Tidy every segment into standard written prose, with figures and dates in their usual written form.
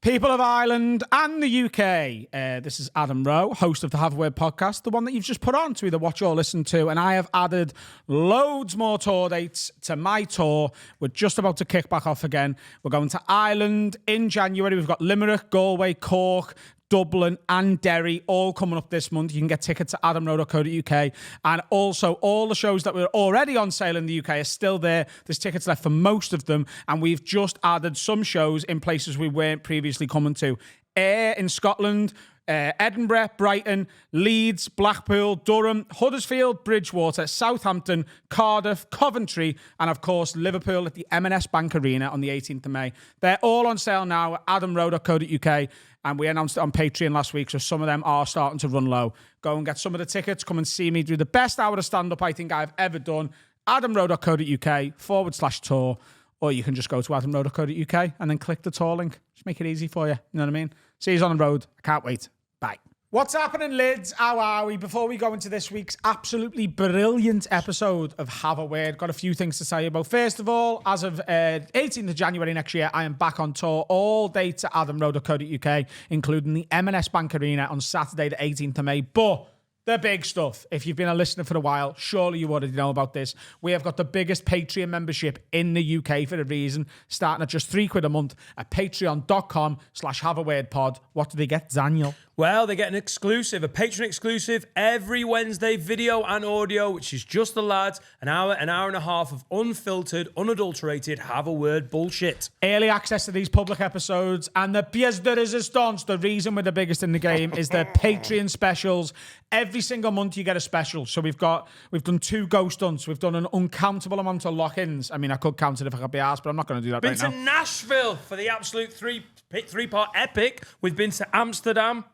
People of Ireland and the UK, this is Adam Rowe, host of the Have a Word podcast, the one that you've just put on to either watch or listen to, and I have added loads more tour dates to my tour. We're just about to kick back off again. We're going to Ireland in January. We've got Limerick, Galway, Cork, Dublin and Derry all coming up this month. You can get tickets at adamrowe.co.uk, and also all the shows that were already on sale in the UK are still there. There's tickets left for most of them, and we've just added some shows in places we weren't previously coming to. Ayr in Scotland, Edinburgh, Brighton, Leeds, Blackpool, Durham, Huddersfield, Bridgewater, Southampton, Cardiff, Coventry, and of course Liverpool at the M&S Bank Arena on the 18th of May. They're all on sale now at adamrowe.co.uk, and we announced it on Patreon last week, so some of them are starting to run low. Go and get some of the tickets. Come and see me do the best hour of stand-up I think I've ever done. adamrowe.co.uk/tour, or you can just go to adamrowe.co.uk and then click the tour link. Just make it easy for you. You know what I mean? See you on the road. I can't wait. Bye. What's happening, lids? How are we? Before we go into this week's absolutely brilliant episode of Have a Word, got a few things to tell you about. First of all, as of 18th of January next year, I am back on tour. All dates at adamrowe.co.uk, including the M&S Bank Arena on Saturday the 18th of May. But the big stuff, if you've been a listener for a while, surely you already know about this. We have got the biggest Patreon membership in the UK for a reason, starting at just £3 a month at patreon.com/haveawordpod. What do they get, Daniel? Well, they get a Patreon exclusive, every Wednesday video and audio, which is just the lads, an hour and a half of unfiltered, unadulterated, have a word bullshit. Early access to these public episodes, and the pièce de résistance, the reason we're the biggest in the game, is the Patreon specials. Every single month you get a special. So we've done 2 ghost hunts. We've done an uncountable amount of lock-ins. I mean, I could count it if I could be asked, but I'm not going to do that right now. Been to Nashville for the absolute three-part epic. We've been to Amsterdam.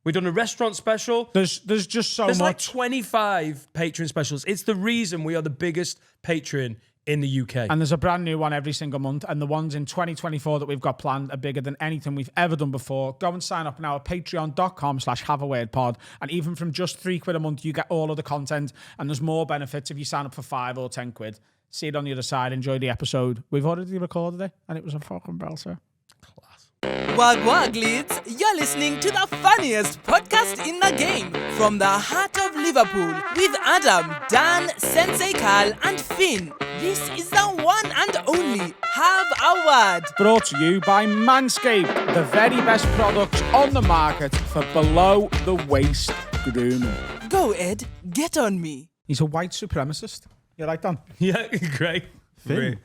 We've done a restaurant special. There's just so much. There's like 25 Patreon specials. It's the reason we are the biggest Patreon in the UK. And there's a brand new one every single month. And the ones in 2024 that we've got planned are bigger than anything we've ever done before. Go and sign up now at patreon.com/haveawordpod. And even from just £3 a month, you get all of the content. And there's more benefits if you sign up for £5 or £10. See it on the other side. Enjoy the episode. We've already recorded it, and it was a fucking belter. Wag wag leads, you're listening to the funniest podcast in the game from the heart of Liverpool with Adam, Dan, Sensei Carl and Finn. This is the one and only Have a Word. Brought to you by Manscaped, the very best products on the market for below the waist grooming. Go Ed, get on me. He's a white supremacist. You like that? Yeah, great. Finn.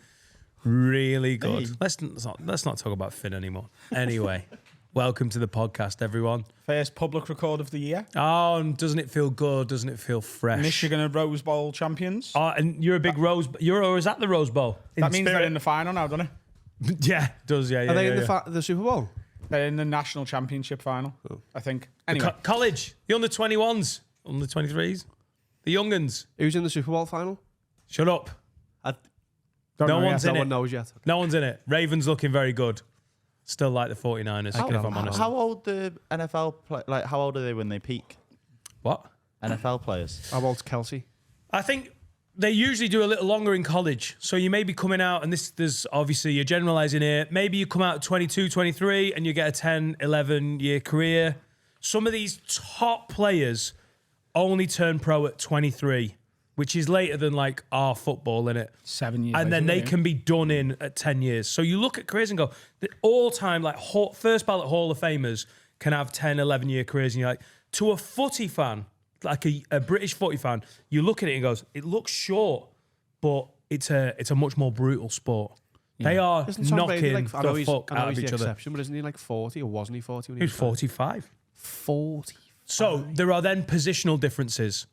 Really good. Hey. Let's not talk about Finn anymore. Anyway, welcome to the podcast, everyone. First public record of the year. Oh, and doesn't it feel good? Doesn't it feel fresh? Michigan and Rose Bowl champions. Oh, and you're a big You're always at the Rose Bowl. That means they're in the final now, doesn't it? Yeah, it does. Yeah. Are they in the Super Bowl? They're in the national championship final, I think. Anyway, college, the under 21s, under 23s, the younguns. Who's in the Super Bowl final? Shut up. No one's in it. No one knows yet. Okay. No one's in it. Ravens looking very good. Still like the 49ers, if I'm honest. How old the NFL how old are they when they peak? What? NFL players. How old's Kelsey? I think they usually do a little longer in college. So you may be coming out, and there's obviously you're generalizing here. Maybe you come out at 22, 23, and you get a 10, 11 year career. Some of these top players only turn pro at 23. Which is later than like our football, innit? 7 years. And then they can be done in at 10 years. So you look at careers and go, the all-time like first ballot Hall of Famers can have 10, 11-year careers. And you're like, to a footy fan, like a British footy fan, you look at it and goes, it looks short, but it's a much more brutal sport. Yeah. They are knocking the fuck out of each other. Exception, but isn't he like 40 or wasn't he 40 when he was 45. 45. So there are then positional differences.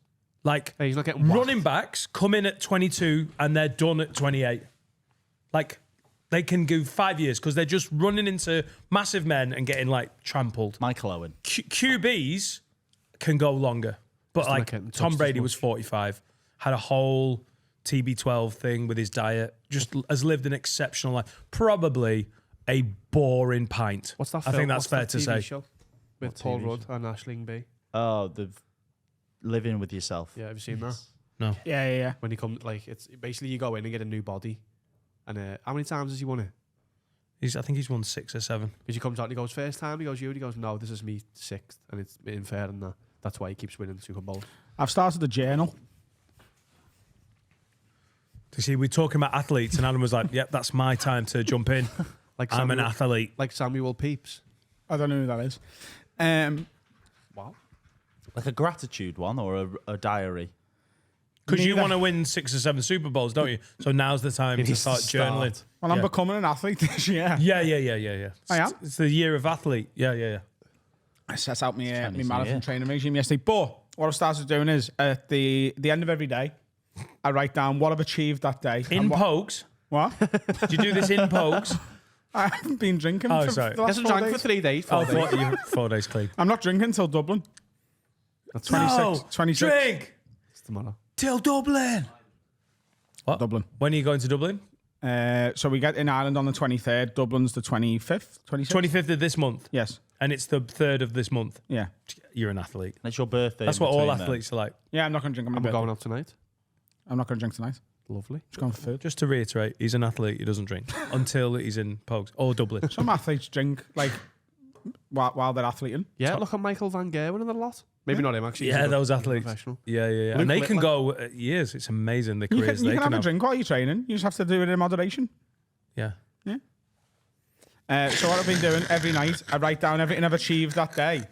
Like, he's not getting running backs come in at 22 and they're done at 28. Like, they can go 5 years because they're just running into massive men and getting, like, trampled. Michael Owen. QBs can go longer. But, like, Tom Brady was 45, had a whole TB12 thing with his diet, just has lived an exceptional life. Probably a boring pint. What's that I think that's fair to say. Show with Paul Rudd and Aisling B. Oh, the Living with Yourself. Yeah, have you seen that? No. Yeah. When he comes, like, it's basically you go in and get a new body. And how many times has he won it? I think he's won 6 or 7. Because he comes out and he goes, first time, he goes, you, and he goes, no, this is me 6th, and it's unfair and that. That's why he keeps winning the Super Bowl. I've started a journal. You see, we're talking about athletes, and Adam was like, "Yep, that's my time to jump in. Like I'm an athlete." Like Samuel Pepys. I don't know who that is. Wow. Like a gratitude one or a diary. Because you Neither. want to win 6 or 7 Super Bowls, don't you? So now's the time to needs start to start. journaling. Well, I'm Yeah. becoming an athlete this year. Yeah. I am. It's the year of athlete. Yeah. I set out my Chinese New marathon Year. training regime yesterday. But what I've started doing is at the end of every day, I write down what I've achieved that day. In and what? Pogues. What? Do you do this in Pogues? I haven't been drinking Oh, for sorry. the last Hasn't 4 drank days. for 3 days. Oh, 4 days. 4 days clean. I'm not drinking until Dublin. That's 26. 26. Drink tomorrow. till Dublin. What? Dublin. When are you going to Dublin? So we get in Ireland on the 23rd. Dublin's the 25th. 26th? 25th of this month. Yes. And it's the 3rd of this month. Yeah. You're an athlete. And it's your birthday. That's in what all between then. athletes are like. Yeah, I'm not going to drink on my I'm birthday. going out tonight. I'm not going to drink tonight. Lovely. Just going for food. Just to reiterate, he's an athlete. He doesn't drink until he's in Pogues or Dublin. Some athletes drink like while they're athleting. Yeah, look at Michael Van Gerwen in a lot. Maybe not him, actually. He's Yeah, a good- those he's a athletes. professional. Yeah. Luke And they can Littler. go years. It's amazing the You careers can they have can a have. drink while you're training. You just have to do it in moderation. Yeah. So what I've been doing every night, I write down everything I've achieved that day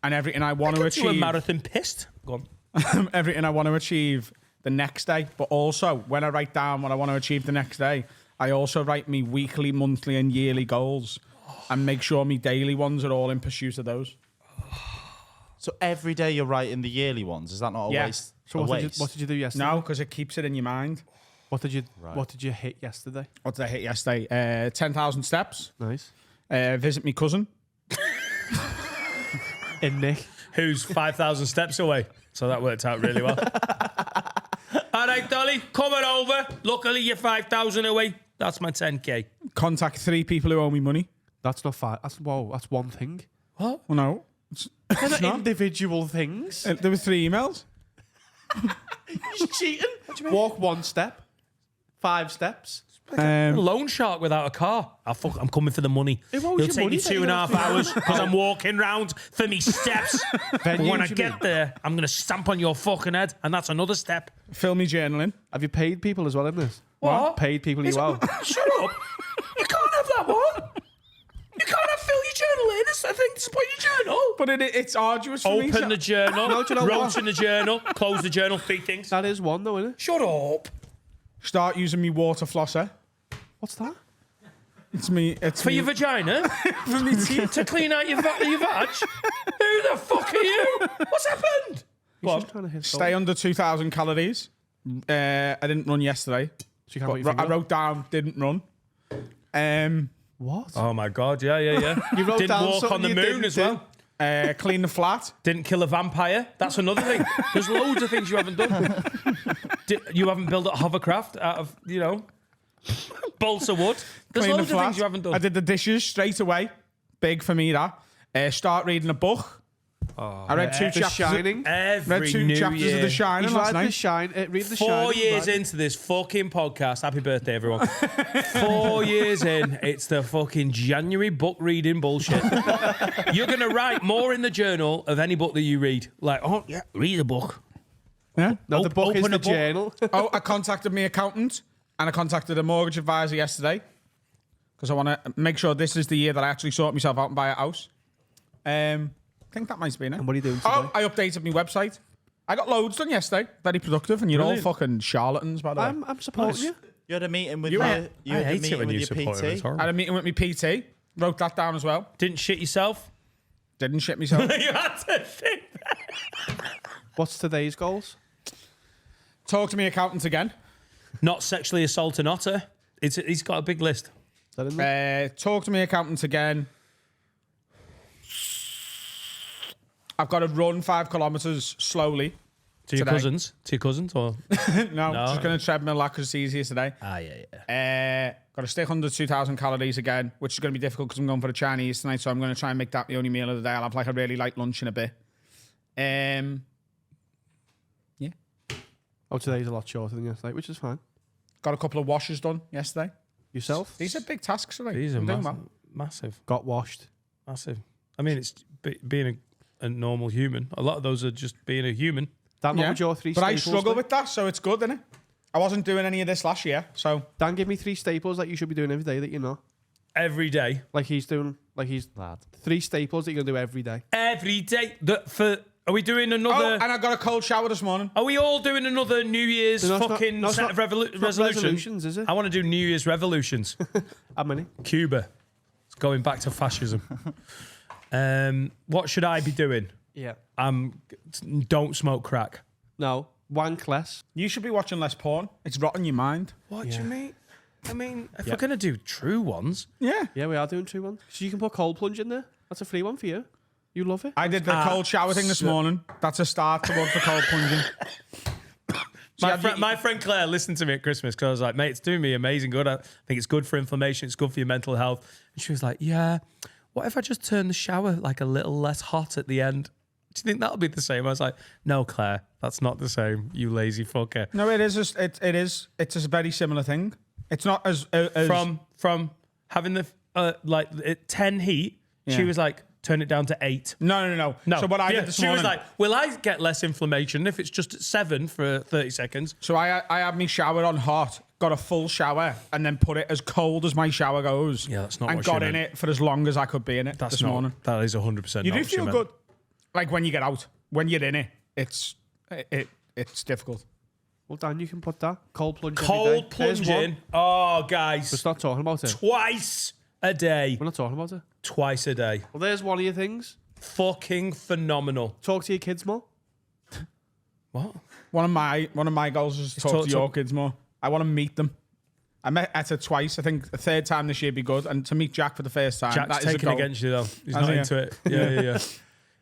and everything I want to To a achieve. marathon pissed. Go on. Everything I want to achieve the next day. But also, when I write down what I want to achieve the next day, I also write me weekly, monthly, and yearly goals and make sure me daily ones are all in pursuit of those. So every day you're writing the yearly ones. Is that not a Yeah. waste? So what did you do yesterday? No, because it keeps it in your mind. What did you hit yesterday? What did I hit yesterday? 10,000 steps. Nice. Visit me cousin. In Nick. Who's 5,000 steps away. So that worked out really well. All right, Dolly, coming over. Luckily, you're 5,000 away. That's my 10K. Contact 3 people who owe me money. That's not five. That's one thing. Well, no. They're not not. individual things. There were 3 emails. You're cheating. Walk 1 step. 5 steps. A loan shark without a car. I'm coming for the money. Who owes It'll you take money me that you 2.5 don't hours because I'm walking round for me steps. But when I Venues, you get mean? there, I'm going to stamp on your fucking head, and that's another step. Fill me journaling. Have you paid people as well in this? What? Paid people you owe. Shut up. You can't have that one. You can't have fill your journal in. It's a thing to support your journal. But it's arduous for me. Open the journal, No, do you know wrote what? in the journal, close the journal, 3 things. That is one though, isn't it? Shut up. Start using me water flosser. What's that? It's me. It's For me. your vagina? for me teeth. To clean out your vag? Who the fuck are you? What's happened? He's just trying to hit Stay under 2,000 calories. I didn't run yesterday. So you can't But put your I finger on. wrote down didn't run. What? Oh my God, yeah. You wrote Didn't down walk on something the you moon didn't as do. well. Clean the flat. Didn't kill a vampire. That's another thing. There's loads of things you haven't done. You haven't built a hovercraft out of, balsa wood. There's Clean the loads of flat. things you haven't done. I did the dishes straight away. Big for me that. Start reading a book. I read 2 The chapters. Shining. Every Read 2 new chapters year. of The Shining He's last read the night. Shine. Read the 4 Shining. years right? into this fucking podcast. Happy birthday, everyone. 4 years in, it's the fucking January book reading bullshit. You're going to write more in the journal of any book that you read. Like, oh, yeah, read a book. Yeah. No, the book is Open the a book. journal. Oh, I contacted my accountant and I contacted a mortgage advisor yesterday because I want to make sure this is the year that I actually sort myself out and buy a house. I think that might be it. And what are you doing today? Oh, I updated my website. I got loads done yesterday. Very productive, and you're Brilliant. all fucking charlatans, by the way. I'm supporting you. You had a meeting with You your, are- you I had a hate it meeting when with you your support him. It's PT. I had horrible. a meeting with my PT. Wrote that down as well. Didn't shit yourself? Didn't shit myself. You had to think What's today's goals? Talk to my accountant again. Not sexually assault an otter. He's got a big list. Is that in there? Talk to my accountant again. I've got to run 5 kilometers slowly. To your Today. cousins? To your cousins or? No, just going to treadmill that because it's easier today. Yeah. Got to stick under 2,000 calories again, which is going to be difficult because I'm going for a Chinese tonight. So I'm going to try and make that the only meal of the day. I'll have like a really light lunch in a bit. Oh, today's a lot shorter than yesterday, which is fine. Got a couple of washes done yesterday. Yourself? These are big tasks, right? These are I'm doing well. massive. Got washed. Massive. I mean, it's being a normal human. A lot of those are just being a human. Dan, what would your 3 But I staples struggle be? with that, so it's good, isn't it? I wasn't doing any of this last year, so Dan, give me 3 staples that you should be doing every day that you know. Every day. Like he's doing, Lad. 3 staples that you're going to do every day. Every day. Are we doing another... and I got a cold shower this morning. Are we all doing another New Year's No, it's fucking not- set of it's not resolutions? resolutions, is it? I want to do New Year's revolutions. How many? Cuba. It's going back to fascism. What should I be doing? Yeah. Don't smoke crack. No. Wank less. You should be watching less porn. It's rotting your mind. What do Yeah. you mean? I mean, if we're going to do true ones... Yeah. Yeah, we are doing 2 ones. So you can put cold plunge in there. That's a free one for you. You love it. I did the cold shower thing this morning. That's a start towards the cold plunging. My friend Claire listened to me at Christmas because I was like, mate, it's doing me amazing good. I think it's good for inflammation. It's good for your mental health. And she was like, yeah, what if I just turn the shower like a little less hot at the end? Do you think that'll be the same? I was like, no, Claire, that's not the same, you lazy fucker. No, it is. It is. It's a very similar thing. It's not as From having the 10 heat, she Yeah. was like, turn it down to 8. No. So what I did this she morning. was like, will I get less inflammation if it's just at 7 for 30 seconds? So I had my shower on hot, got a full shower, and then put it as cold as my shower goes. Yeah, that's not and what she got in meant. it for as long as I could be in it That's this not, morning. That is 100% You not do what she feel meant. good, like when you get out. When you're in it, it's difficult. Well, Dan, you can put that. Cold plunge Cold every day. There's plunging. one. Oh, guys. We're not talking about it. Twice a day. We're not talking about it. Twice a day. Well, there's one of your things. Fucking phenomenal. Talk to your kids more. What? One of my goals is to talk to your kids more. I want to meet them. I met Etta twice. I think the 3rd time this year would be good. And to meet Jack for the first time, Jack's that is a taking goal. against you, though. He's Has not he? into it. Yeah.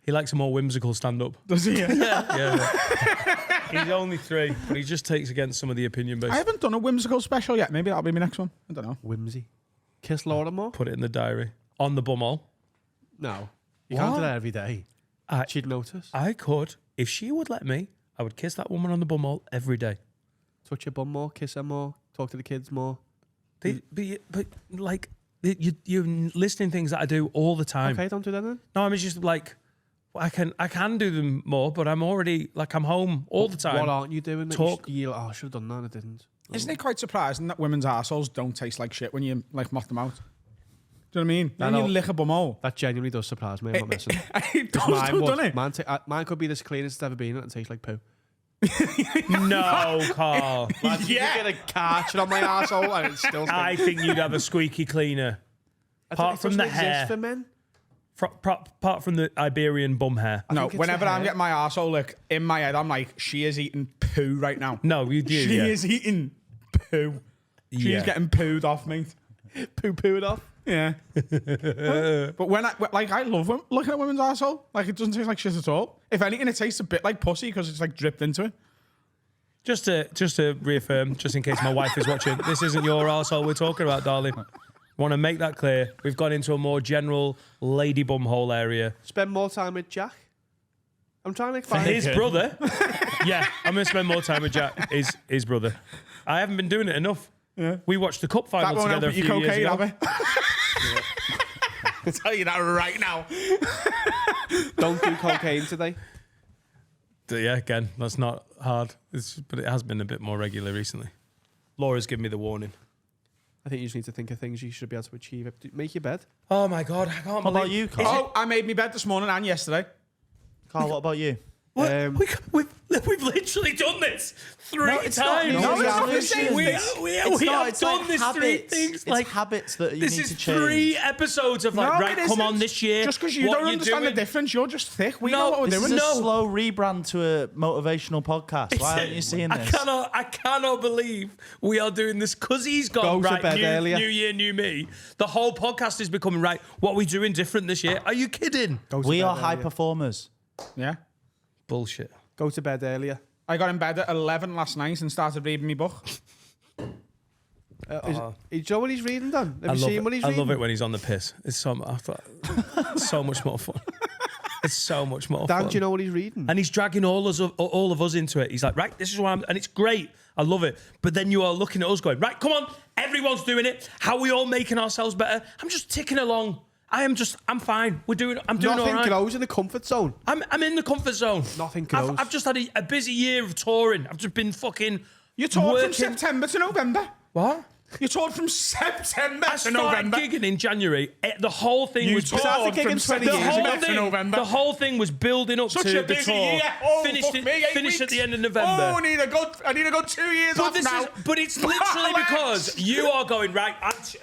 He likes a more whimsical stand-up. Does he? Yeah. He's only 3, but he just takes against some of the opinion I based. haven't done a whimsical special yet. Maybe that'll be my next one. I don't know. Whimsy. Kiss Laura more? Put it in the diary. On the bumhole. No. You can't What? do that every day. She'd notice. I could. If she would let me, I would kiss that woman on the bumhole every day. Touch your bum more, kiss her more, talk to the kids more. But like, you're listing things that I do all the time. Okay, don't do that then. No, I'm just like, I can do them more, but I'm already like I'm home all the time. What aren't you doing? That Talk. I should have done that and I didn't. Isn't it quite surprising that women's arseholes don't taste like shit when you like moth them out? Do you know what I mean? When know. you lick a bumhole. That genuinely does surprise me. I'm not messing. It does, doesn't it? Mine could be this cleanest it's ever been and it tastes like poo. No, Carl. You get a cartridge on my arsehole and it still stinks. I think you'd have a squeaky cleaner. Apart from the hair. For men. Apart from the Iberian bum hair. No, think it's whenever the I'm hair. getting my arsehole licked, in my head, I'm like, she is eating poo right now. No, you do. She Yeah. is eating poo. She's Yeah. getting pooed off, mate. Poo it off. Yeah. But I love looking at women's arsehole. Like, it doesn't taste like shit at all. If anything, it tastes a bit like pussy because it's like dripped into it. Just to reaffirm, just in case my wife is watching, this isn't your arsehole we're talking about, darling. Want to make that clear. We've gone into a more general lady bum hole area. Spend more time with Jack. I'm trying to find His brother. Yeah, I'm going to spend more time with Jack, his brother. I haven't been doing it enough. Yeah. We watched the cup final That won't help together a with few your years cocaine, ago. have it? I'll tell you that right now. Don't do cocaine today. Yeah, again, that's not hard. But it has been a bit more regular recently. Laura's given me the warning. I think you just need to think of things you should be able to achieve. Make your bed. Oh my God, I can't What about believe... you, Carl? Oh, I made me bed this morning and yesterday. Carl, what about you? What? We've literally done this 3 times. No, it's not the same We thing. have done this 3 things. It's Like habits that you this need is to change. 3 episodes of like, No, right, it come on isn't. this year. Just because you what don't you understand doing? the difference, you're just thick. We No, know what we're This doing. is a No. slow rebrand to a motivational podcast. Why aren't you seeing this? I cannot believe we are doing this because he's gone Go to right. bed earlier. New year, new me. The whole podcast is becoming right. What are we doing different this year? Are you kidding? We are high performers. Yeah. Bullshit. Go to bed earlier. I got in bed at 11 last night and started reading my book. Do you know what he's reading, Dan? Have you seen what he's I reading? love it when he's on the piss. It's so much more fun. It's so much more Dan, fun. do you know what he's reading? And he's dragging all of us into it. He's like, right, this is what I'm, and it's great. I love it. But then you are looking at us going, right, come on, everyone's doing it. How are we all making ourselves better? I'm just ticking along. I'm fine. I'm doing all Nothing right. grows in the comfort zone. I'm in the comfort zone. Nothing grows. I've just had a busy year of touring. I've just been fucking You toured working. from September to November. What? You toured from September I to started November. gigging in January. The whole thing You was toured Started gigging from 20 the years September whole ago. to November. the whole thing was building up Such to a the busy tour. year. Oh, finished fuck me, 8 finished at weeks. the end of November. Oh, I need a good 2 years off now. But it's literally because you are going, right,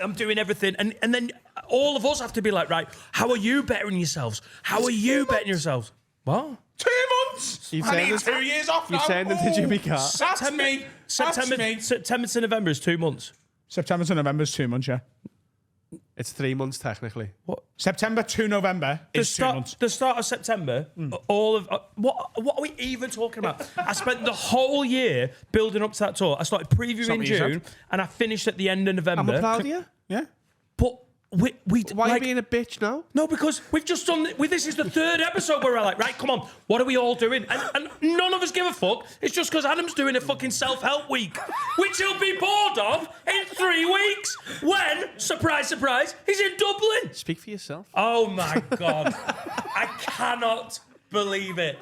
I'm doing everything. And then all of us have to be like, right, how are you bettering yourselves? How are you bettering yourselves? What? 2 months. You've I turned need into- 2 years off now. you've turned into Jimmy Carr. That's me. That's me. September to November is 2 months. September to November is 2 months, yeah. It's 3 months technically. September to November is 2 months. The start of September, all of what are we even talking about? I spent the whole year building up to that tour. I started previewing not in what you June, said. and I finished at the end of November. I'm proud of you. Yeah. But we Why are like, you being a bitch now? no, because we've just done. This is the 3rd episode where we're like, right, come on, what are we all doing? And none of us give a fuck. It's just because Adam's doing a fucking self-help week, which he'll be bored of in 3 weeks. When, surprise, surprise, he's in Dublin. Speak for yourself. Oh my God. I cannot believe it.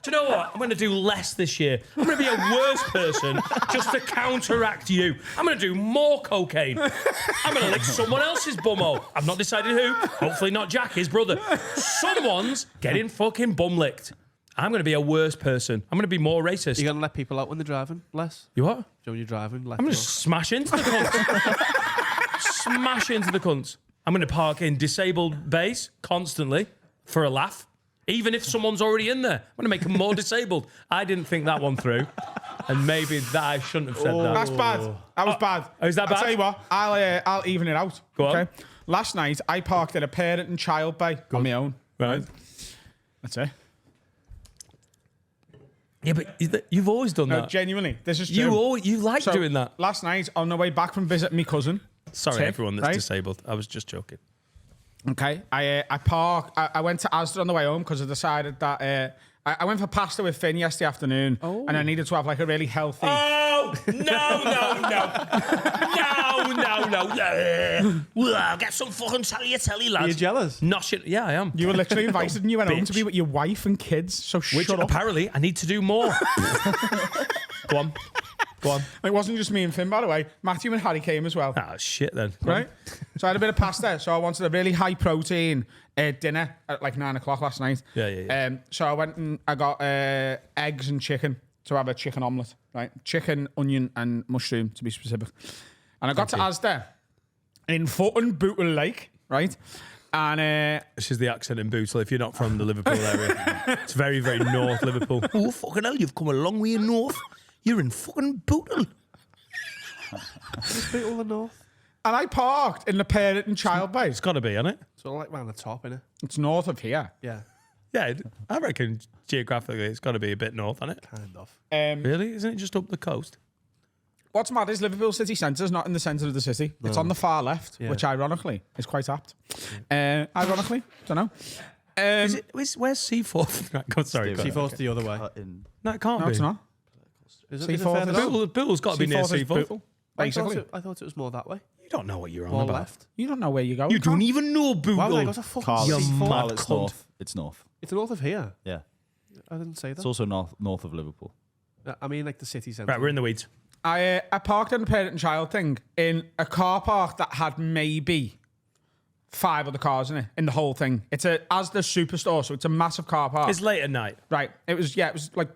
Do you know what? I'm going to do less this year. I'm going to be a worse person just to counteract you. I'm going to do more cocaine. I'm going to lick someone else's bumhole. I've not decided who. Hopefully not Jack, his brother. Someone's getting fucking bum licked. I'm going to be a worse person. I'm going to be more racist. You're going to let people out when they're driving less? You what? So when you're driving, let I'm going people to smash into the cunts. Smash into the cunts. I'm going to park in disabled bays constantly for a laugh. Even if someone's already in there. I'm going to make them more disabled. I didn't think that one through. And maybe that I shouldn't have said that. That's bad. That was bad. Oh, is that bad? I'll tell you what, I'll even it out. Go on. Last night, I parked at a parent and child bay on my own. Right. That's it. Yeah, but you've always done No, that. genuinely, this is true. You like So, doing that. Last night, on the way back from visiting my cousin. Sorry, Tick, everyone that's right? disabled. I was just joking. Okay, I went to Asda on the way home because I decided that I went for pasta with Finn yesterday afternoon, and I needed to have like a really healthy. Oh, no. Get some fucking telly, lads. Are you jealous? Not shit. Yeah, I am. You were literally invited, and you went home to Bitch. be with your wife and kids. So Which shut up. apparently I need to do more. Go on. It wasn't just me and Finn, by the way. Matthew and Harry came as well. Ah, shit then. Go on. Right? So I had a bit of pasta. So I wanted a really high protein dinner at like 9 o'clock last night. Yeah. So I went and I got eggs and chicken to have a chicken omelette. Right? Chicken, onion, and mushroom to be specific. And I got to Asda in Futton Bootle Lake, right? And This is the accent in Bootle if you're not from the Liverpool area. It's very, very north Liverpool. Oh, fucking hell, you've come a long way north. You're in fucking Bootle. Bootle the north. and I parked in the parent and child bay. It's got to be, hasn't it? It's all like round the top, innit? It's north of here. Yeah, Yeah, I reckon geographically it's got to be a bit north, hasn't it? kind of. Really? Isn't it just up the coast? What's mad is Liverpool city centre is not in the centre of the city. It's on the far left, which ironically is quite apt. Ironically, don't know. Is it? Where's Seaforth? Right, go, sorry. Steve, Go on. Seaforth's the other way. No, it can't No, be. it's not. Is Seaforth further is- down? Bootle's got to be near Seaforth is Seaforth. Bootle, I thought basically. it was more that way. You don't know what you're on More about. left. You don't know where you're going. You don't Carl. even know Bootle. Why would I go to fucking Carl, You Seaforth? mad it's cunt. north. It's north. It's north of here. Yeah. I didn't say It's that. also north of Liverpool. I mean, like the city centre. Right, we're in the weeds. I parked in the parent and child thing in a car park that had maybe 5 other cars in it, in the whole thing. It's a Asda superstore, so it's a massive car park. It's late at night. Right. It was like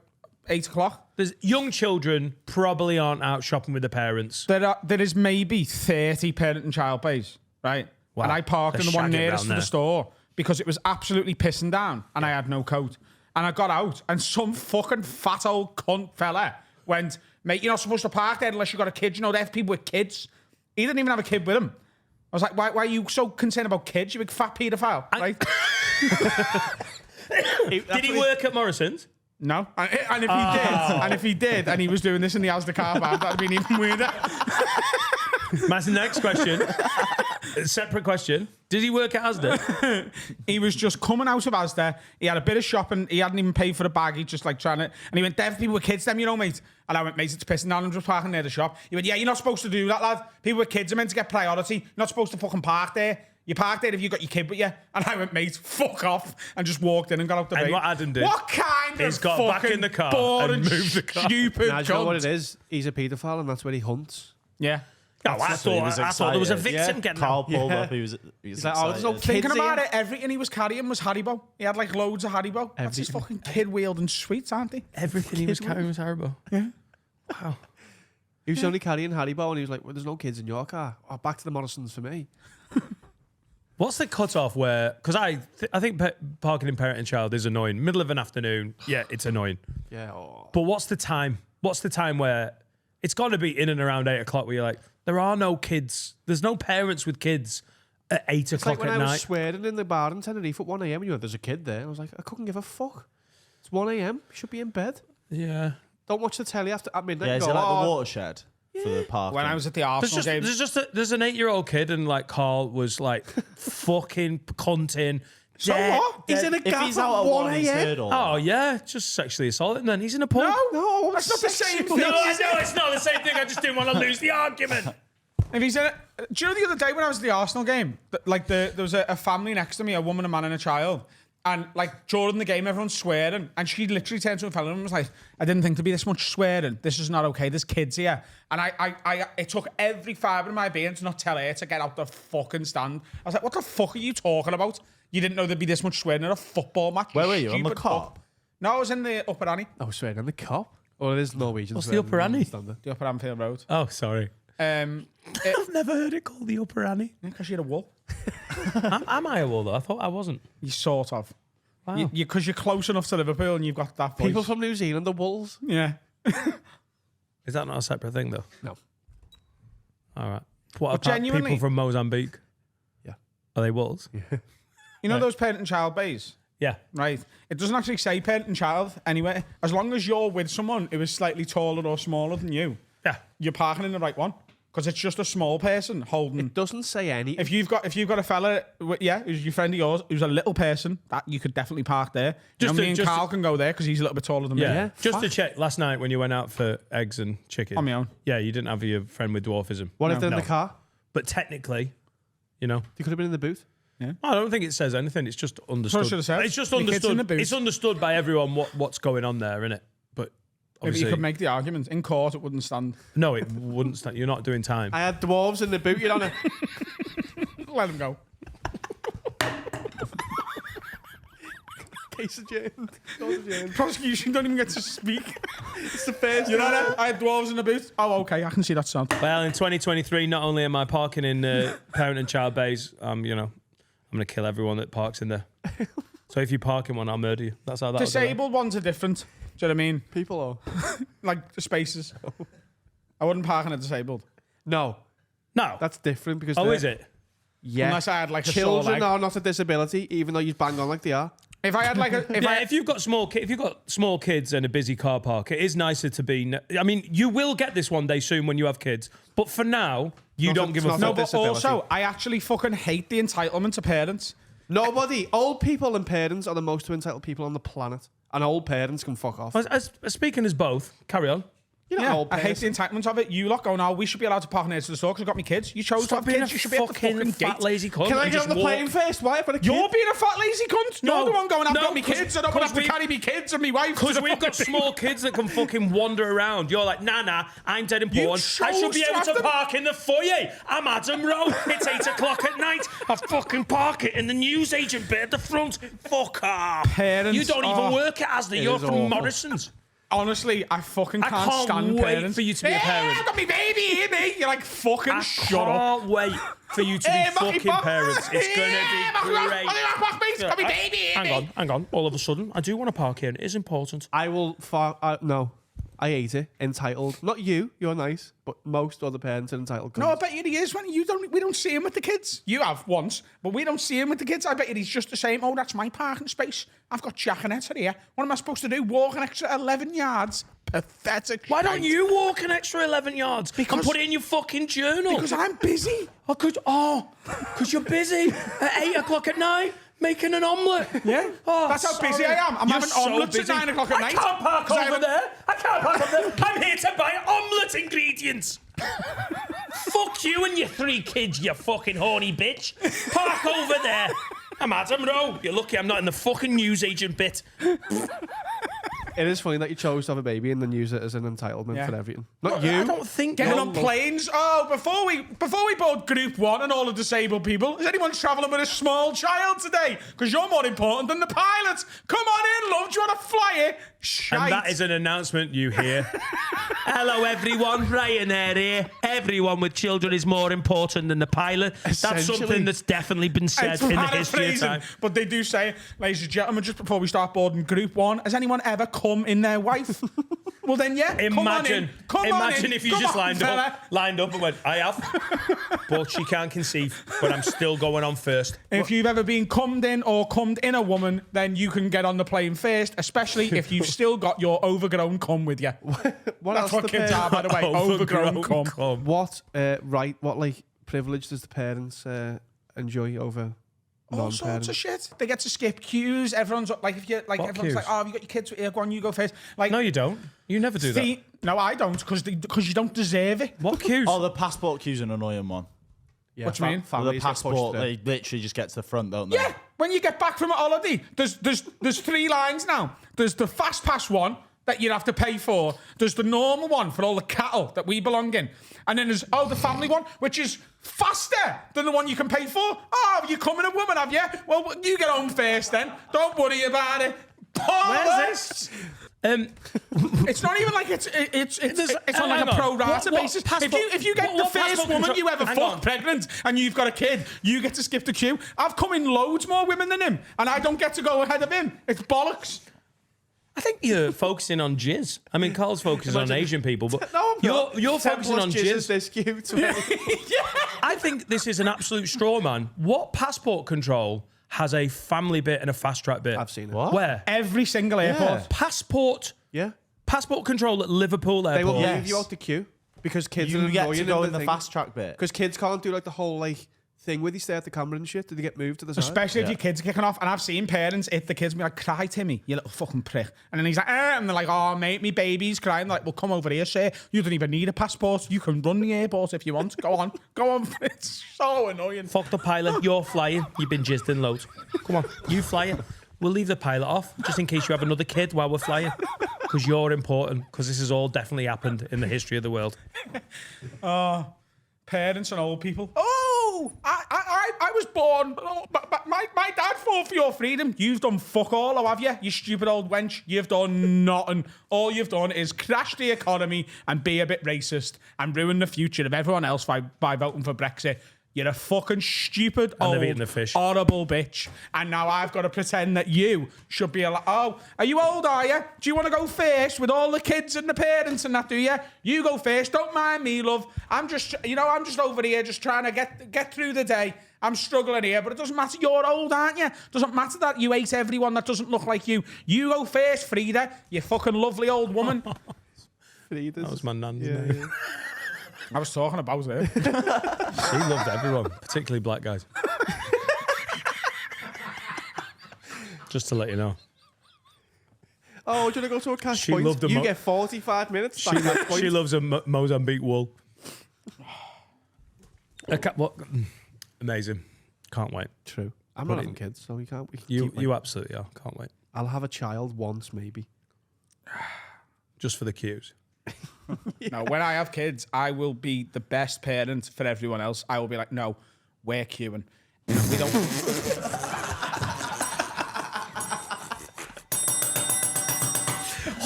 8 o'clock. There's young children probably aren't out shopping with their parents. There is maybe 30 parent and child bays, right? Wow. And I parked in They're the one shagging nearest round to the there. store because it was absolutely pissing down and I had no coat. And I got out and some fucking fat old cunt fella went, mate, you're not supposed to park there unless you've got a kid. You know, they have people with kids. He didn't even have a kid with him. I was like, why are you so concerned about kids, you big fat paedophile, right? Did he work at Morrison's? No. And if he did, and he was doing this in the Asda car park, that'd been even weirder. That's the next question. Separate question. Did he work at Asda? He was just coming out of Asda. He had a bit of shopping. He hadn't even paid for the bag. He just like trying to. And he went, "Dev, people with kids, them, you know, mate." And I went, "Mate, it's pissing down. I'm just parking near the shop." He went, "Yeah, you're not supposed to do that, lad. People with kids are meant to get priority. You're not supposed to fucking park there. You park there if you got your kid with you." And I went, "Mate, fuck off," and just walked in and got out the And bay. what Adam did, What kind he's of got back fucking in the car boring, and moved the car. stupid Nah, do you know cunt? what it is? He's a paedophile and that's where he hunts. Yeah. Oh, I thought there was a victim getting Carl out. pulled up. He was He's like, "Oh, there's no excited. kids Thinking about here." it, everything he was carrying was Haribo. He had like loads of Haribo. That's his fucking kid wielding sweets, aren't they? Everything he was carrying was horrible. Yeah. Wow. He was only carrying Haribo and he was like, "Well, there's no kids in your car. Oh, back to the Morrisons for me." What's the cut-off where... Because I think parking in parent and child is annoying. Middle of an afternoon, yeah, it's annoying. Yeah. Oh. But what's the time? What's the time where... It's got to be in and around 8 o'clock where you're like, there are no kids. There's no parents with kids at 8 It's o'clock like when at I was night. swearing in the bar in Tenerife at 1 a.m. and you went, "There's a kid there." I was like, I couldn't give a fuck. It's 1 a.m. You should be in bed. Yeah. Don't watch the telly at midnight. Yeah, and is go, it like "Oh, the watershed for the park? When I was at the Arsenal game, There's an 8-year-old kid and like Carl was like fucking cunting. so what? He's in a If gaff he's at out at 1 one, he's a.m. heard all Oh that. yeah, just sexually assaulting. Then he's in a pub. No, that's not the same thing. No, I know it's not the same thing. I just didn't want to lose the argument. If he's in it, do you know the other day when I was at the Arsenal game, there was a family next to me, a woman, a man, and a child, and like during the game, everyone's swearing, and she literally turned to a fellow and was like, "I didn't think there'd be this much swearing. This is not okay. There's kids here." And it took every fibre of my being to not tell her to get out the fucking stand. I was like, "What the fuck are you talking about? You didn't know there'd be this much swearing at a football match?" Where were you? On the stupid cop? fuck." No, I was in the Upper Annie, I was swearing on the cop. Or it is Norwegian. What's the swearing, Upper I Annie? understand it. the Upper Anfield Road. Oh, sorry. I've I've never heard it called the Upper Annie. because you're a wool. Am I a wall though? I thought I wasn't. You sort of. Wow. Because you're close enough to Liverpool and you've got that voice. People from New Zealand, the Wolves. Yeah. Is that not a separate thing though? No. All right. What But about genuinely- people from Mozambique? Yeah. Are they wolves? You know those parent and child bays? Yeah. Right. It doesn't actually say parent and child anyway. As long as you're with someone who is slightly taller or smaller than you, Yeah. you're parking in the right one. Because it's just a small person holding. It doesn't say any. If you've got a fella, who's your friend of yours, who's a little person, that you could definitely park there. Just Me to- and just Carl can go there because he's a little bit taller than me. Yeah. Just to fuck. check, last night when you went out for eggs and chicken. On my own. Yeah, you didn't have your friend with dwarfism. What if No. they're in No. the car? But technically, you know, You could have been in the booth. I don't think it says anything. It's just understood. should have said. It's just The kid's in understood. the booth. It's understood by everyone what's going on there, isn't it? But Maybe obviously, you could make the argument. In court, it wouldn't stand. no, it wouldn't stand. You're not doing time. I had dwarves in the boot, you know. Let him go. Case of Jane. Case of Jane. Prosecution don't even get to speak. It's the first. You know that? I had dwarves in the booth. Oh, okay. I can see that sound. Well, in 2023, not only am I parking in parent and child bays, I'm going to kill everyone that parks in there. So if you park in one, I'll murder you. That's how that. Disabled ones are different. Do you know what I mean? People are. Like the spaces. I wouldn't park in a disabled. No, No. that's different because. Oh, they're- is it? Yeah. Unless I had like a sore Children leg. are not a disability, even though you bang on like they are. If I had like a, If you've got small kids and a busy car park, it is nicer to be. I mean, you will get this one day soon when you have kids, but for now, you Not don't a- give it's a not no, fuck. but disability. also I actually fucking hate the entitlement to parents. Nobody. Old people and parents are the most entitled people on the planet, and old parents can fuck off. As speaking as both, carry on. You're not Yeah, old I hate parents. the entitlement of it. You lot go now. We should be allowed to park near to the store because I've got my kids. You chose to Stop have being kids. a You should be at the fucking fucking fat gate. lazy cunt. Can I and get just on the walk. plane first? Why? I've got a kid. You're being a fat lazy cunt. No. You're the one going, I've No, got me 'cause- kids. I don't want to have to 'cause carry me kids and me wife. Because to the we've got fucking- small kids that can fucking wander around. You're like, nah, I'm dead important. I should chose be to able have to them. park in the foyer. I'm Adam Rowe. It's 8 o'clock at night. I fucking park it in the newsagent bit at the front. Fuck off. Parents You don't are- even work at Asda. You're is from awful. Morrison's. Honestly, I fucking I can't can't stand wait parents. for you to be a parent. I've got me baby here, mate. You're like, fucking I shut up. can't wait for you to be fucking parents. It's going to be great. Got me baby here, Hang on. All of a sudden, I do want to park here. It is important. I will. No. I hate it. Entitled. Not you. You're nice, but most other parents are entitled. No, I bet you he is. When we don't see him with the kids. You have once, but we don't see him with the kids. I bet you he's just the same. Oh, that's my parking space. I've got Jack and Etta here. What am I supposed to do? Walk an extra 11 yards? Pathetic. Why don't shite. you walk an extra 11 yards and put it in your fucking journal? Because I'm busy. Because you're busy at 8 o'clock at night making an omelette. Yeah. Oh, That's how busy I am. I'm You're having so omelettes busy. at 9 o'clock at night. I can't park 'Cause I over there. I can't park over there. I'm here to buy omelette ingredients. Fuck you and your 3 kids, you fucking horny bitch. Park over there. I'm Adam Rowe. You're lucky I'm not in the fucking newsagent bit. It is funny that you chose to have a baby and then use it as an entitlement Yeah. for everything. Not you. I don't think Getting no, on planes. Oh, before we board Group 1 and all the disabled people, is anyone travelling with a small child today? Because you're more important than the pilots. Come on in, love. Do you want to fly it? Shite. And that is an announcement you hear. Hello, everyone. Ryanair here. Everyone with children is more important than the pilot. That's Essentially. something that's definitely been said It's in the history of paraphrasing, time. but they do say, ladies and gentlemen, just before we start boarding Group 1, has anyone ever come in their wife? Well, then, yeah. Imagine if you just lined up and went, I have, but she can't conceive, but I'm still going on first. If you've ever been cummed in or cummed in a woman, then you can get on the plane first, especially if you've still got your overgrown cum with you. What That's else what the kids are, parents- by the way. Overgrown cum. cum. What what like privilege does the parents enjoy over All sorts non-parents? of shit. They get to skip queues. Everyone's like, if you like, What everyone's queues? like, oh, have you got your kids? Here, go on, you go first. Like, No, you don't. You never do that. No, I don't, because you don't deserve it. What queues? Oh, the passport queue's an annoying one. Yeah, What do you mean? With families the get pushed passport, there. they literally just get to the front, don't they? Yeah, when you get back from a holiday, there's 3 lines now. There's the fast pass one that you'd have to pay for. There's the normal one for all the cattle that we belong in. And then there's, the family one, which is faster than the one you can pay for. Oh, you coming a woman, have you? Well, you get home first then. Don't worry about it. Where's this? It's not even like it's on like hang a on. pro rata What basis. passport- If you get what the first passport woman control- you ever hang fucked on. pregnant and you've got a kid, you get to skip the queue. I've come in loads more women than him, and I don't get to go ahead of him. It's bollocks. I think you're focusing on jizz. I mean, Carl's focusing on Asian people, but No, I'm not. you're 10 focusing plus on jizzes jizz. this cute to me. I think this is an absolute straw man. What passport control has a family bit and a fast track bit? I've seen it. What? Where? Every single airport. Passport Yeah. control at Liverpool They will Airport. leave you out the queue because kids You are get annoying to go and in the thing. fast track bit. Because kids can't do like the whole like thing where they stay at the camera and shit. Do they get moved to the side? Especially if your kids are kicking off. And I've seen parents hit the kids and be like, cry, Timmy, you little fucking prick. And then he's like, and they're like, oh, mate, me baby's crying. Like, well, come over here, sir. You don't even need a passport. You can run the airport if you want. Go on. Go on. It's so annoying. Fuck the pilot. You're flying. You've been jizzed in loads. Come on, you fly it. We'll leave the pilot off just in case you have another kid while we're flying. Because you're important. Because this has all definitely happened in the history of the world. Parents and old people. Oh, I was born. But my dad fought for your freedom. You've done fuck all, though, have you? You stupid old wench. You've done nothing. All you've done is crash the economy and be a bit racist and ruin the future of everyone else by voting for Brexit. You're a fucking stupid, And they've old, eaten the fish. horrible bitch. And now I've got to pretend that you should be like, oh, are you old, are you? Do you want to go first with all the kids and the parents and that, do you? You go first. Don't mind me, love. I'm just over here just trying to get through the day. I'm struggling here, but it doesn't matter. You're old, aren't you? Doesn't matter that you hate everyone that doesn't look like you. You go first, Frida. You fucking lovely old woman. That was my nan's name. I was talking about it. She loved everyone, particularly black guys. Just to let you know. Oh, do you want to go to a cash She point? loved the You get 45 minutes. Back cash point. She loves a Mozambique wool. Amazing. Can't wait. True. I'm not having kids, so we can't. We can keep You absolutely are. Can't wait. I'll have a child once, maybe. Just for the cues. No, when I have kids, I will be the best parent for everyone else. I will be like, no, we're queuing. We don't.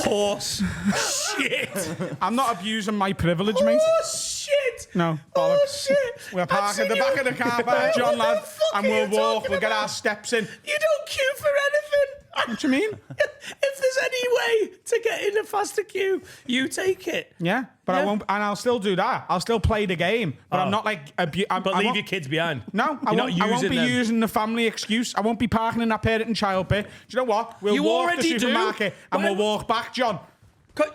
Horse. Shit. I'm not abusing my privilege, mate. Shit. No. Oh, bollocks. shit. We'll park at the back of the car park, John, lad, and we'll walk. We'll get our steps in. You don't queue for anything. What do you mean? If there's any way to get in a faster queue, you take it. Yeah, but I won't, and I'll still do that. I'll still play the game, but I'm not like But leave your kids behind. No, I won't be them. using the family excuse. I won't be parking in that parent and child bit. Do you know what? We'll You walk already to the do. supermarket and we'll walk back, John.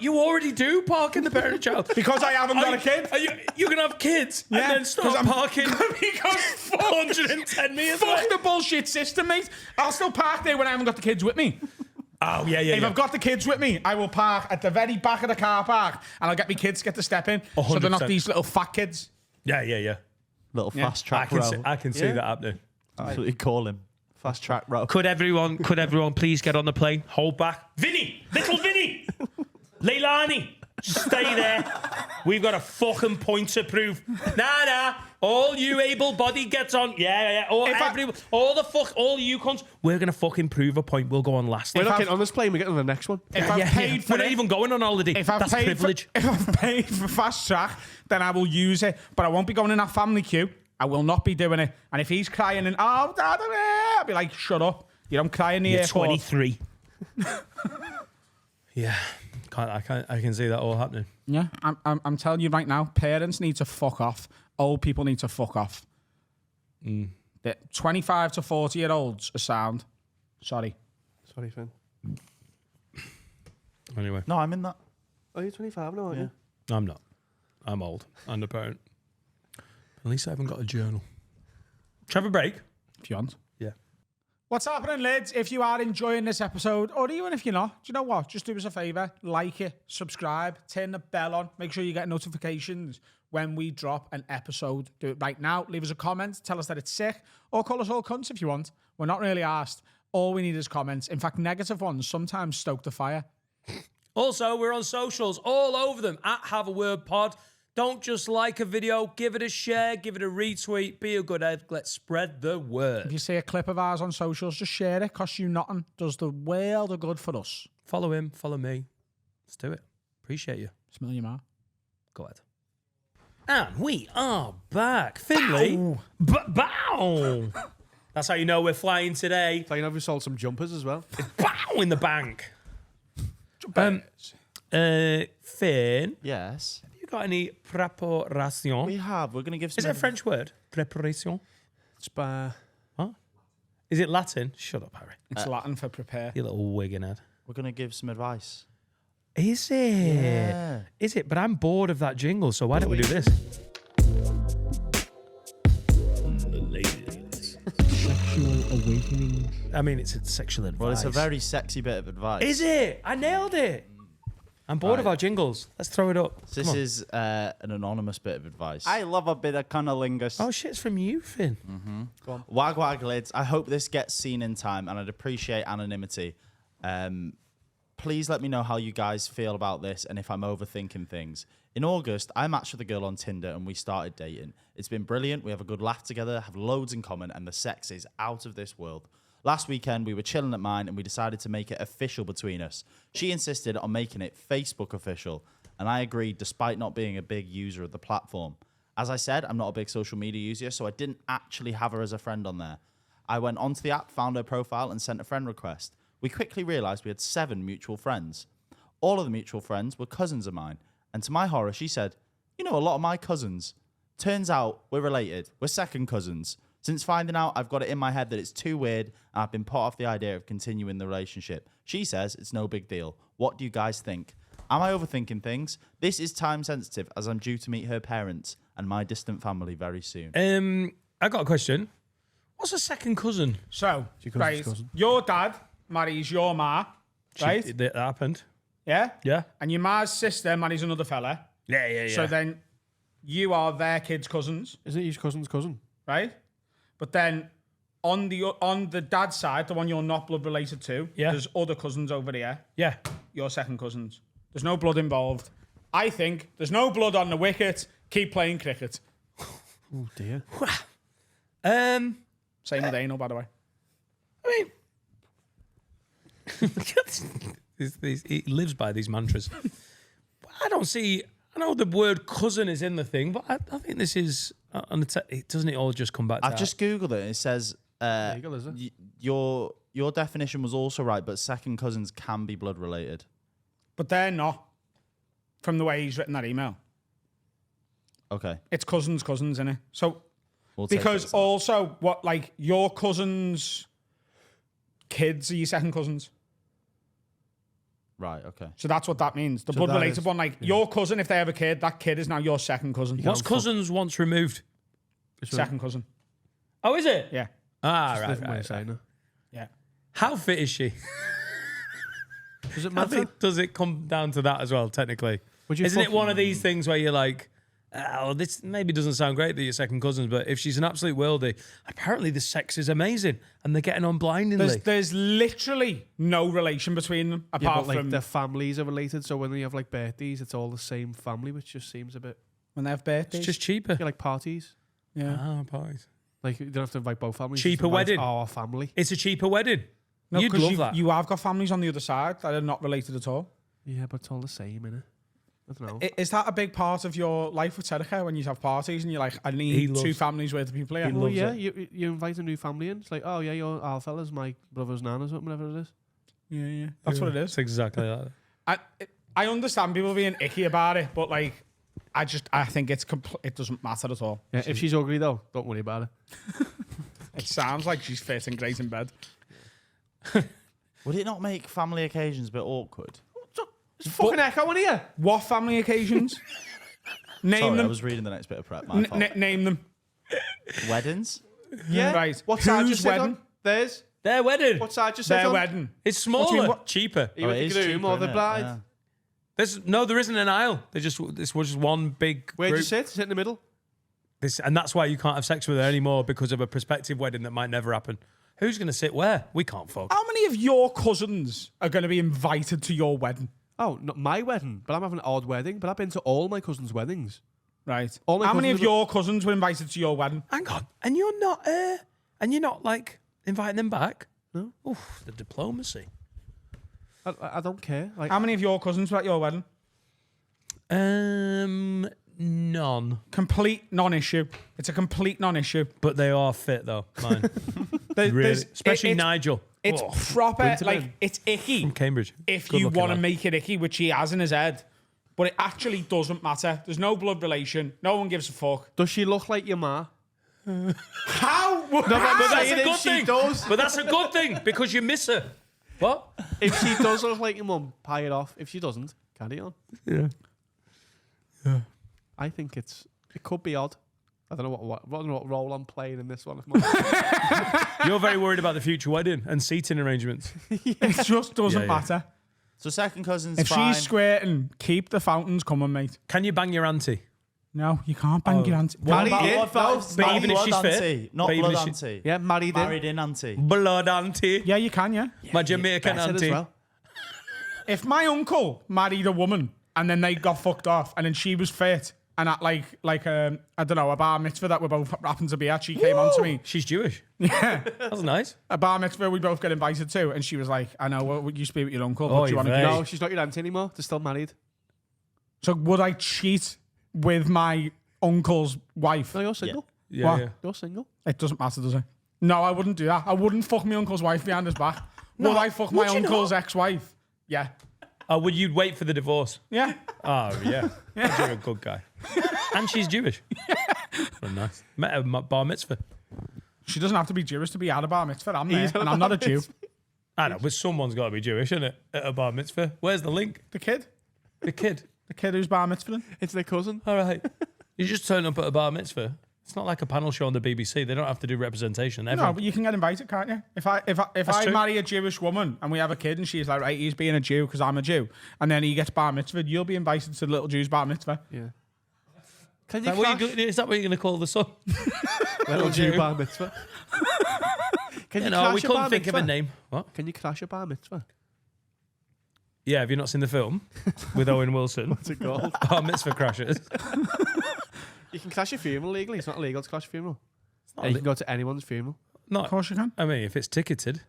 You already do park in the parent child. Because I haven't got a kid. You're going to have kids Yeah, and then 'cause start I'm- parking because 410 metres away. Fuck the bullshit system, mate. I'll still park there when I haven't got the kids with me. Oh, yeah. If I've got the kids with me, I will park at the very back of the car park and I'll get my kids to get to step in. So they're not 100%. these little fat kids. Yeah. Little fast track I can see that happening. Absolutely call him. Fast track row. Could everyone please get on the plane? Hold back. Vinny! Little Vinny! Leilani! Stay there. We've got a fucking point to prove. Nah. All you able-bodied gets on. Yeah. All you cunts. We're going to fucking prove a point. We'll go on last. We're not getting on this plane, we're getting on the next one. If I've paid for We're not it, even going on holiday. That's privilege. if I've paid for fast track, then I will use it. But I won't be going in that family queue. I will not be doing it. And if he's crying and Dad, I'll be like, shut up. You don't cry in the You're airport. 23. Yeah. I can see that all happening. Yeah, I'm telling you right now, parents need to fuck off. Old people need to fuck off. The 25 to 40-year-olds are sound. Sorry. Sorry, Finn. Anyway. No, I'm in that. Oh, you're 25 now, aren't you? I'm not. I'm old and a parent. At least I haven't got a journal. Should I have a break? If you want. Yeah. What's happening, lads? If you are enjoying this episode, or even if you're not, do you know what? Just do us a favour. Like it, subscribe, turn the bell on. Make sure you get notifications when we drop an episode. Do it right now. Leave us a comment. Tell us that it's sick. Or call us all cunts if you want. We're not really asked. All we need is comments. In fact, negative ones sometimes stoke the fire. Also, we're on socials, all over them, at Have a Word Pod. Don't just like a video, give it a share, give it a retweet, be a good egg, let's spread the word. If you see a clip of ours on socials, just share it. Costs you nothing. Does the world of good for us. Follow him, follow me. Let's do it. Appreciate you. Smell your mouth. Go ahead. And we are back. Finley. Bow. That's how you know we're flying today. So you know we sold some jumpers as well. Bow in the bank. Finn, Yes. have you got any preparation? We have. We're going to give some... Is it a French word? Preparation? It's by... Huh? Is it Latin? Shut up, Harry. It's Latin for prepare. You little wiggin' head. We're going to give some advice. Is it? Yeah. Is it? But I'm bored of that jingle, so why don't we do this? Sexual awakening. I mean, it's a sexual advice. Well, it's a very sexy bit of advice. Is it? I nailed it. I'm bored of our jingles. Let's throw it up. So this is an anonymous bit of advice. I love a bit of cunnilingus. Oh, shit, it's from you, Finn. Wag wag lids. I hope this gets seen in time, and I'd appreciate anonymity. Please let me know how you guys feel about this and if I'm overthinking things. In August, I matched with a girl on Tinder and we started dating. It's been brilliant. We have a good laugh together, have loads in common, and the sex is out of this world. Last weekend, we were chilling at mine and we decided to make it official between us. She insisted on making it Facebook official, and I agreed despite not being a big user of the platform. As I said, I'm not a big social media user, so I didn't actually have her as a friend on there. I went onto the app, found her profile, and sent a friend request. We quickly realised we had 7 mutual friends. All of the mutual friends were cousins of mine, and to my horror, she said, "You know a lot of my cousins." Turns out we're related. We're second cousins. Since finding out, I've got it in my head that it's too weird, and I've been put off the idea of continuing the relationship. She says it's no big deal. What do you guys think? Am I overthinking things? This is time sensitive, as I'm due to meet her parents and my distant family very soon. I got a question. What's a second cousin? So, cousin's right, cousin. your dad marries your ma, right? That happened. Yeah? Yeah. And your ma's sister marries another fella. Yeah. So then you are their kids' cousins, Isn't it your cousin's cousin? right? But then on the dad's side, the one you're not blood related to, Yeah. there's other cousins over here. Yeah. Your second cousins. There's no blood involved. I think there's no blood on the wicket. Keep playing cricket. Oh, dear. Same with anal, by the way. I mean, he lives by these mantras. I don't see. I know the word cousin is in the thing, but I think this is. Doesn't it all just come back to I've just Googled it and it says Legal, is it? Your definition was also right, but second cousins can be blood related. But they're not. From the way he's written that email, Okay. it's cousins, isn't it? So We'll take it because as that. also what like your cousins' kids are your second cousins. Right, okay. So that's what that means. The So blood that related is- one, like your cousin, if they have a kid, that kid is now your second cousin. What's cousins once removed? Second cousin. Oh, is it? Yeah. Ah, right, Different way right, of saying it. Yeah. How fit is she? Does it I matter? think, does it come down to that as well, technically? Would you Isn't it fucking- one of these things where you're like, oh, this maybe doesn't sound great that you're second cousins, but if she's an absolute worldie, apparently the sex is amazing and they're getting on blindingly. There's literally no relation between them Yeah, apart but like from their families are related, so when you have like birthdays, it's all the same family, which just seems a bit. when they have birthdays. It's just cheaper. Yeah, like parties. yeah. Oh, boys. Like you don't have to invite both families. Cheaper just invite wedding. Our family. It's a cheaper wedding. No, You'd 'cause love you, that. you have got families on the other side that are not related at all. Yeah, but it's all the same, innit? I don't know. Is that a big part of your life with Terica when you have parties and you're like, I He need loves- two families worth of people here? he Well, loves yeah, it. you invite a new family in. It's like, oh yeah, your our fella's my brother's nan or something, whatever it is. Yeah. That's what it is. It's exactly that. I understand people being icky about it, but like, I think it doesn't matter at all. Yeah, if she's ugly though, don't worry about it. It sounds like she's fit and great in bed. Would it not make family occasions a bit awkward? It's fucking echo in here. What family occasions? Name Sorry, I them. was reading the next bit of prep. My fault. Name them. Weddings? Yeah. Right. What side you Whose sit wedding? on? Theirs. Their wedding. What side you sit Their on? wedding. It's do you mean, smaller, what- cheaper. Are you Oh, with it the is groom cheaper, or the innit? bride? Yeah. There isn't an aisle. This was just one big Where'd group. you sit? Sit in the middle. And that's why you can't have sex with her anymore because of a prospective wedding that might never happen. Who's going to sit where? We can't fuck. How many of your cousins are going to be invited to your wedding? Oh, not my wedding, but I'm having an odd wedding. But I've been to all my cousins' weddings. Right. All my How many of cousins your cousins were invited to your wedding? Hang on. And you're not like inviting them back? No. Oof, the diplomacy. I don't care. Like, How many of your cousins were at your wedding? None. Complete non-issue. It's a complete non-issue. But they are fit though, mine. There- Really. there's- Especially it's- Nigel. It's Oh, proper, Winterman. like, it's icky from Cambridge. if Good you looking want to lad. make it icky, which he has in his head. But it actually doesn't matter. There's no blood relation. No one gives a fuck. does she look like your ma? How? No, but That's saying a if good she thing. does. But that's a good thing because you miss her. What? If she does look like your mum, pie it off. If she doesn't, carry on. Yeah. I think it could be odd. I don't know what role I'm playing in this one. You're very worried about the future wedding and seating arrangements. It just doesn't Yeah. matter. So second cousins, If fine. she's squirting, keep the fountains coming, mate. Can you bang your auntie? No, you can't bang your auntie. Married Not in, blood, no, but not even if blood she's fit, auntie, not but even blood if she- auntie. yeah, married in. Married in auntie. Blood auntie. Yeah, you can, yeah. My Jamaican Better auntie. as well. If my uncle married a woman and then they got fucked off and then she was fit and at like I don't know, a bar mitzvah that we both happened to be at, she came on to me. She's Jewish. Yeah. That's nice. A bar mitzvah we both get invited to, and she was like, I know, what would you speak with your uncle? Oh, What do you want to you've do? No, she's not your auntie anymore. They're still married. So would I cheat with my uncle's wife? No, you're single. Yeah, What? yeah. You're single. It doesn't matter, does it? No, I wouldn't do that. I wouldn't fuck my uncle's wife behind his back. Would I fuck my uncle's ex-wife? Yeah. Oh, would you wait for the divorce? Yeah. Oh, yeah. You're a good guy. And she's Jewish. Oh, nice. Met her at bar mitzvah. She doesn't have to be Jewish to be at a bar mitzvah. I'm there, and I'm not a Jew. I know, but someone's got to be Jewish, isn't it? At a bar mitzvah. Where's the link? The kid. The kid. The kid who's bar mitzvah. It's their cousin. All right. You just turn up at a bar mitzvah. It's not like a panel show on the BBC. They don't have to do representation. No, Everyone. but you can get invited, can't you? If I true. marry a Jewish woman and we have a kid and she's like, right, he's being a Jew because I'm a Jew, and then he gets bar mitzvah, you'll be invited to the little Jew's bar mitzvah. Yeah. Can you Is that what crash is that what you're going to call the son? little Jew Jew? bar mitzvah? Can you No, crash we a couldn't bar think of a mitzvah? name. What? Can you crash a bar mitzvah? Yeah, have you not seen the film with Owen Wilson? What's it called? Bar mitzvah crashers. You can crash a funeral legally. It's not illegal to crash a funeral. not You li- can go to anyone's funeral. Of Not. course you can. I mean, if it's ticketed.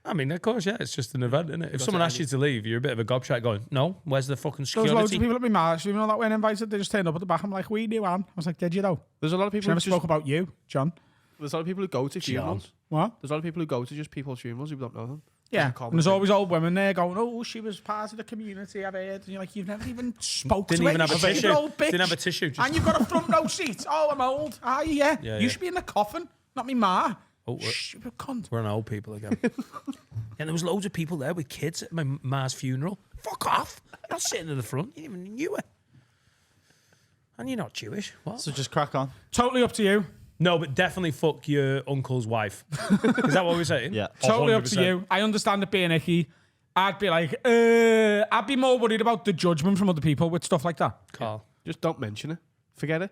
I mean, of course, yeah, it's just an event, isn't it? If to someone asks any- you to leave, you're a bit of a gobshite going, no, where's the fucking There's loads security? of people at my marriage, even though that weren't invited, they just turned up at the back. I'm like, we knew, Anne. I was like, did you though? There's a lot of She people never who spoke about you, John. There's a lot of people who go to funerals. What? There's a lot of people who go to just people's funerals who don't know them. Yeah, It's a common and there's thing. always old women there going, "Oh, she was part of the community. I've heard." And you're like, "You've never even spoke Didn't to even her, have a you stupid tissue. old bitch. Didn't have a tissue, just- And you've got a front row seat. Oh, I'm old. Ah, yeah. Yeah, You yeah. should be in the coffin, not me ma. Oh, we're- Stupid cunt. We're on old people again. And there was loads of people there with kids at my ma's funeral. Fuck off. You're not sitting in the front. You didn't even knew her. And you're not Jewish. What? So just crack on. Totally up to you. No, but definitely fuck your uncle's wife. Is that what we're saying? Yeah. Totally up to 100%. you. I understand it being icky. I'd be like, I'd be more worried about the judgment from other people with stuff like that. Carl. Just don't mention it. Forget it.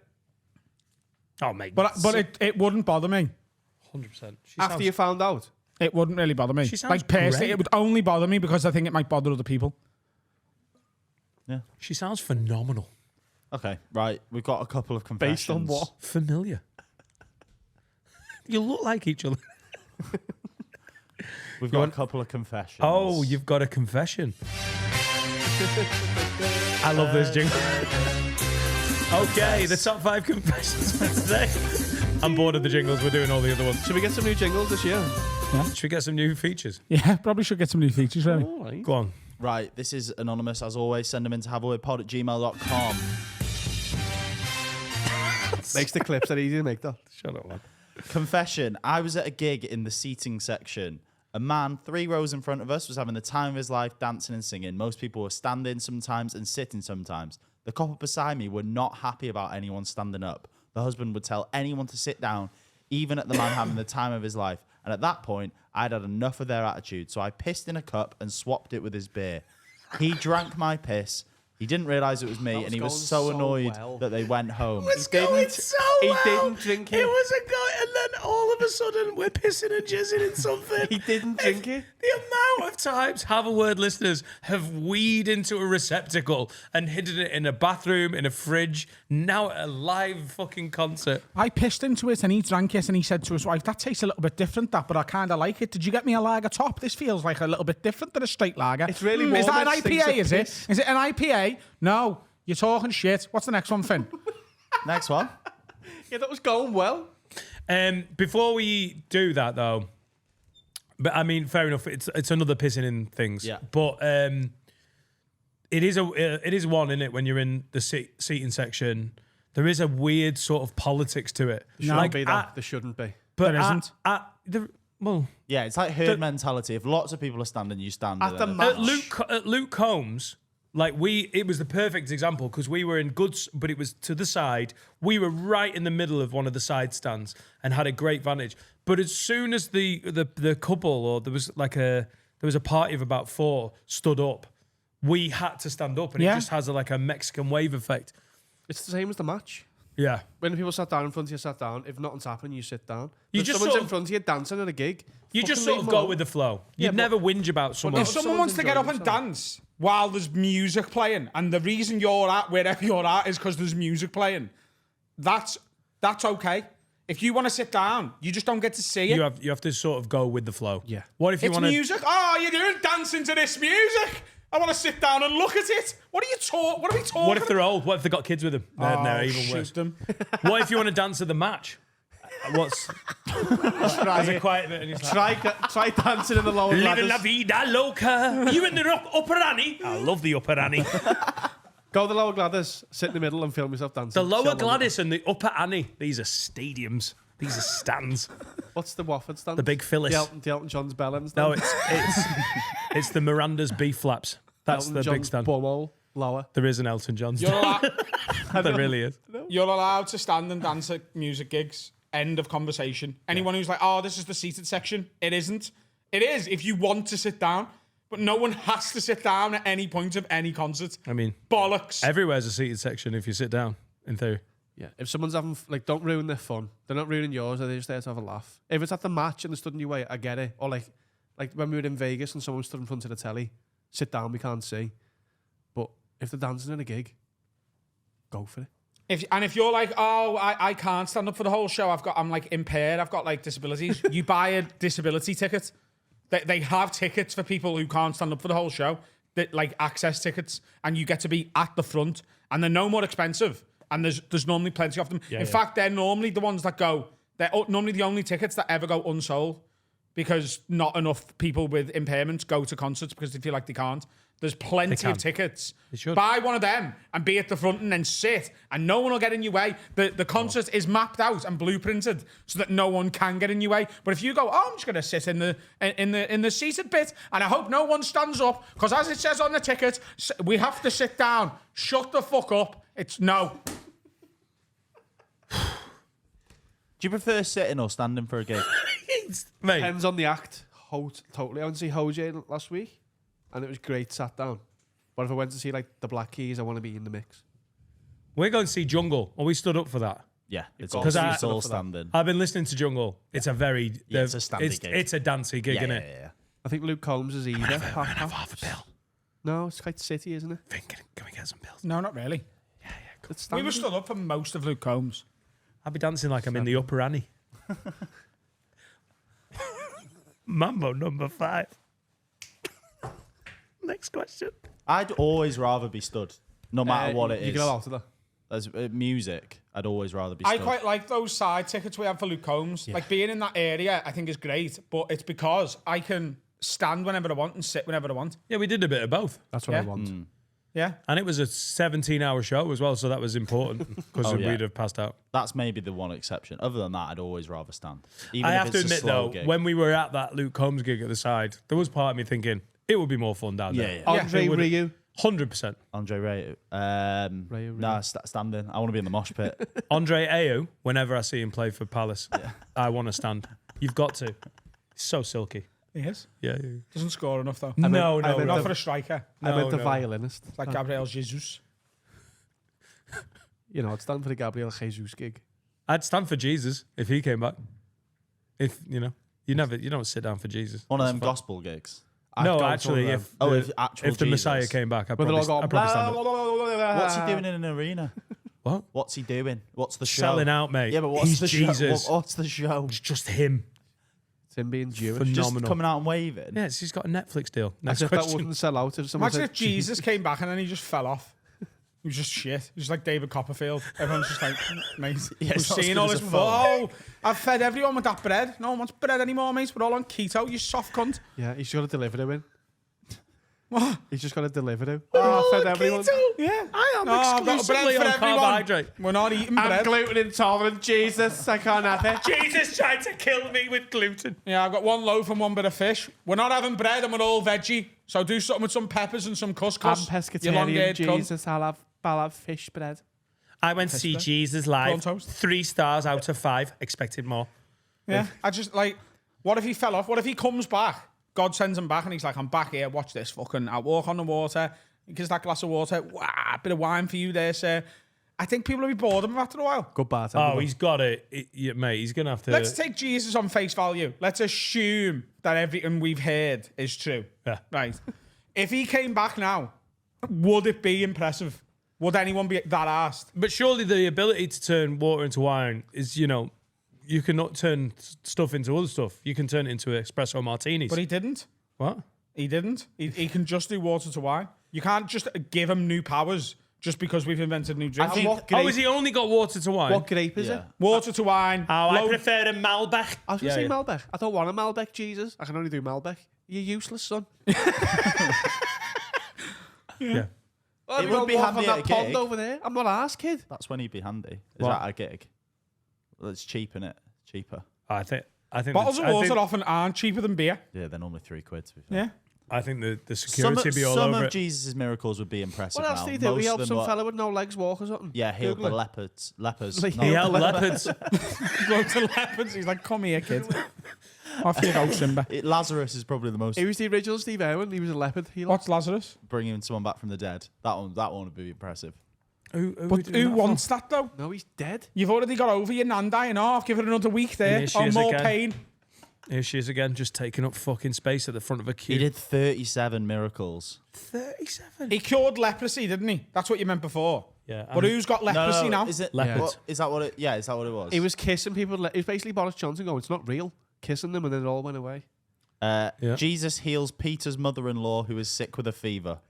Oh, mate. But it wouldn't bother me. 100%. She After sounds- you found out. It wouldn't really bother me. She sounds Like personally, great. it would only bother me because I think it might bother other people. She sounds phenomenal. Okay, right. We've got a couple of confessions. Based on what? Familiar. You look like each other. We've got a couple of confessions. Oh, you've got a confession. I love this jingle. Okay, the top 5 confessions for today. I'm bored of the jingles. We're doing all the other ones. Should we get some new jingles this year? Should we get some new features? Yeah, probably should get some new features, really. All right. Go on. Right, this is anonymous. As always, send them in to haveawaypod@gmail.com. Makes the clips that easy to make, though. Shut up, man. Confession. I was at a gig in the seating section. A man 3 rows in front of us was having the time of his life dancing and singing. Most people were standing sometimes and sitting sometimes. The couple beside me were not happy about anyone standing up. The husband would tell anyone to sit down, even at the man having the time of his life. And at that point, I'd had enough of their attitude, so I pissed in a cup and swapped it with his beer. He drank my piss. He didn't realise it was me, was and he was going so so annoyed well. that they went home. It's didn't- going so he well. didn't drink it. It was a guy, and then all of a sudden we're pissing and jizzing in something. He didn't drink it. The amount of times Have a Word listeners have weed into a receptacle and hidden it in a bathroom, in a fridge, now at a live fucking concert. I pissed into it and he drank it and he said to his wife, "That tastes a little bit different, that, but I kind of like it. Did you get me a lager top? This feels like a little bit different than a straight lager." It's really Is warm, that an it stinks IPA, of is it? piss. Is it an IPA? No. You're talking shit. What's the next one, Finn? Next one. Yeah, that was going well. Before we do that, though, but I mean, fair enough. It's another pissing in things. Yeah. But it is one, isn't it? When you're in the seating section, there is a weird sort of politics to it. There shouldn't be that. There shouldn't be. But There isn't. Well, Yeah, it's like herd mentality. If lots of people are standing, you stand. At the and then- match. at Luke Combs, like it was the perfect example because we were in goods, but it was to the side. We were right in the middle of one of the side stands and had a great vantage. But as soon as the couple, or there was a party of about 4 stood up, we had to stand up, and Yeah. it just has a Mexican wave effect. It's the same as the match. Yeah. When people sat down in front of you, sat down. If nothing's happening, you sit down. You If just someone's sort in of- front of you dancing at a gig. You just fucking sort leave of them go alone. with the flow. Yeah, You'd but- never whinge about someone. If someone wants to get up and enjoying dance while there's music playing, and the reason you're at wherever you're at is because there's music playing, that's okay. If you want to sit down, you just don't get to see it. You have to sort of go with the flow. Yeah. What if you It's want to? music. Oh, you're doing dancing to this music. I want to sit down and look at it. What are we talking? What if they're old? What if they've got kids with them? They're even shoot worse. them. What if you want to dance at the match? What's there's a quiet bit and it's like, Try dancing in the lower Living la ladders. vida loca. You in the upper Annie? I love the upper Annie. Go the lower Gladys, sit in the middle and film yourself dancing. The lower Show them. Gladys and the upper Annie. These are stadiums. These are stands. What's the Wofford stand? The big Phyllis. The Elton John's Bellends. No, it's the Miranda's beef flaps. That's Elton the John's big stand. Bumhole, lower. There is an Elton John's. You're allowed, There really is. you're allowed to stand and dance at music gigs. End of conversation. Anyone who's like, "Oh, this is the seated section," it isn't. It is if you want to sit down, but no one has to sit down at any point of any concert. I mean, Bollocks. everywhere's a seated section if you sit down, in theory. Yeah. If someone's having, don't ruin their fun. They're not ruining yours. They're just there to have a laugh. If it's at the match and they stood in your way, I get it. Or like when we were in Vegas and someone stood in front of the telly, sit down, we can't see. But if they're dancing in a gig, go for it. If you're like, "Oh, I can't stand up for the whole show. I'm like impaired. I've got like disabilities." You buy a disability ticket. They have tickets for people who can't stand up for the whole show. That like access tickets, and you get to be at the front, and they're no more expensive. And there's normally plenty of them. In fact, they're normally the ones that go They're normally the only tickets that ever go unsold because not enough people with impairments go to concerts because they feel like they can't. There's plenty of tickets. Buy one of them and be at the front and then sit, and no one will get in your way. The concert is mapped out and blueprinted so that no one can get in your way. But if you go, I'm just gonna sit in the seated bit, and I hope no one stands up because, as it says on the ticket, we have to sit down. Shut the fuck up. It's no. Do you prefer sitting or standing for a gig? Mate, Depends on the act. Totally. I went to see Hojay last week, and it was great sat down. But if I went to see like the Black Keys, I want to be in the mix. we're going to see Jungle. Are we stood up for that? Yeah, it's Because all standing. I've been listening to Jungle. It's a very... it's a standing gig. It's a dancey gig, isn't it? Yeah. I think Luke Combs is either. Half a bill. No, it's quite city, isn't it? Can we get some bills? No, not really. It's We were standing. stood up for most of Luke Combs. I'll be dancing like I'm in the Upper Annie. Mambo number 5. Next question. I'd always rather be stood, no matter what it You is. get out of there. As music, I'd always rather be stood. I quite like those side tickets we have for Luke Combs. Like being in that area, I think is great, but it's because I can stand whenever I want and sit whenever I want. Yeah, we did a bit of both. That's what I Yeah. want. Yeah. And it was a 17-hour show as well, so that was important because Oh, yeah. we'd have passed out. That's maybe the one exception. Other than that, I'd always rather stand. Even I if have to it's a admit, slow though, gig. when we were at that Luke Combs gig at the side, there was part of me thinking it would be more fun down there. Yeah. Andre It would- Ryu. 100%. Andre Ray, Ray. nah, standing. I want to be in the mosh pit. Andre Ayew, whenever I see him play for Palace, I want to stand. You've got to. He's so silky. He is. Yeah. Doesn't score enough, though. No, I no, went Not no. for a striker. I went the no. violinist. It's like Gabriel Jesus. You know, it's done for the Gabriel Jesus gig. I'd stand for Jesus if he came back. If, you don't sit down for Jesus. One of That's them fine. gospel gigs. I'd No, go to actually, one if of Oh, the, if actual if the Jesus. Messiah came back, I'd them. Where probably, they're all I'd probably stand up. going, What's he doing in an arena? What? What's he doing? What's the show? Selling out, mate. Yeah, but what's He's the Jesus. show? What's the show? It's just him. It's him being Jewish. Phenomenal. Just coming out and waving. Yes, he's got a Netflix deal. As Next if that question. wouldn't sell out if someone Imagine said if Jesus came back and then he just fell off. He was just shit. He was like David Copperfield. Everyone's just like, mate, Yeah, we've it's not as seen good all as this a before. film. Oh, I've fed everyone with that bread. No one wants bread anymore, mate. We're all on keto, you soft cunt. Yeah, he's got to deliver him in. What? He's just got to deliver him. Oh, I fed everyone. Yeah. I am No, I've got exclusively bread on for everyone. carbohydrate. We're not eating I'm bread. gluten intolerant, Jesus. I can't have it. Jesus tried to kill me with gluten. Yeah, I've got one loaf and one bit of fish. We're not having bread and we're all veggie. So do something with some peppers and some I'm couscous. You long-eared pescatarian, cunt. Jesus. I'll have fish bread. I went to see bread. Jesus live. Prawn toast. 3 stars out of 5. Expected more. Yeah, I just like, what if he fell off? What if he comes back? God sends him back and he's like, I'm back here, watch this fucking, I'll walk on the water. He gives that glass of water. Wow, a bit of wine for you there, sir. I think people will be bored of him after a while. Good bartender. Oh, he's got it. Yeah, mate, he's going to have to... Let's take Jesus on face value. Let's assume that everything we've heard is true. Yeah. Right. If he came back now, would it be impressive? Would anyone be that asked? But surely the ability to turn water into wine is, you cannot turn stuff into other stuff. You can turn it into espresso martinis. But he didn't. What? He didn't. He can just do water to wine. You can't just give him new powers just because we've invented new drinks. And what grape, Oh, has he only got water to wine? what grape is it? Yeah. Water to wine. Oh, I low- prefer a Malbec. I was going to say Malbec. I don't want a Malbec, Jesus. I can only do Malbec. You're useless, son. Yeah. Well, It we would go be walk handy on at that a pond gig. over there. I'm not asked, kid. That's when he'd be handy. Is What? that a gig? Well, it's cheap, innit? Cheaper. I think Bottles of I water think, often aren't cheaper than beer. Yeah, they're normally £3, to be fair. Yeah. I think the Some, security be all some over of it. Jesus' miracles would be impressive What else now. did he do? Most He of helped them some were- fella with no legs walk or something. Yeah, healed Google the it. lepers. Like, No, He held leopards. Go to leopards. He's like, come here, kid. Off you go, Simba. Lazarus is probably the most He was the original Steve Irwin. He was a leopard. What's Lazarus? bringing someone back from the dead. That one would be impressive. But who wants that, though? No, he's dead. You've already got over your nan dying off. Give it another week there. Here she Oh, is more again. pain. Here she is again, just taking up fucking space at the front of a queue. He did 37 miracles. 37. He cured leprosy, didn't he? That's what you meant before. Yeah. But who's got leprosy now? Is it? Leopards. What, is that what it? Yeah, is that what it was? He was kissing people. It was basically Boris Johnson going, it's not real. Kissing them and then it all went away. Yeah. Jesus heals Peter's mother-in-law who is sick with a fever.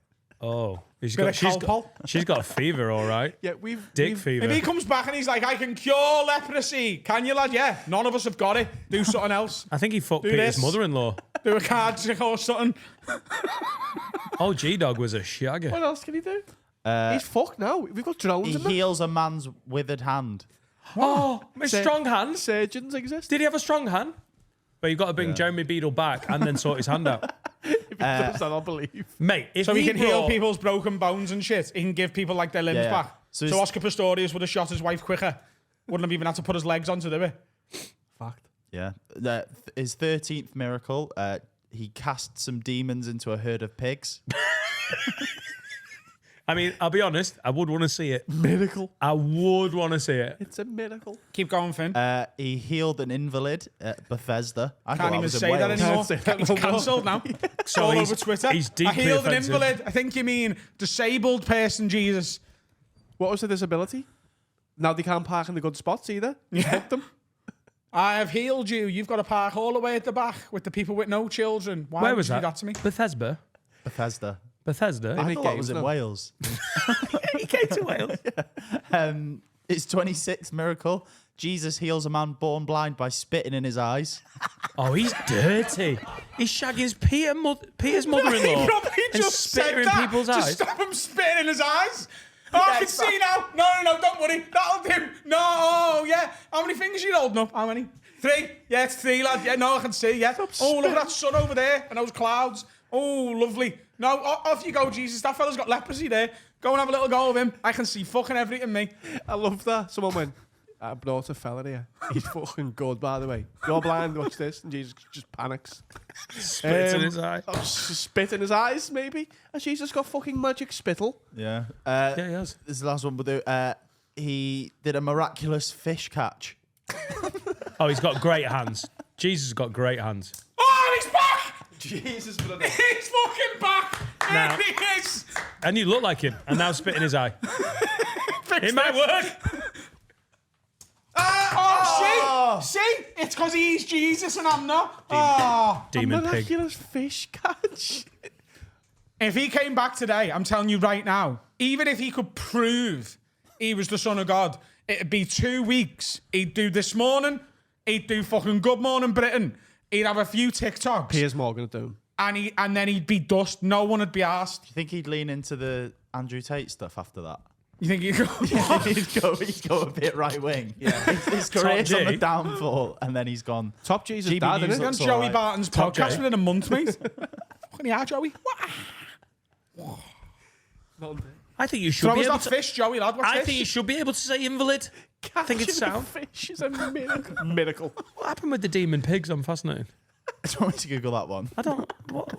Oh, Bit of Calpol. she's got a fever, all right. Yeah, we've Fever. If he comes back and he's like, I can cure leprosy, can you, lad? Yeah, none of us have got it. Do something else. I think he fucked Do Peter's this. mother-in-law. Do a card trick or something. Oh, G-Dog was a shagger. What else can he do? He's fucked now. We've got drones He in there. heals a man's withered hand. Oh, his strong hand. Surgeons exist. Did he have a strong hand? But you've got to bring Jeremy Beadle back and then sort his hand out. If he does that, I'll believe. Mate, if So he can heal brought- people's broken bones and shit. He can give people like their limbs Yeah, yeah. back. So So he's- Oscar Pistorius would have shot his wife quicker. Wouldn't have even had to put his legs on to do it. Fact. Yeah. His 13th miracle, he cast some demons into a herd of pigs. I mean, I'll be honest, I would want to see it. Miracle. I would want to see it. It's a miracle. Keep going, Finn. He healed an invalid at Bethesda. I thought Can't I even was in say that Wales. anymore. Can't say that He's no more. cancelled now. So All he's- over Twitter. he's I deeply healed an offensive. invalid. I think you mean disabled person, Jesus. What was the disability? Now they can't park in the good spots either. Yeah. Them. I have healed you. You've got to park all the way at the back with the people with no children. Why Where would was you that? do that to me? Bethesda? Bethesda. Bethesda? I make thought that games was in now. Wales. He came to Wales. His 26th miracle, Jesus heals a man born blind by spitting in his eyes. Oh, he's dirty. He's shagging Peter's He mother-in-law probably and just said spitting in that people's to eyes. stop him spitting in his eyes. Oh, I can see now. No, don't worry. That'll do. No, oh, yeah. How many fingers are you holding up? How many? 3? Yeah, it's 3, lad. Yeah, no, I can see, yeah. Oh, look at that sun over there and those clouds. Oh, lovely. No, off you go, Jesus. That fella's got leprosy there. Go and have a little go of him. I can see fucking everything, me. I love that. Someone went, I brought a fella here. He's fucking good, by the way. You're blind, watch this. And Jesus just panics. Spits in his eye. Spit in his eyes, maybe. And Jesus got fucking magic spittle. Yeah. Yeah, he has. This is the last one we'll do. He did a miraculous fish catch. Oh, he's got great hands. Jesus has got great hands. Oh, he's back. Jesus, bloody. He's fucking back. Now- Here he is. And you look like him. And now spit in his eye. It might work. See? It's because he's Jesus and I'm not. Oh. Demon pig. Miraculous fish catch. If he came back today, I'm telling you right now, even if he could prove he was the Son of God, it'd be 2 weeks. He'd do This Morning, he'd do fucking Good Morning Britain, he'd have a few TikToks, Piers Morgan at him. and then he'd be dust. No one would be asked. You think he'd lean into the Andrew Tate stuff after that? You think he'd go, he'd go a bit right wing. Yeah. His career's on the downfall, and then he's gone. Top Jesus GB dad, News isn't on it? looks Joey alright. Barton's Top podcast J. within a month, mate? Fucking yeah, Joey. I think you should Throw be us able that to... fish, Joey, lad. What's I this? think you should be able to say invalid. I think it's Catching sound. fish is a miracle. Miracle. What happened with the demon pigs? I'm fascinated. Do you want me to Google that one? I don't... What?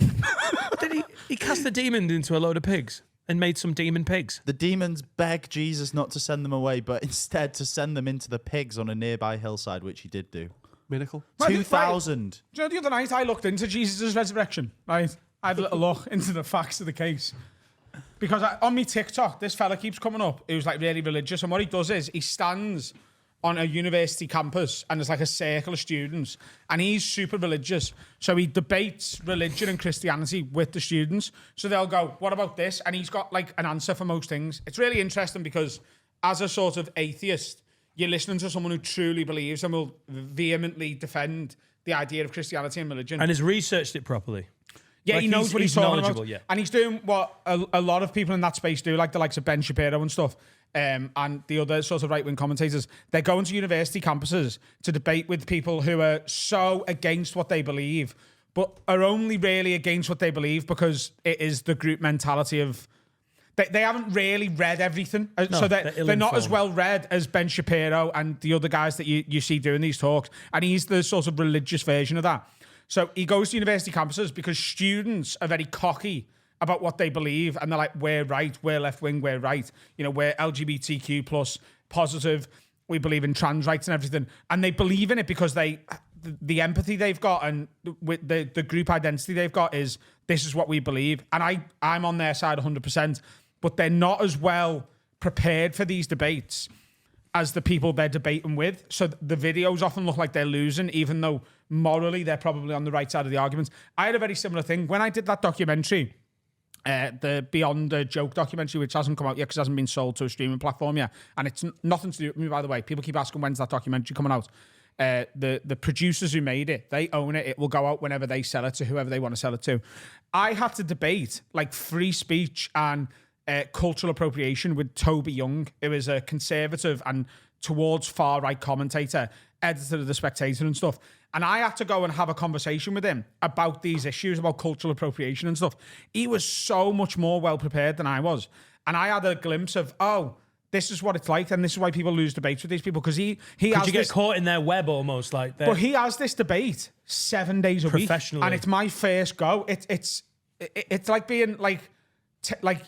Did he cast the demon into a load of pigs and made some demon pigs? The demons beg Jesus not to send them away, but instead to send them into the pigs on a nearby hillside, which he did do. Miracle. 2,000. Do you know the other night I looked into Jesus' resurrection, right? I had a little look into the facts of the case. Because on me TikTok, this fella keeps coming up. He was like really religious. And what he does is he stands on a university campus and there's like a circle of students and he's super religious. So he debates religion and Christianity with the students. So they'll go, what about this? And he's got like an answer for most things. It's really interesting because as a sort of atheist, you're listening to someone who truly believes and will vehemently defend the idea of Christianity and religion. And has researched it properly. Yeah, Like he knows what he's talking about. knowledgeable, yeah. And he's doing what a lot of people in that space do, like the likes of Ben Shapiro and stuff, and the other sort of right-wing commentators. They're going to university campuses to debate with people who are so against what they believe, but are only really against what they believe because it is the group mentality of... They haven't really read everything. So they're not as well read as Ben Shapiro and the other guys that you see doing these talks. And he's the sort of religious version of that. So he goes to university campuses because students are very cocky about what they believe. And they're like, we're right, we're left wing, we're right. You know, we're LGBTQ plus positive. We believe in trans rights and everything. And they believe in it because the empathy they've got and with the group identity they've got is this is what we believe. And I'm on their side 100%. But they're not as well prepared for these debates as the people they're debating with. So the videos often look like they're losing, even though morally they're probably on the right side of the argument. I had a very similar thing. When I did that documentary the Beyond a Joke documentary, which hasn't come out yet because it hasn't been sold to a streaming platform yet. And it's nothing to do with me, by the way. People keep asking, when's that documentary coming out? The producers who made it, they own it. It will go out whenever they sell it to whoever they want to sell it to. I had to debate like free speech and cultural appropriation with Toby Young. It was a conservative and towards far-right commentator, editor of The Spectator and stuff. And I had to go and have a conversation with him about these issues, about cultural appropriation and stuff. He was so much more well-prepared than I was. And I had a glimpse of, this is what it's like, and this is why people lose debates with these people, because he has you get caught in their web almost like that. But he has this debate 7 days a week, and it's my first go. It's like being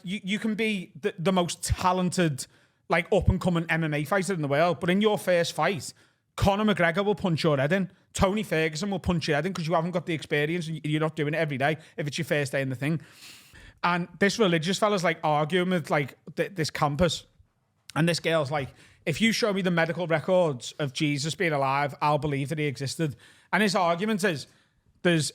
you can be the most talented like up and coming MMA fighter in the world, but in your first fight, Conor McGregor will punch your head in. Tony Ferguson will punch your head in because you haven't got the experience and you're not doing it every day if it's your first day in the thing. And this religious fella's like arguing with like this campus. And this girl's like, if you show me the medical records of Jesus being alive, I'll believe that he existed. And his argument is, there's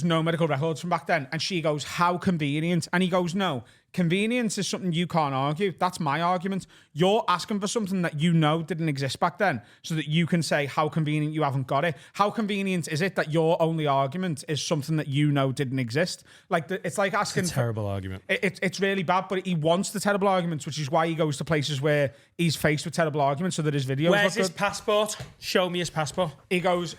no medical records from back then. And she goes, how convenient? And he goes, no, convenience is something you can't argue. That's my argument. You're asking for something that you know didn't exist back then so that you can say how convenient you haven't got it. How convenient is it that your only argument is something that you know didn't exist? Like it's like asking... It's a terrible argument. It's really bad, but he wants the terrible arguments, which is why he goes to places where he's faced with terrible arguments so that his videos Where's look his good. passport? Show me his passport. He goes,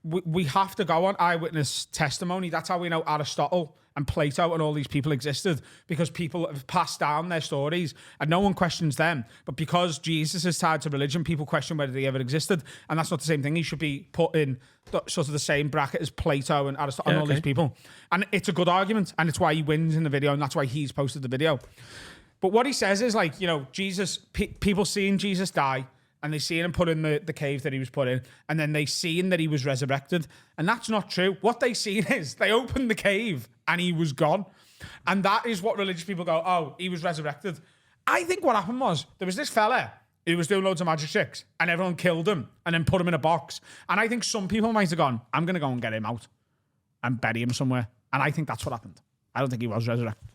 we have to go on eyewitness testimony. That's how we know Aristotle and Plato and all these people existed, because people have passed down their stories and no one questions them. But because Jesus is tied to religion, people question whether they ever existed. And that's not the same thing. He should be put in sort of the same bracket as Plato and Aristotle and all these people. And it's a good argument. And it's why he wins in the video. And that's why he's posted the video. But what he says is like, Jesus, people seeing Jesus die, and they seen him put in the cave that he was put in, and then they seen that he was resurrected. And that's not true. What they seen is they opened the cave and he was gone. And that is what religious people go, oh, he was resurrected. I think what happened was there was this fella who was doing loads of magic tricks and everyone killed him and then put him in a box. And I think some people might have gone, I'm going to go and get him out and bury him somewhere. And I think that's what happened. I don't think he was resurrected.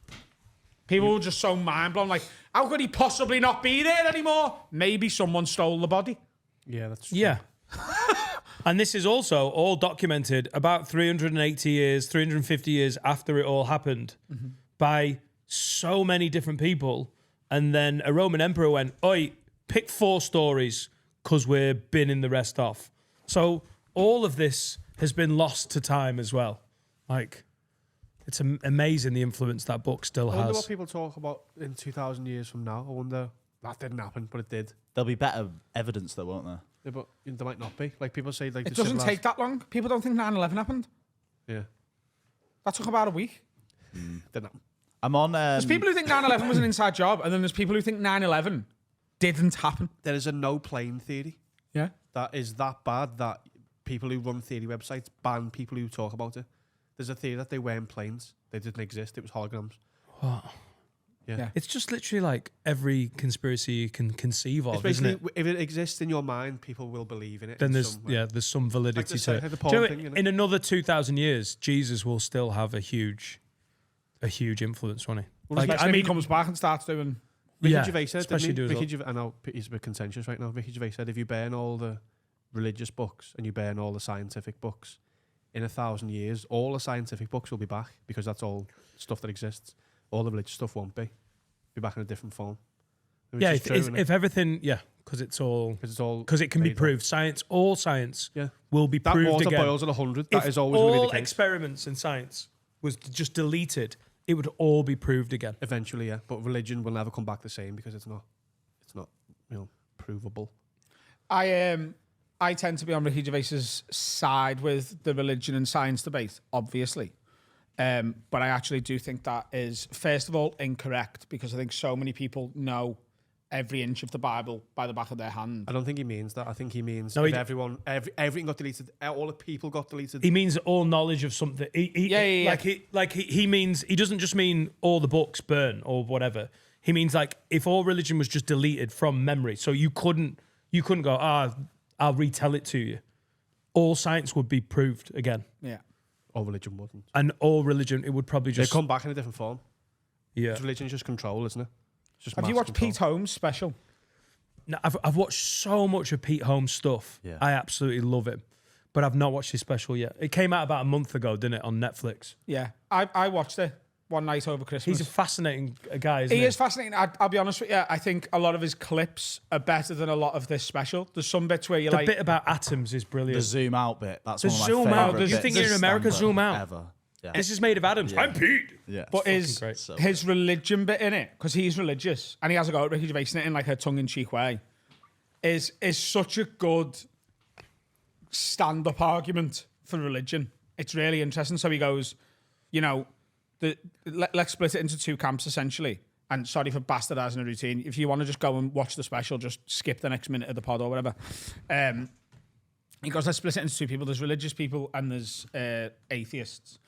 People were just so mind-blown, like, how could he possibly not be there anymore? Maybe someone stole the body. Yeah, that's true. Yeah. And this is also all documented about 380 years, 350 years after it all happened by so many different people. And then a Roman emperor went, oi, pick 4 stories because we're binning the rest off. So all of this has been lost to time as well. Like... It's amazing the influence that book still I wonder has. what people talk about in 2,000 years from now. I wonder, that didn't happen, but it did. There'll be better evidence though, won't there? Yeah, but there might not be. Like people say, like It doesn't take that long. People don't think 9/11 happened. Yeah, That took about a week. didn't happen. I'm on... There's people who think 9/11 was an inside job, and then there's people who think 9/11 didn't happen. There is a no plane theory Yeah. that is that bad that people who run theory websites ban people who talk about it. There's a theory that they weren't planes. They didn't exist. It was holograms. What? Yeah. It's just literally like every conspiracy you can conceive of, It's isn't it? basically, if it exists in your mind, people will believe in it. Then in there's some way. there's some validity the to it. like the Do you know porn what? thing, you know? In another 2,000 years, Jesus will still have a huge influence on it. Well, especially if he comes back and starts doing... Ricky yeah, Gervais said, especially didn't he? do as Ricky well. I know he's a bit contentious right now. Ricky Gervais said, if you burn all the religious books and you burn all the scientific books, in 1,000 years, all the scientific books will be back because that's all stuff that exists. All the religious stuff won't be. Be back in a different form. Which Yeah, is true, isn't it? if everything, because it's all 'Cause it's all because it can be made up. proved. All science Yeah. will be That proved water again. boils at 100. That If is always going to be all the case. experiments in science was just deleted, it would all be proved again. Eventually, yeah. But religion will never come back the same because it's not provable. I tend to be on Ricky Gervais's side with the religion and science debate, obviously. But I actually do think that is, first of all, incorrect, because I think so many people know every inch of the Bible by the back of their hand. I don't think he means that. I think he means No, if he everything got deleted, all the people got deleted. He means all knowledge of something. He means, he doesn't just mean all the books burn or whatever. He means like if all religion was just deleted from memory, so you couldn't go, I'll retell it to you. All science would be proved again. Yeah. Or religion wouldn't. and all religion, it would probably They just come back in a different form. yeah. Religion's just control, isn't it? It's just Have you mass watched control. Pete Holmes' special? No, I've watched so much of Pete Holmes stuff. Yeah. I absolutely love him, but I've not watched his special yet. It came out about a month ago, didn't it, on Netflix? Yeah, I watched it one night over Christmas. He's a fascinating guy, isn't he? He is fascinating. I'll be honest with you. I think a lot of his clips are better than a lot of this special. There's some bits where you're The like, bit about atoms is The brilliant. zoom out bit. That's The one of my zoom out. favourite You bits think you're in of America, stand-up zoom out. Ever. Yeah. This is made of atoms. I'm Pete. Yeah. but his great. So his religion bit in it, because he's religious and he has a go at Ricky Gervais in it in like a tongue-in-cheek way, is such a good stand-up argument for religion. It's really interesting. So he goes, you know, let's split it into two camps essentially. And sorry for bastardizing a routine. If you want to just go and watch the special, just skip the next minute of the pod or whatever. He goes, let's split it into two people. There's religious people and there's atheists.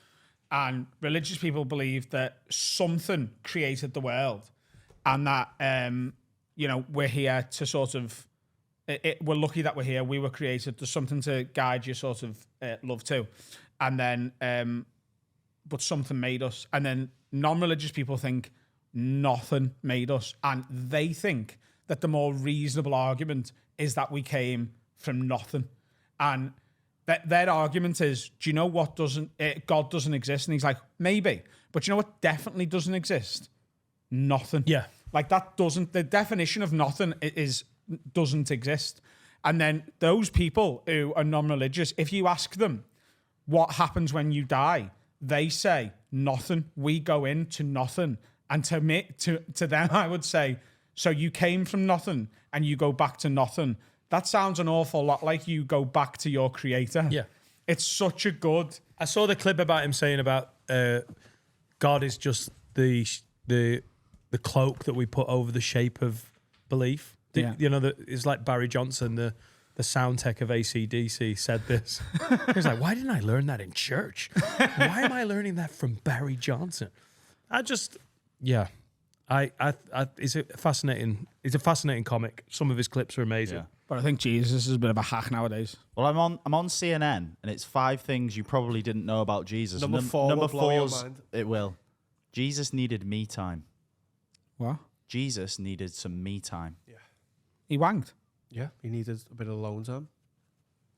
And religious people believe that something created the world and that, you know, we're here to sort of, we're lucky that we're here. We were created. There's something to guide your sort of love to. And then, but something made us. And then non-religious people think nothing made us. And they think that the more reasonable argument is that we came from nothing. And their argument is, do you know what God doesn't exist? And he's like, maybe. But you know what definitely doesn't exist? Nothing. Yeah. Like the definition of nothing doesn't exist. And then those people who are non-religious, if you ask them what happens when you die, they say nothing. We go into nothing. And to me, to them, I would say, so you came from nothing and you go back to nothing. That sounds an awful lot like you go back to your creator. Yeah. It's such a good... I saw the clip about him saying about God is just the cloak that we put over the shape of belief. Yeah. You know, it's like Barry Johnson, the sound tech of AC/DC, said this. He was like, why didn't I learn that in church? Why am I learning that from Barry Johnson? It's a fascinating comic. Some of his clips are amazing. Yeah. But I think Jesus is a bit of a hack nowadays. Well, I'm on CNN, and it's 5 things you probably didn't know about Jesus. Number 4 will blow your 4's mind. It will. Jesus needed me time. What? Jesus needed some me time. He wanked. Yeah, he needed a bit of alone time.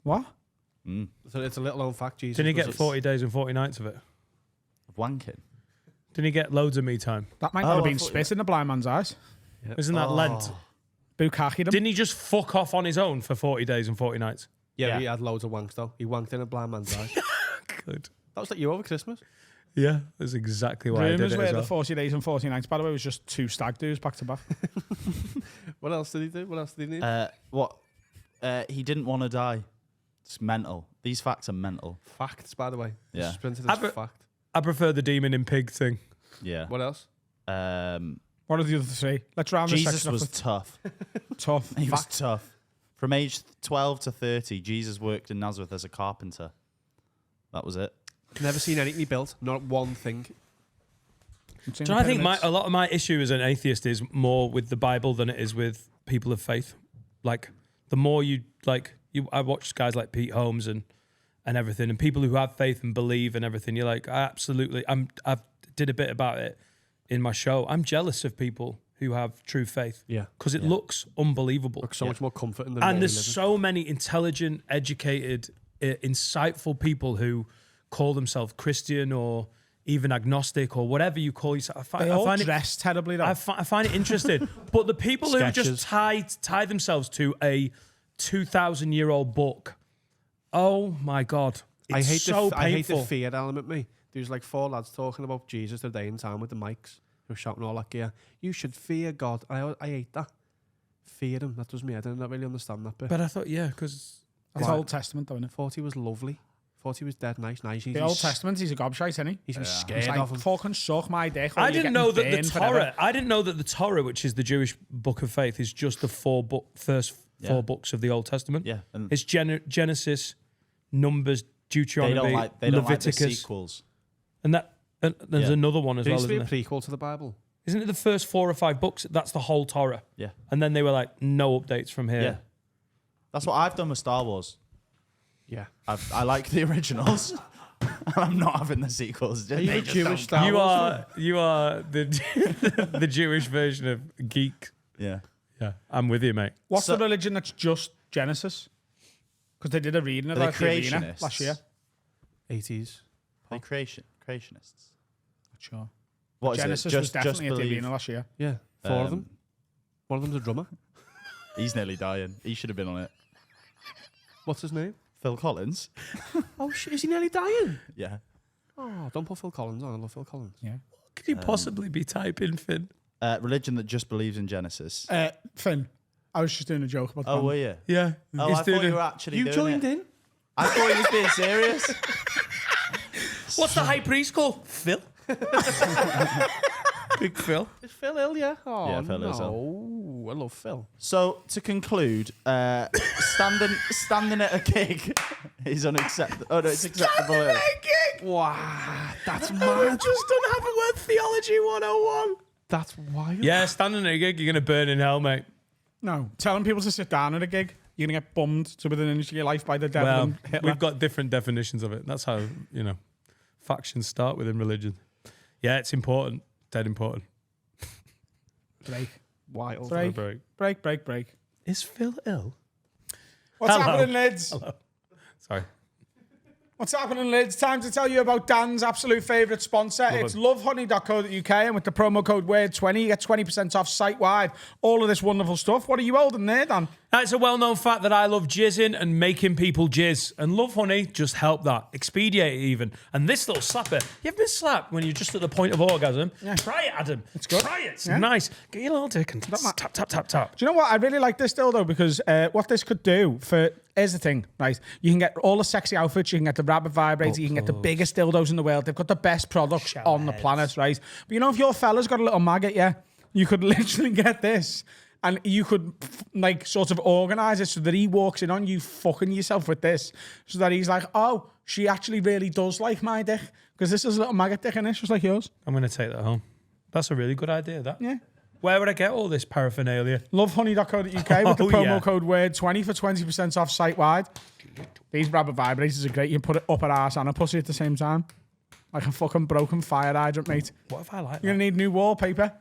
What? So it's a little known fact. Jesus Didn't he get was- 40 days and 40 nights of it? Wanking. Didn't he get loads of me time? That might not have I been thought- spit in the blind man's eyes. Isn't that Lent? Bukaki him. Didn't he just fuck off on his own for 40 days and 40 nights? Yeah, Yeah. he had loads of wanks though. He wanked in a blind man's eye. Good. That was like you over Christmas. Yeah, that's exactly why I did Rumours it were as the well. 40 days and 40 nights, by the way, was just 2 stag do's back to back. What else did he do? What else did he need? He didn't want to die. It's mental. These facts are mental. Facts, by the way. Yeah. Just printed I as be- fact. I prefer the demon in pig thing. Yeah. What else? What are the other 3? Let's round this Jesus section was off tough. with tough. He was tough. From age 12 to 30, Jesus worked in Nazareth as a carpenter. That was it. Never seen anything he built. Not one thing. Do you know, I think a lot of my issue as an atheist is more with the Bible than it is with people of faith. Like, the more I watch guys like Pete Holmes and everything, and people who have faith and believe and everything. You're like, I've did a bit about it in my show. I'm jealous of people who have true faith. Yeah. Because it looks unbelievable. So much more comforting than And what there's we live in. so many intelligent, educated, insightful people who call themselves Christian or even agnostic or whatever you call yourself. They all dress terribly, though. I find it interesting. But the people who just Sketches. tie themselves to a 2,000-year-old book, oh my God. It's I hate the painful. fear element, me. There's like 4 lads talking about Jesus today in town with the mics. Who were shouting all that gear. You should fear God. I hate that. Fear him. That does me. I don't really understand that bit. But I thought, yeah, because That's Why? Old Testament, though, isn't it? Thought he was lovely. Thought he was dead nice. The Old Testament, he's a gobshite, isn't he? He's He's scared like, of him. fucking suck my dick. or I you're didn't getting know that the burned forever. Torah. I didn't know that the Torah, which is the Jewish book of faith, is just the first 4 books of the Old Testament. Yeah. And It's Genesis, Numbers, they Deuteronomy, don't like the Leviticus, sequels. and there's Yeah. another one as There well, used to be isn't a there? prequel to the Bible. Isn't it the first 4 or 5 books? That's the whole Torah. Yeah. And then they were like, no updates from here. Yeah. That's what I've done with Star Wars. Yeah. I like the originals, and I'm not having the sequels. Are you a Jewish don't Star Wars You are the Jewish version of geek. Yeah. Yeah, I'm with you, mate. What's the religion that's just Genesis? Because they did a reading of The that the arena creationists. last year. 80s. The creationists. Not sure. What is it? Genesis was definitely at the believe. arena last year. Yeah, 4 of them. One of them's a drummer. He's nearly dying. He should have been on it. What's his name? Phil Collins. Oh, shit, is he nearly dying? Yeah. Oh, don't put Phil Collins on. I love Phil Collins. Yeah. What could you possibly be typing, Finn? Religion that just believes in Genesis. Finn, I was just doing a joke about Oh, were you? Yeah. Oh, I thought you were actually You doing joined it. in? I thought you was being serious. What's the high priest called? Phil. Big Phil. Is Phil ill, yeah? Oh, Yeah, Phil is no. I love Phil. So to conclude, standing at a gig is unacceptable. Oh no, it's acceptable. Wow, that's mad. Just don't have a word theology 101. That's wild. Yeah, standing at a gig, you're going to burn in hell, mate. No, telling people to sit down at a gig, you're going to get bummed to within an inch of your life by the devil Well, and Hitler. we've got different definitions of it. That's how, factions start within religion. Yeah, it's important. Dead important. Break. Wild. Break. Is Phil ill? What's Hello. happening, lids? Sorry. What's happening, lids? Time to tell you about Dan's absolute favourite sponsor. It's lovehoney.co.uk, and with the promo code WORD20, you get 20% off site-wide. All of this wonderful stuff. What are you holding there, Dan? It's a well-known fact that I love jizzing and making people jizz. And Love Honey just helped that. Expedite it even. And this little slapper. You ever been slapped when you're just at the point of orgasm? Yeah. Try it, Adam. It's good. Try it. It's Yeah. nice. Get your little dick and tap, tap, tap, tap. Do you know what? I really like this dildo because what this could do for... Here's the thing, right? You can get all the sexy outfits. You can get the rabbit vibrator. You can get the biggest dildos in the world. They've got the best products on the planet, right? But if your fella's got a little maggot, yeah, you could literally get this. And you could, sort of organise it so that he walks in on you fucking yourself with this. So that he's like, oh, she actually really does like my dick. Because this is a little maggot dick in it, just like yours. I'm going to take that home. That's a really good idea, that. Yeah. Where would I get all this paraphernalia? Lovehoney.co.uk with the promo code WORD20 for 20% off site-wide. These rabbit vibrators are great. You can put it up her ass and a pussy at the same time. Like a fucking broken fire hydrant, mate. What if I like You're going to need new wallpaper.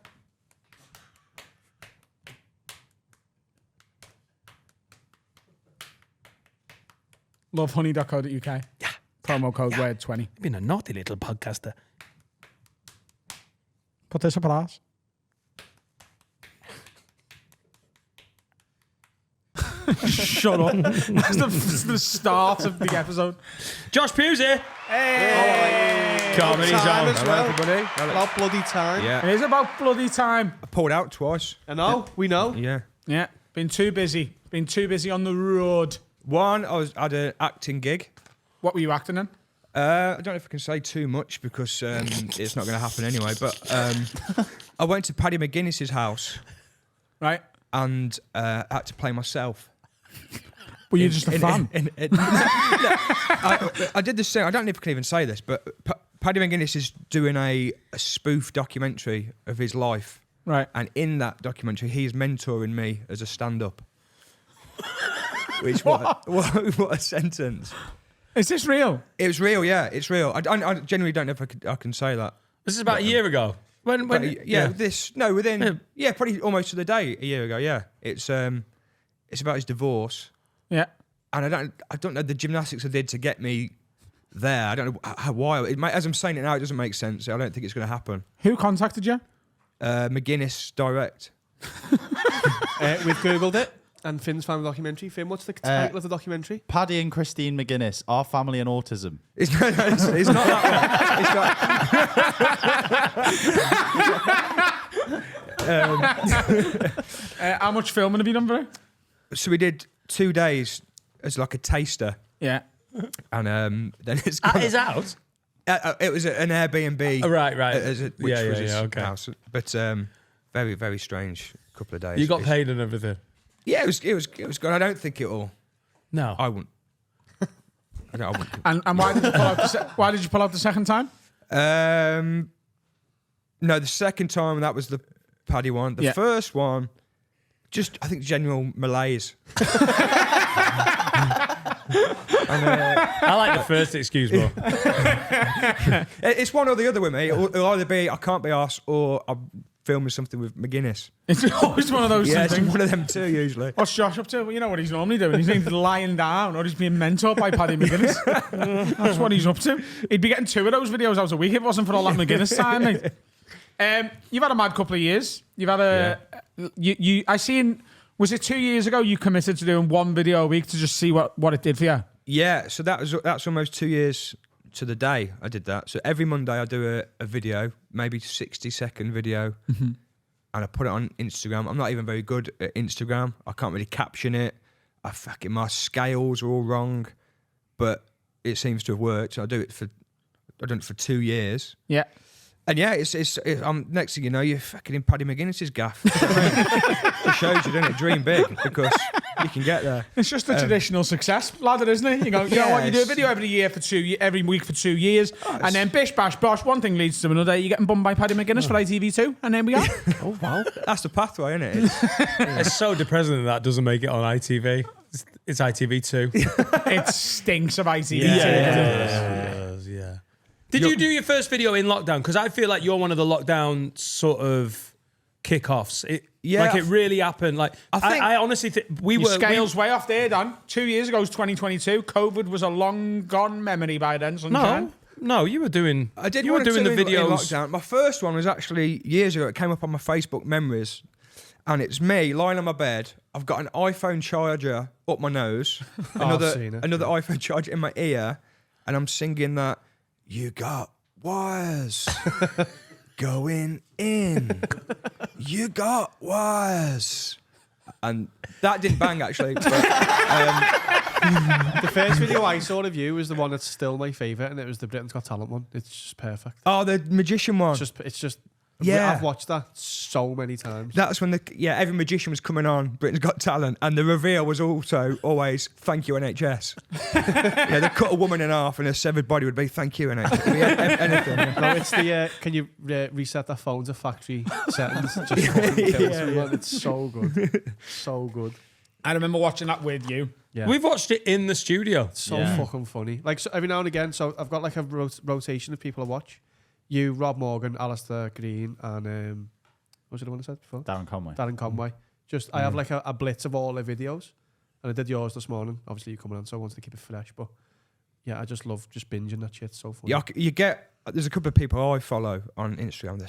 Lovehoney.co.uk. Yeah. Promo code WORD20. You've been a naughty little podcaster. Put this up her ass. Shut up. That's the start of the episode. Josh Pugh here. Hey! Comedy Time zone. as well. everybody. About bloody time. Yeah. It is about bloody time. I pulled out twice. I know. We know. Yeah. Yeah. Been too busy. Been too busy on the road. One, had an acting gig. What were you acting in? I don't know if I can say too much because it's not going to happen anyway. But I went to Paddy McGuinness's house Right. and had to play myself. Were you just a fan? I did the same. I don't know if I can even say this, but Paddy McGuinness is doing a spoof documentary of his life. Right. And in that documentary, he's mentoring me as a stand-up. Which, what a sentence. Is this real? It was real, yeah. It's real. I genuinely don't know if I can say that. This is about a year ago. When But, within probably almost to the day a year ago. Yeah, it's about his divorce, Yeah. and I don't know the gymnastics I did to get me there. I don't know how why. As I'm saying it now, it doesn't make sense. I don't think it's going to happen. Who contacted you? McGuinness direct. We've Googled it. And Finn's found the documentary. Finn, what's the title of the documentary? Paddy and Christine McGuinness, Our Family and Autism. It's not that one. How much filming have you done for it? So we did 2 days as like a taster, Yeah. and then it's gone. Is out? It was an Airbnb. Right. Which was his okay. house. But very, very strange couple of days. You got paid and everything. Yeah, it was good. I don't think it'll. No. I wouldn't. I wouldn't. And why did you pull out why did you pull out the second time? No, the second time that was the Paddy one. The first one, just I think general malaise. I like the first excuse more. It's one or the other with me. It'll either be I can't be arsed or I'm filming something with McGuinness. It's always one of those Yeah, it's things. one of them two usually. What's Josh up to? Well, you know what he's normally doing. He's either lying down or he's being mentored by Paddy McGuinness. That's what he's up to. He'd be getting 2 of those videos out a week if it wasn't for all that McGuinness time, mate. You've had a mad couple of years. You've had I seen, was it 2 years ago you committed to doing 1 video a week to just see what it did for you? Yeah, so that's almost 2 years to the day I did that. So every Monday I do a video, maybe 60-second video, and I put it on Instagram. I'm not even very good at Instagram. I can't really caption it. My scales are all wrong, but it seems to have worked. So I've done it for 2 years. Yeah. And yeah, next thing you know, you're fucking in Paddy McGuinness's gaff. It shows you, doesn't it? Dream big, because you can get there. It's just a traditional success ladder, isn't it? You know what? You do a video every week for 2 years, and then bish bash bosh. One thing leads to another. You're getting bummed by Paddy McGuinness for ITV2, and then we go. Oh wow, that's the pathway, isn't it? It's so depressing that doesn't make it on ITV. It's ITV2. It stinks of ITV2. Yeah. Did you do your first video in lockdown? Because I feel like you're one of the lockdown sort of kickoffs. It really happened. Like I honestly think Your scale's way off there, Dan. 2 years ago was 2022. COVID was a long gone memory by then. Sunshine. No, you were doing. I did. You were doing the in videos. lockdown. My first one was actually years ago. It came up on my Facebook memories, and it's me lying on my bed. I've got an iPhone charger up my nose, another iPhone charger in my ear, and I'm singing that. You got wires going in. You got wires. And that didn't bang, actually. But, The first video I saw of you was the one that's still my favourite, and it was the Britain's Got Talent one. It's just perfect. oh, the magician one. It's just. Yeah. I've watched that so many times. That's when every magician was coming on, Britain's Got Talent, and the reveal was also always, thank you, NHS. They cut a woman in half and her severed body would be, thank you, NHS. Anything. No, it's the, can you reset that phone to factory settings? It's so good. So good. I remember watching that with you. Yeah. We've watched it in the studio. So fucking funny. Like, so every now and again, so I've got like a rotation of people I watch. You, Rob Morgan, Alistair Green, and what was the one I said before? Darren Conway. Darren Conway. Just I have like a blitz of all their videos, and I did yours this morning. Obviously, you coming on, so I wanted to keep it fresh. But yeah, I just love just binging that shit. It's so funny. Yeah, there's a couple of people I follow on Instagram.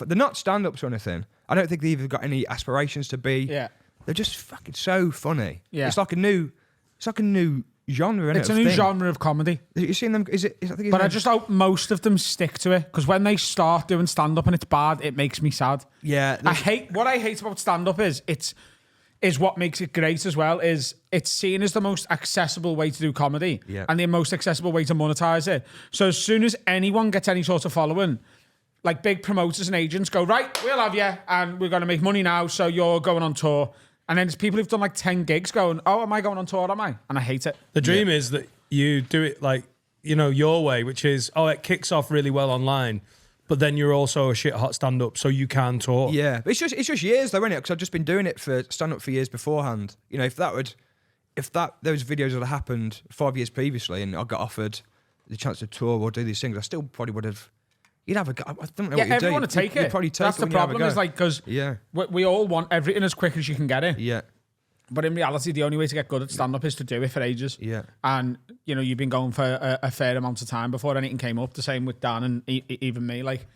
They're not stand-ups or anything. I don't think they've even got any aspirations to be. Yeah. They're just fucking so funny. Yeah. It's like a new genre, isn't it? It's a new genre of comedy. You seen them? But I just hope most of them stick to it, because when they start doing stand-up and it's bad, it makes me sad. Yeah. What I hate about stand-up is what makes it great as well, is it's seen as the most accessible way to do comedy and the most accessible way to monetize it. So as soon as anyone gets any sort of following, like big promoters and agents go, right, we'll have you and we're going to make money now, so you're going on tour. And then there's people who've done like 10 gigs going, oh, am I going on tour, am I? And I hate it. The dream is that you do it like, your way, which is, it kicks off really well online, but then you're also a shit hot stand-up, so you can tour. Yeah, but it's just years though, isn't it? Because I've just been doing it for stand-up for years beforehand. If those videos had happened 5 years previously and I got offered the chance to tour or do these things, I still probably would have... You'd have a go. I don't know what you'd do. Everyone would take it. You'd probably take That's it the when you have a problem, go. is like, because we all want everything as quick as you can get it. Yeah. But in reality, the only way to get good at stand-up is to do it for ages. Yeah. And, you've been going for a fair amount of time before anything came up. The same with Dan and even me. Like,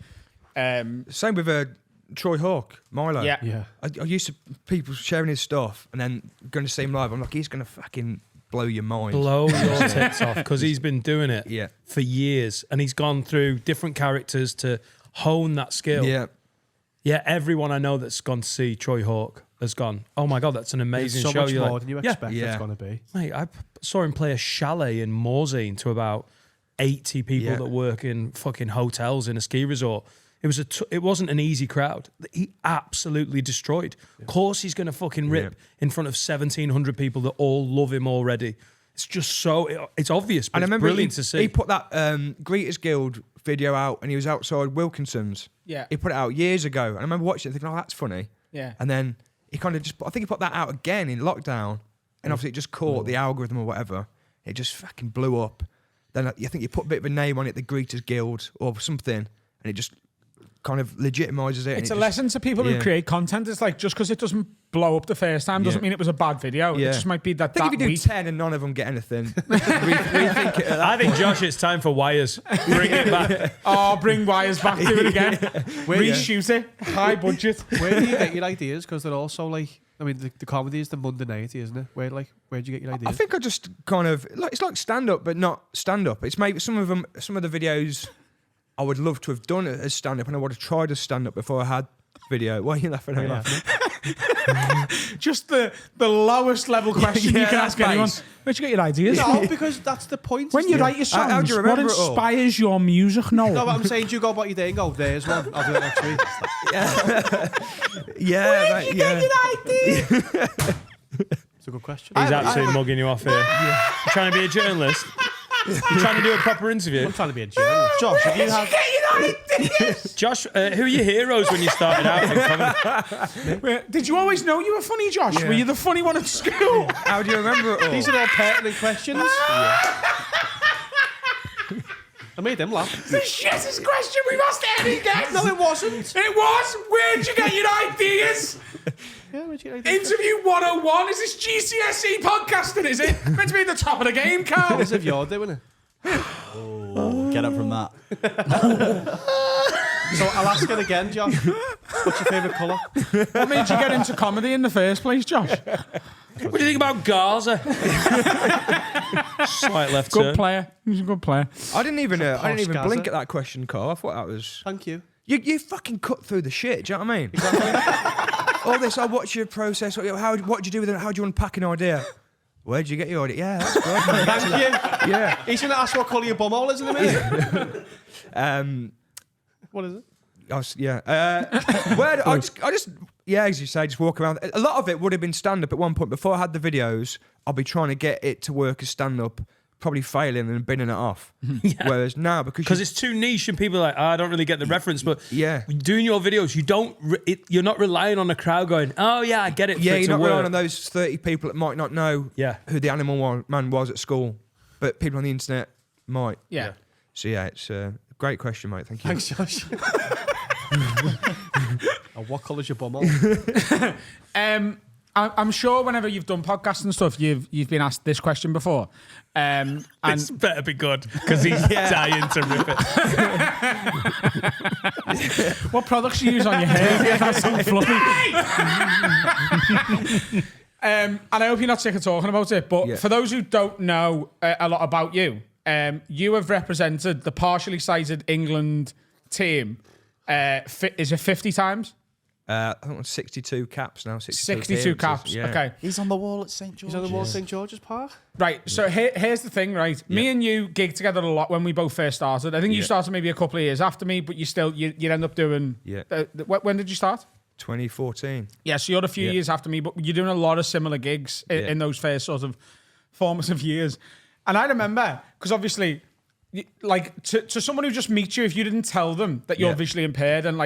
Same with Troy Hawk, Milo. Yeah. I used to people sharing his stuff and then going to see him live. I'm like, he's going to fucking blow your mind. Blow your tits off, because he's been doing it for years, and he's gone through different characters to hone that skill. Yeah, everyone I know that's gone to see Troy Hawk has gone, oh my God, that's an amazing so show. Much more than you expect it's going to be. Mate, I saw him play a chalet in Morzine to about 80 people that work in fucking hotels in a ski resort. It wasn't an easy crowd. He absolutely destroyed. Of course he's going to fucking rip in front of 1,700 people that all love him already. It's just it's obvious, but it's brilliant to see. He put that Greeters Guild video out and he was outside Wilkinson's. Yeah. He put it out years ago. And I remember watching it thinking, oh, that's funny. Yeah. And then he kind of I think he put that out again in lockdown. And obviously it just caught the algorithm or whatever. It just fucking blew up. Then I think you put a bit of a name on it, the Greeters Guild or something, and it just kind of legitimizes it. It's a lesson to people who create content. It's like, just because it doesn't blow up the first time doesn't mean it was a bad video. It just might be that I think if you do week. 10 and none of them get anything, rethink it. I think, Josh, it's time for Wires. Bring it back. Oh, bring Wires back, do it again. Reshoot it. High budget. Where do you get your ideas? Because they're also like, I mean, the comedy is the Monday night, isn't it? Where do you get your ideas? I think I just kind of it's like stand up, but not stand up. It's maybe some of the videos I would love to have done as stand up, and I would have tried as stand up before I had video. Why are you laughing? Just the lowest level question you can ask anyone. Where'd you get your ideas? No, because that's the point. When you write your songs, how do you remember what inspires your music? No, but I'm saying, do you go about your day and go, there's one, I'll do it next week. Where'd you get your ideas? It's a good question. He's absolutely mugging you off here. You trying to be a journalist? You trying to do a proper interview? I'm trying to be a journalist. Josh, have you had... Josh, who are your heroes when you started out in comedy? Did you always know you were funny, Josh? Were you the funny one at school? How do you remember it all? These are all pertinent questions. I made them laugh. The shittest question we've asked any guest. No, it wasn't. It was. Where'd you get your ideas? Yeah, where'd you get your ideas? Interview 101. Is this GCSE podcasting, is it? Meant to be at the top of the game, Carl. As if you're doing it. Get up from that. So I'll ask it again, Josh. What's your favourite colour? What made you get into comedy in the first place, Josh? What do you think about Gaza? Slight left Good turn. player. He's a good player. I didn't even Gaza. blink at that question, Carl. I thought that was Thank you. you fucking cut through the shit. Do you know what I mean? All this. What's your process? What do you do with it? How do you unpack an idea? Where'd you get your idea? Yeah, that's good. Thank you. Yeah. He's going to ask what colour your bumhole is in a minute. What is it? I just as you say, just walk around. A lot of it would have been stand up at one point. Before I had the videos, I'll be trying to get it to work as stand up, probably failing and binning it off. Whereas now, because it's too niche and people are like, I don't really get the reference. But Yeah. doing your videos, you're not relying on the crowd going, oh yeah, I get it. yeah, for it you're to not work. relying on those 30 people that might not know who the Animal Man was at school, but people on the internet might. Yeah. So yeah, it's a great question, mate. Thank you. Thanks, Josh. And what colour's your bumhole? I'm sure whenever you've done podcasts and stuff, you've been asked this question before. And This better be good because he's dying to rip it. what products you use on your hair? That's so fluffy. And I hope you're not sick of talking about it, but for those who don't know a lot about you, you have represented the partially sighted England team. Is it 50 times? I think it's 62 caps now. 62 caps. Yeah. Okay. He's on the wall at St. George's. He's on the wall at St. George's Park. Right. So here's the thing, right? Me and you gigged together a lot when we both first started. I think you started maybe a couple of years after me, but you end up doing. Yeah. When did you start? 2014. Yeah, so you're a few years after me, but you're doing a lot of similar gigs in those first sort of formative years. And I remember, because obviously, like to someone who just meets you, if you didn't tell them that you're visually impaired, and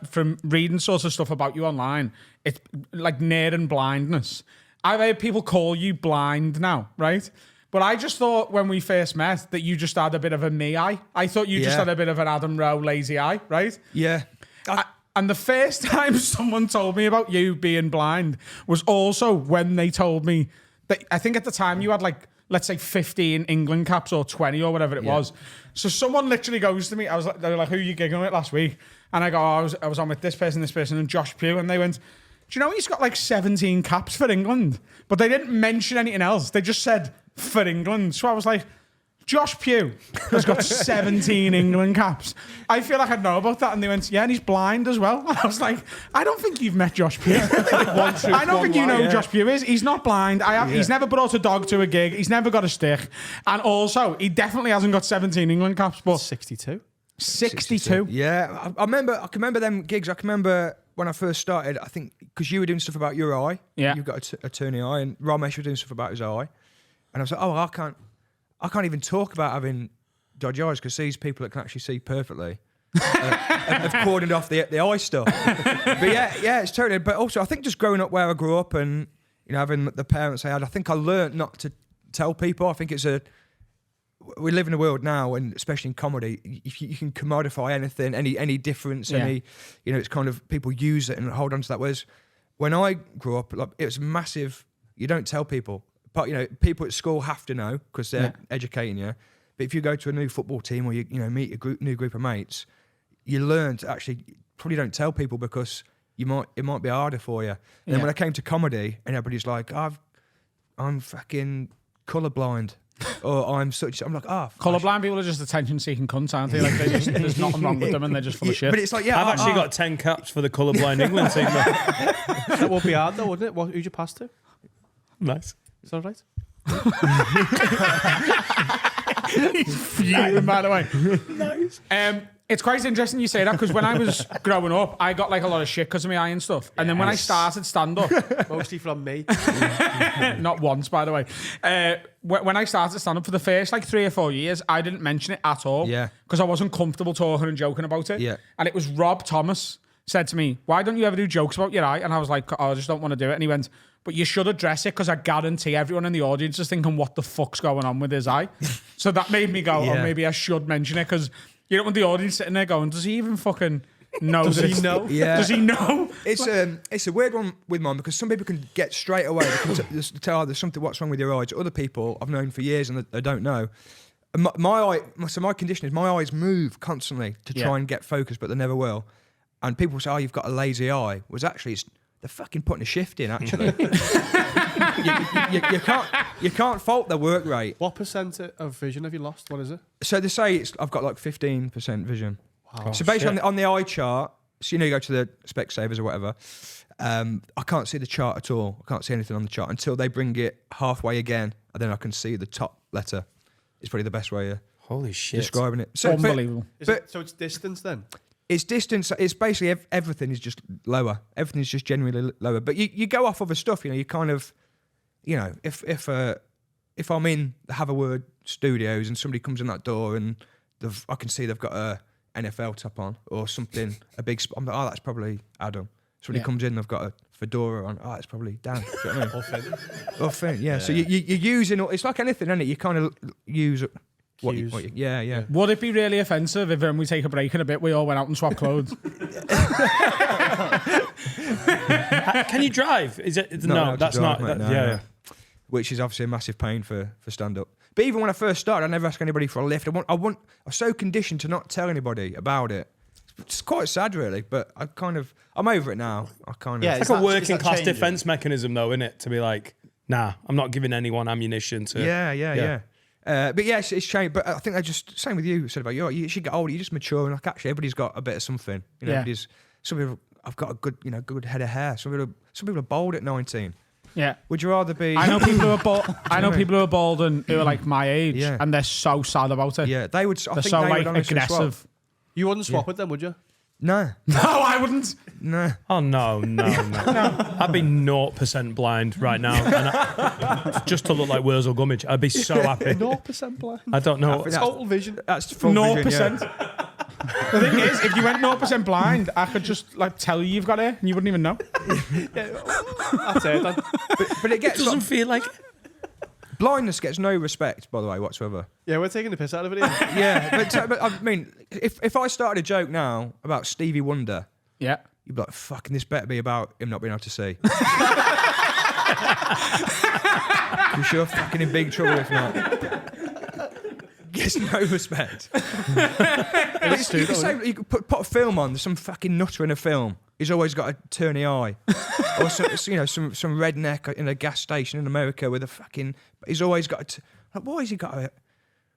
from reading sort of stuff about you online, it's like near and blindness. I've heard people call you blind now, right? But I just thought when we first met that you just had a bit of a me eye. I thought you just had a bit of an Adam Rowe lazy eye, right? Yeah. And the first time someone told me about you being blind was also when they told me that, I think at the time you had let's say 15 England caps or 20 or whatever it was. So someone literally goes to me, they were like, who are you gigging with last week? And I go, I was on with this person, and Josh Pugh. And they went, do you know he's got 17 caps for England? But they didn't mention anything else. They just said for England. So I was like, Josh Pugh has got 17 England caps. I feel like I'd know about that. And they went, yeah, and he's blind as well. And I was like, I don't think you've met Josh Pugh. I don't think you know who Josh Pugh is. He's not blind. He's never brought a dog to a gig. He's never got a stick. And also, he definitely hasn't got 17 England caps. But 62. 62. Yeah. I can remember them gigs. I can remember when I first started, I think, because you were doing stuff about your eye. Yeah. You've got a turny eye. And Ramesh was doing stuff about his eye. And I was like, I can't even talk about having dodgy eyes because these people that can actually see perfectly have cordoned off the eye stuff. But yeah, it's totally. But also, I think just growing up where I grew up and having the parents I had, I think I learned not to tell people. I think we live in a world now, and especially in comedy, you can commodify anything, any difference, it's kind of people use it and hold on to that. Whereas when I grew up, like, it was massive. You don't tell people, but people at school have to know because they're educating you. But if you go to a new football team or you meet a new group of mates, you learn to actually probably don't tell people because it might be harder for you. And then when I came to comedy, and everybody's like, I'm fucking colourblind. Or I'm like, colourblind people are just attention-seeking cunts, aren't they? Like, there's nothing wrong with them, and they're just full of shit. But it's like, I've actually got 10 caps for the colourblind England team. That would be hard though, wouldn't it? Who'd you pass to? Nice. Is that right? He's fuming, by the way. Nice. It's quite interesting you say that, because when I was growing up, I got like a lot of shit because of my eye and stuff. And then when I started stand-up... Mostly from me. Not once, by the way. When I started stand-up for the first like 3 or 4 years, I didn't mention it at all. Yeah. Because I wasn't comfortable talking and joking about it. Yeah. And it was Rob Thomas said to me, why don't you ever do jokes about your eye? And I was like, I just don't want to do it. And he went, but you should address it, because I guarantee everyone in the audience is thinking, what the fuck's going on with his eye? So that made me go, oh, maybe I should mention it, because you don't want the audience sitting there going, does he even fucking know? Does he know? Yeah. Does he know? It's a weird one with mine, because some people can get straight away. They can tell there's something, what's wrong with your eyes. Other people I've known for years and they don't know. And my condition is my eyes move constantly to try and get focused, but they never will. And people say, oh, you've got a lazy eye. Was actually they're fucking putting a shift in, actually. you can't fault their work rate. What percent of vision have you lost? What is it? So they say I've got like 15% vision. Wow. So based on the eye chart, so you go to the Specsavers or whatever, I can't see the chart at all. I can't see anything on the chart until they bring it halfway again, and then I can see the top letter. It's probably the best way of Holy shit. describing it. So, Unbelievable. So it's distance then? It's distance. It's basically everything is just lower. Everything is just generally lower. But you go off other stuff. You kind of, if I'm in the Have a Word studios and somebody comes in that door and I can see they've got a NFL top on or something, a big. I'm like, oh, that's probably Adam. Somebody comes in, they've got a fedora on. Oh, it's probably Dan. Do you know what I mean? Or Finn. Yeah. So you're using. It's like anything, isn't it? You kind of use. Yeah. Would it be really offensive if when we take a break in a bit, we all went out and swapped clothes? Can you drive? Is it? No, that's drive, not. Mate, no. Which is obviously a massive pain for stand-up. But even when I first started, I never asked anybody for a lift. I was so conditioned to not tell anybody about it. It's quite sad, really. But I'm over it now. It's like a working class defense mechanism, though, isn't it? To be like, nah, I'm not giving anyone ammunition to. Yeah. But yes, it's changed. But I think I just same with you said about you should get older. You just mature, and like actually everybody's got a bit of something. Some people have got a good head of hair. Some people are bald at 19. Yeah. Would you rather be? I know people who are bald. I know people who are bald and who are like my age, and they're so sad about it. Yeah, they would. They're so like aggressive. You wouldn't swap with them, would you? No. No, I wouldn't. No. Oh no. I'd be 0% blind right now, and just to look like Wurzel Gummidge. I'd be so happy. 0% blind. I don't know. Total vision. That's full 0%. vision, The thing is, if you went 0% blind, I could just like tell you you've got it, and you wouldn't even know. That's it. But it doesn't feel like. Blindness gets no respect, by the way, whatsoever. Yeah, we're taking the piss out of it here. Yeah, but I mean, if I started a joke now about Stevie Wonder, you'd be like, fucking, this better be about him not being able to see. You're sure fucking in big trouble if not. Gets no respect. You could put a film on, there's some fucking nutter in a film. He's always got a turny eye. Or some redneck in a gas station in America with a fucking... He's always got why has he got a...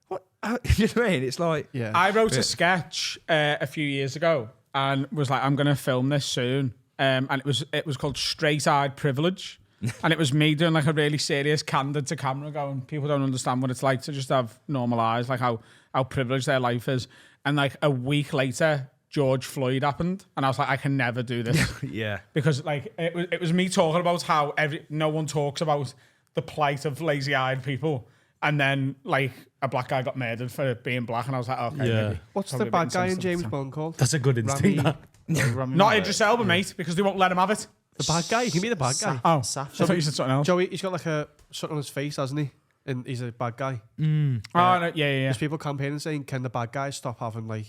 What? You know what I mean? It's like... Yeah. I wrote a sketch a few years ago and was like, I'm going to film this soon. And it was called Straight-Eyed Privilege. And it was me doing like a really serious candid to camera going, people don't understand what it's like to just have normal eyes, like how privileged their life is. And like a week later, George Floyd happened, and I was like, I can never do this. Yeah. Because like it was me talking about how no one talks about the plight of lazy-eyed people, and then like a black guy got murdered for being black, and I was like, okay, maybe. What's the bad guy in James Bond called? That's a good instinct. Not Idris Elba, mate, because they won't let him have it. The bad guy? You can be the bad guy. I thought you said something else. Joey, he's got like something on his face, hasn't he? and he's a bad guy. Oh, no, yeah. There's people campaigning saying, can the bad guys stop having like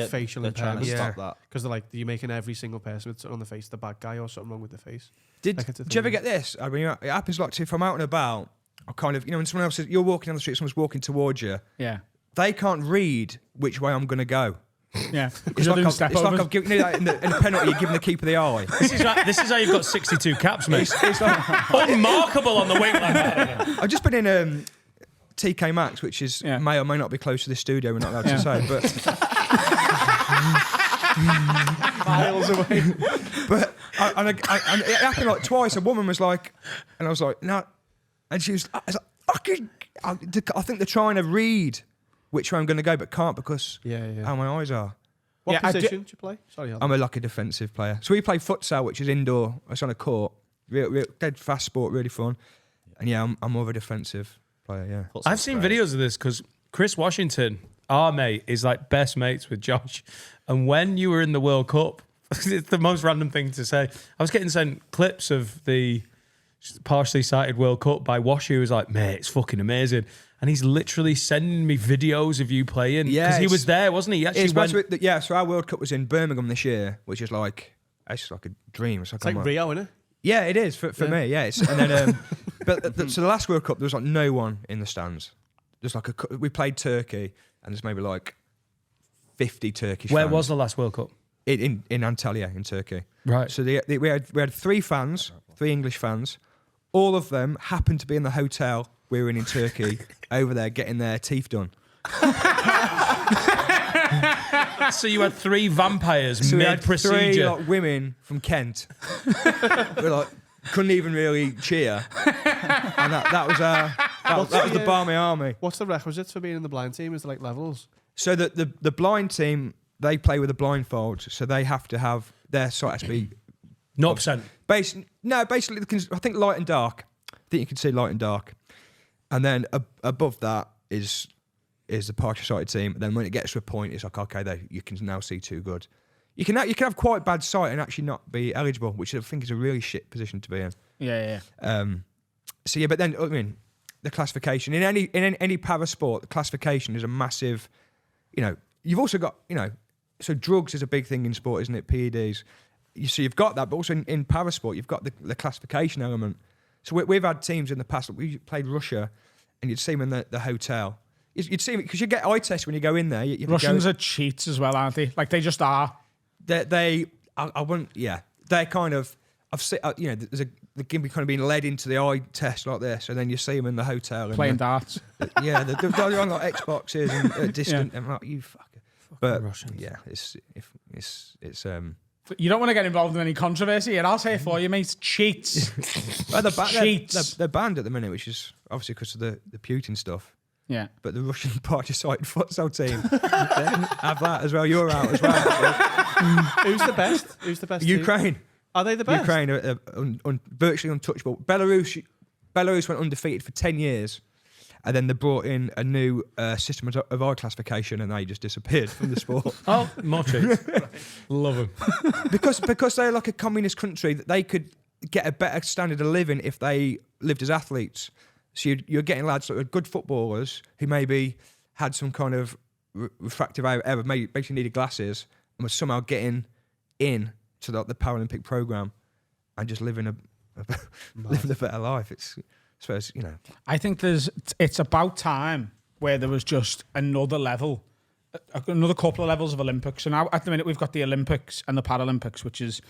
facial they're trying to impairments? stop that. Because they're like, you're making every single person with on the face the bad guy or something wrong with the face. Did you ever get this? I mean, it happens like if I'm out and about, I kind of, when someone else you're walking down the street, someone's walking towards you. Yeah. They can't read which way I'm going to go. Yeah. It's like I've given, in the penalty, you're giving the keeper the eye. This is how you've got 62 caps, mate. It's like unmarkable on the wing like that. I've just been in TK Maxx, which is may or may not be close to this studio. We're not allowed to say, but miles away. But and it happened like twice. A woman was like, and I was like, no, and she was like, fucking. I think they're trying to read which way I'm going to go, but can't because how my eyes are. What position do you play? Sorry, I'm a defensive player. So we play futsal, which is indoor. It's on a court. Real dead fast sport, really fun. And I'm more of a defensive player. Yeah, I've seen videos of this because Chris Washington, our mate, is like best mates with Josh. And when you were in the World Cup, it's the most random thing to say. I was getting sent clips of the partially sighted World Cup by Washy, who was like, mate, it's fucking amazing. And he's literally sending me videos of you playing. Yeah. Because he was there, wasn't he? He actually went... So our World Cup was in Birmingham this year, which is like, it's just like a dream. It's like Rio, isn't it? Yeah, it is for me. Yeah, and then so the last World Cup there was like no one in the stands. There's like we played Turkey, and there's maybe like 50 Turkish. Where fans. was the last World Cup? In Antalya in Turkey. Right. So we had 3 fans, 3 English fans. All of them happened to be in the hotel we were in Turkey over there getting their teeth done. So you had 3 vampires mid-procedure. 3 like, women from Kent. Who like couldn't even really cheer. And that was the Barmy Army. What's the requisites for being in the blind team? Is there like levels? So the blind team, they play with a blindfold, so they have to have their sight has to be 0%. Basically, I think light and dark. I think you can see light and dark. And then above that is the partially sighted team. Then when it gets to a point, it's like, okay, you can now see too good. You can have quite bad sight and actually not be eligible, which I think is a really shit position to be in. Yeah. So yeah, but then I mean, the classification in any para sport, the classification is a massive. You've also got so drugs is a big thing in sport, isn't it? PEDs. So you've got that, but also in para sport, you've got the classification element. So we've had teams in the past. We played Russia, and you'd see them in the hotel. You'd see them because you get eye tests when you go in there. Russians are cheats as well, aren't they? Like they just are. I wouldn't. Yeah, they're kind of. I've seen. They can be kind of being led into the eye test like this, and then you see them in the hotel playing darts. Yeah, they're on like Xboxes and distant. Yeah. And like you fucker. But Russians. Yeah, it's. You don't want to get involved in any controversy, and I'll say it for you, mate. Cheats. Cheats. They're banned at the minute, which is obviously because of the Putin stuff. Yeah. But the Russian partially-sighted futsal team have that as well. You're out as well. Who's the best? Ukraine. Team? Are they the best? Ukraine are virtually untouchable. Belarus went undefeated for 10 years. And then they brought in a new system of eye classification, and they just disappeared from the sport. Oh, more cheats. Love them. because they're like a communist country, that they could get a better standard of living if they lived as athletes. So you're getting lads that are good footballers who maybe had some kind of refractive error, maybe basically needed glasses, and was somehow getting in to the Paralympic program and just living living a better life. I think it's about time where there was just another couple of levels of Olympics. So now at the minute we've got the Olympics and the Paralympics, which is,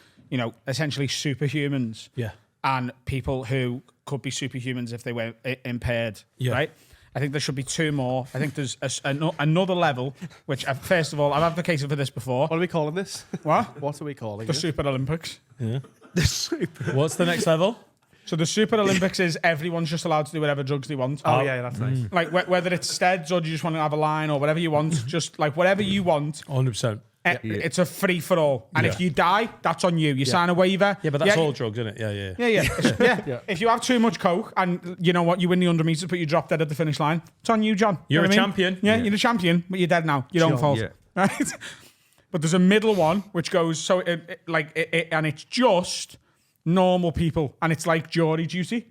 essentially superhumans. Yeah. And people who could be superhumans if they were impaired. Yeah. Right? I think there should be 2 more. I think there's another level, which first of all, I've advocated for this before. What are we calling this? What? What are we calling it? The Super Olympics. Yeah. What's the next level? So the Super Olympics is everyone's just allowed to do whatever drugs they want. Oh yeah, that's nice. Like whether it's steads or you just want to have a line or whatever you want, just like whatever you want. 100%. It's a free for all. And if you die, that's on you. You sign a waiver. Yeah, but that's all drugs, isn't it? Yeah. If you have too much coke and you know what, you win the 100 meters, but you drop dead at the finish line, it's on you, John. You're a champion. Yeah, you're a champion, but you're dead now. Your own fault. Yeah. Right? But there's a middle one which goes and it's just normal people, and it's like jury duty.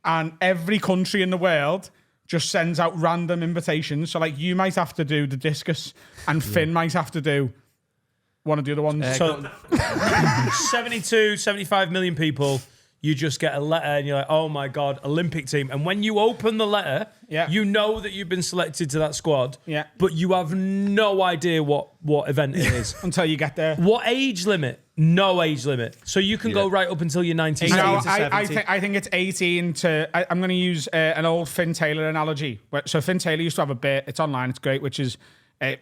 And every country in the world just sends out random invitations. So like you might have to do the discus, and Finn might have to do one of the other ones. So 72, 75 million people. You just get a letter and you're like, oh my God, Olympic team. And when you open the letter, you know that you've been selected to that squad, but you have no idea what event it is. Until you get there. What age limit? No age limit. So you can go right up until you're 19. No, I think it's 18 to... I'm going to use an old Finn Taylor analogy. So Finn Taylor used to have a bit, it's online, it's great, which is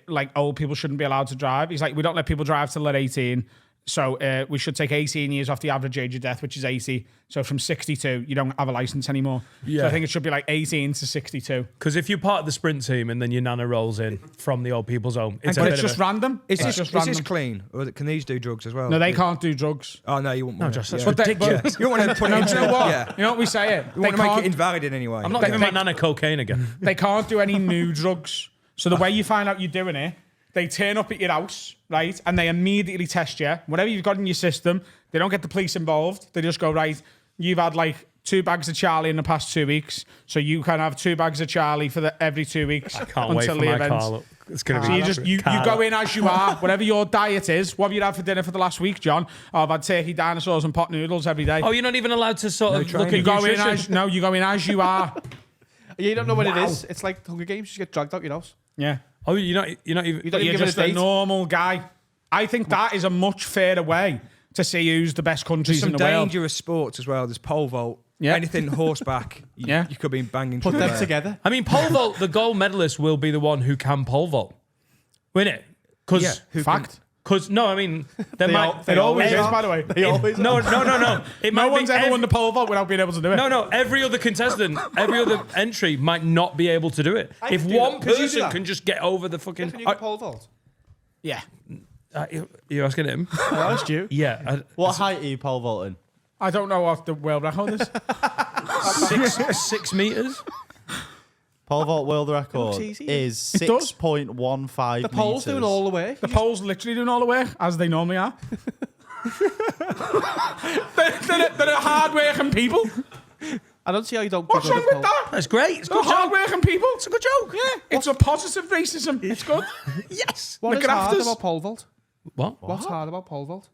like old people shouldn't be allowed to drive. He's like, we don't let people drive till they're 18. So we should take 18 years off the average age of death, which is 80. So from 62, you don't have a license anymore. Yeah. So I think it should be like 18 to 62. Because if you're part of the sprint team and then your nana rolls in from the old people's home, it's just random. Is this clean? Or can these do drugs as well? No, they can't do drugs. Oh, no, you won't want Josh, that's ridiculous. You want to put it you know what? You know what we say? You want to make it invalid in any way. I'm not giving my nana cocaine again. They can't do any new drugs. So the way you find out you're doing it, they turn up at your house, right? And they immediately test you. Whatever you've got in your system, they don't get the police involved. They just go, right, you've had like 2 bags of Charlie in the past 2 weeks. So you can have 2 bags of Charlie for every 2 weeks. I can't wait for my car look. It's going to be... So you go in as you are, whatever your diet is. What have you had for dinner for the last week, John? Oh, I've had turkey dinosaurs and pot noodles every day. Oh, you're not even allowed to sort of look at you go in as you are. You don't know what it is. It's like Hunger Games. You just get dragged out your house. Yeah. Oh, you're not even... You're just a normal guy. I think that is a much fairer way to see who's the best countries in the world. There's some dangerous sports as well. There's pole vault. Yeah. Anything horseback, you could be banging. Put them together. I mean, pole vault, the gold medalist will be the one who can pole vault. Win it. Because... Fact. Because, no, I mean... It always is, by the way. They always No. No one's ever won the pole vault without being able to do it. No. Every other contestant, every other entry might not be able to do it. If one person can just get over the fucking... Can you pole vault? Yeah. You're asking him? I asked you. Yeah. What height are you pole vaulting? I don't know what the world record is. 6 meters? Pole vault world record is 6.15 The pole's doing all the work. The pole's literally doing all the work, as they normally are. they're hard-working people. I don't see how you don't... What's wrong with that? That's great. It's They're good joke. hard-working people. It's a good joke. Yeah. It's a positive racism. It's good. Yes. What is hard about pole vault? What? What's hard about pole vault?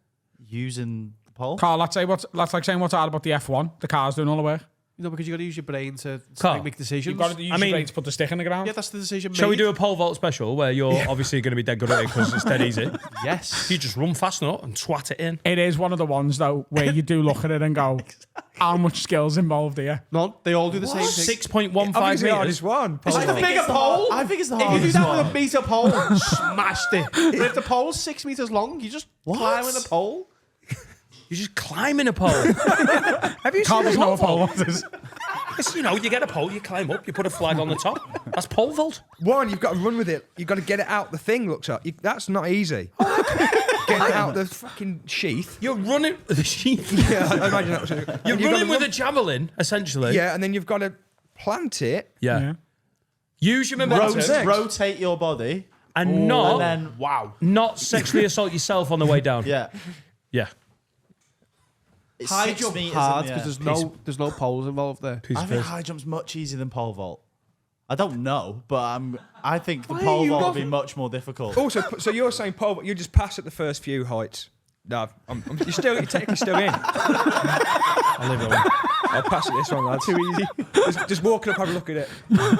Using the pole? Carl, that's like saying what's hard about the F1. The car's doing all the work. You know, because you got to use your brain to make decisions. You've got to use your brain to put the stick in the ground. Yeah, that's the decision made. Shall we do a pole vault special where you're obviously going to be dead good at it because it's dead easy? Yes. You just run fast enough and twat it in. It is one of the ones, though, where you do look at it and go, how much skill's involved here? None. They all do the same thing. 6.15 meters. The hardest one. It's like the bigger pole. I think it's the If hardest you do that one. with a meter pole, smashed it. But if the pole's 6 meters long, you just climb in the pole. You're just climbing a pole. Have you Carl seen doesn't know what pole vault is. It's, you get a pole, you climb up, you put a flag on the top. That's pole vault. One, you've got to run with it. You've got to get it out the thing, looks up. That's not easy. Get it out the fucking sheath. You're running with a sheath. Yeah, I imagine that was You're running with a javelin, essentially. Yeah, and then you've got to plant it. Yeah. Use your momentum. Rotate your body. And not... And then, not sexually assault yourself on the way down. Yeah. Yeah. It's High 6 jump meters hard in the because air. there's no poles involved there. I think high jump's much easier than pole vault. I don't know, but I think the pole vault would be much more difficult. Also, so you're saying pole vault, you just pass at the first few heights. No, you're technically still in. I'll leave it alone. I'll pass it this one, lad. Too easy. Just walk up, have a look at it. No.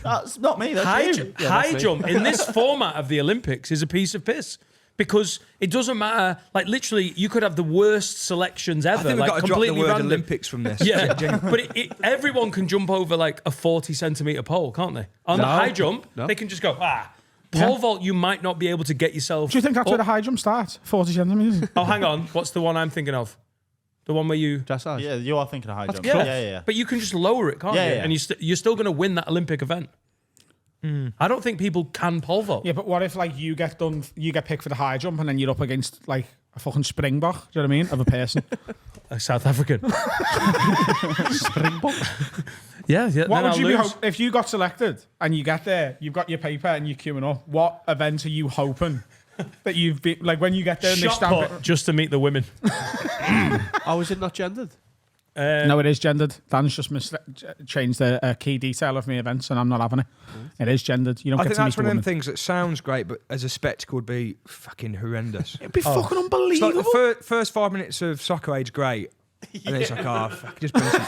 That's not me. That's you. High jump in this format of the Olympics is a piece of piss. Because it doesn't matter, like literally, you could have the worst selections ever. I think we've got to drop the word Olympics from this. Yeah, but everyone can jump over like a 40-centimetre pole, can't they? On the high jump, they can just go, Pole vault, you might not be able to get yourself... Do you think that's where the high jump starts? 40 centimetres? Oh, hang on. What's the one I'm thinking of? The one where you... Dressage. Yeah, you are thinking of high jump. Yeah. But you can just lower it, can't you? Yeah. And you're still going to win that Olympic event. I don't think people can pole vault. Yeah, but what if like you get picked for the high jump and then you're up against like a fucking springbok, do you know what I mean, of a person? A South African. Springbok. Yeah. What would you be if you got selected and you get there, you've got your paper and you're queuing up? What event are you hoping that you've been like when you get there and they stamp it? Just to meet the women. Oh, is it not gendered? No, it is gendered. Dan's just changed the key detail of my events, and I'm not having it. It is gendered. You don't I get think to meet that's the one of them woman. things that sounds great, but as a spectacle would be fucking horrendous. It'd be fucking It's unbelievable. like the first 5 minutes of Soccer Aid's great. And then it's like, oh, fuck, just bring some.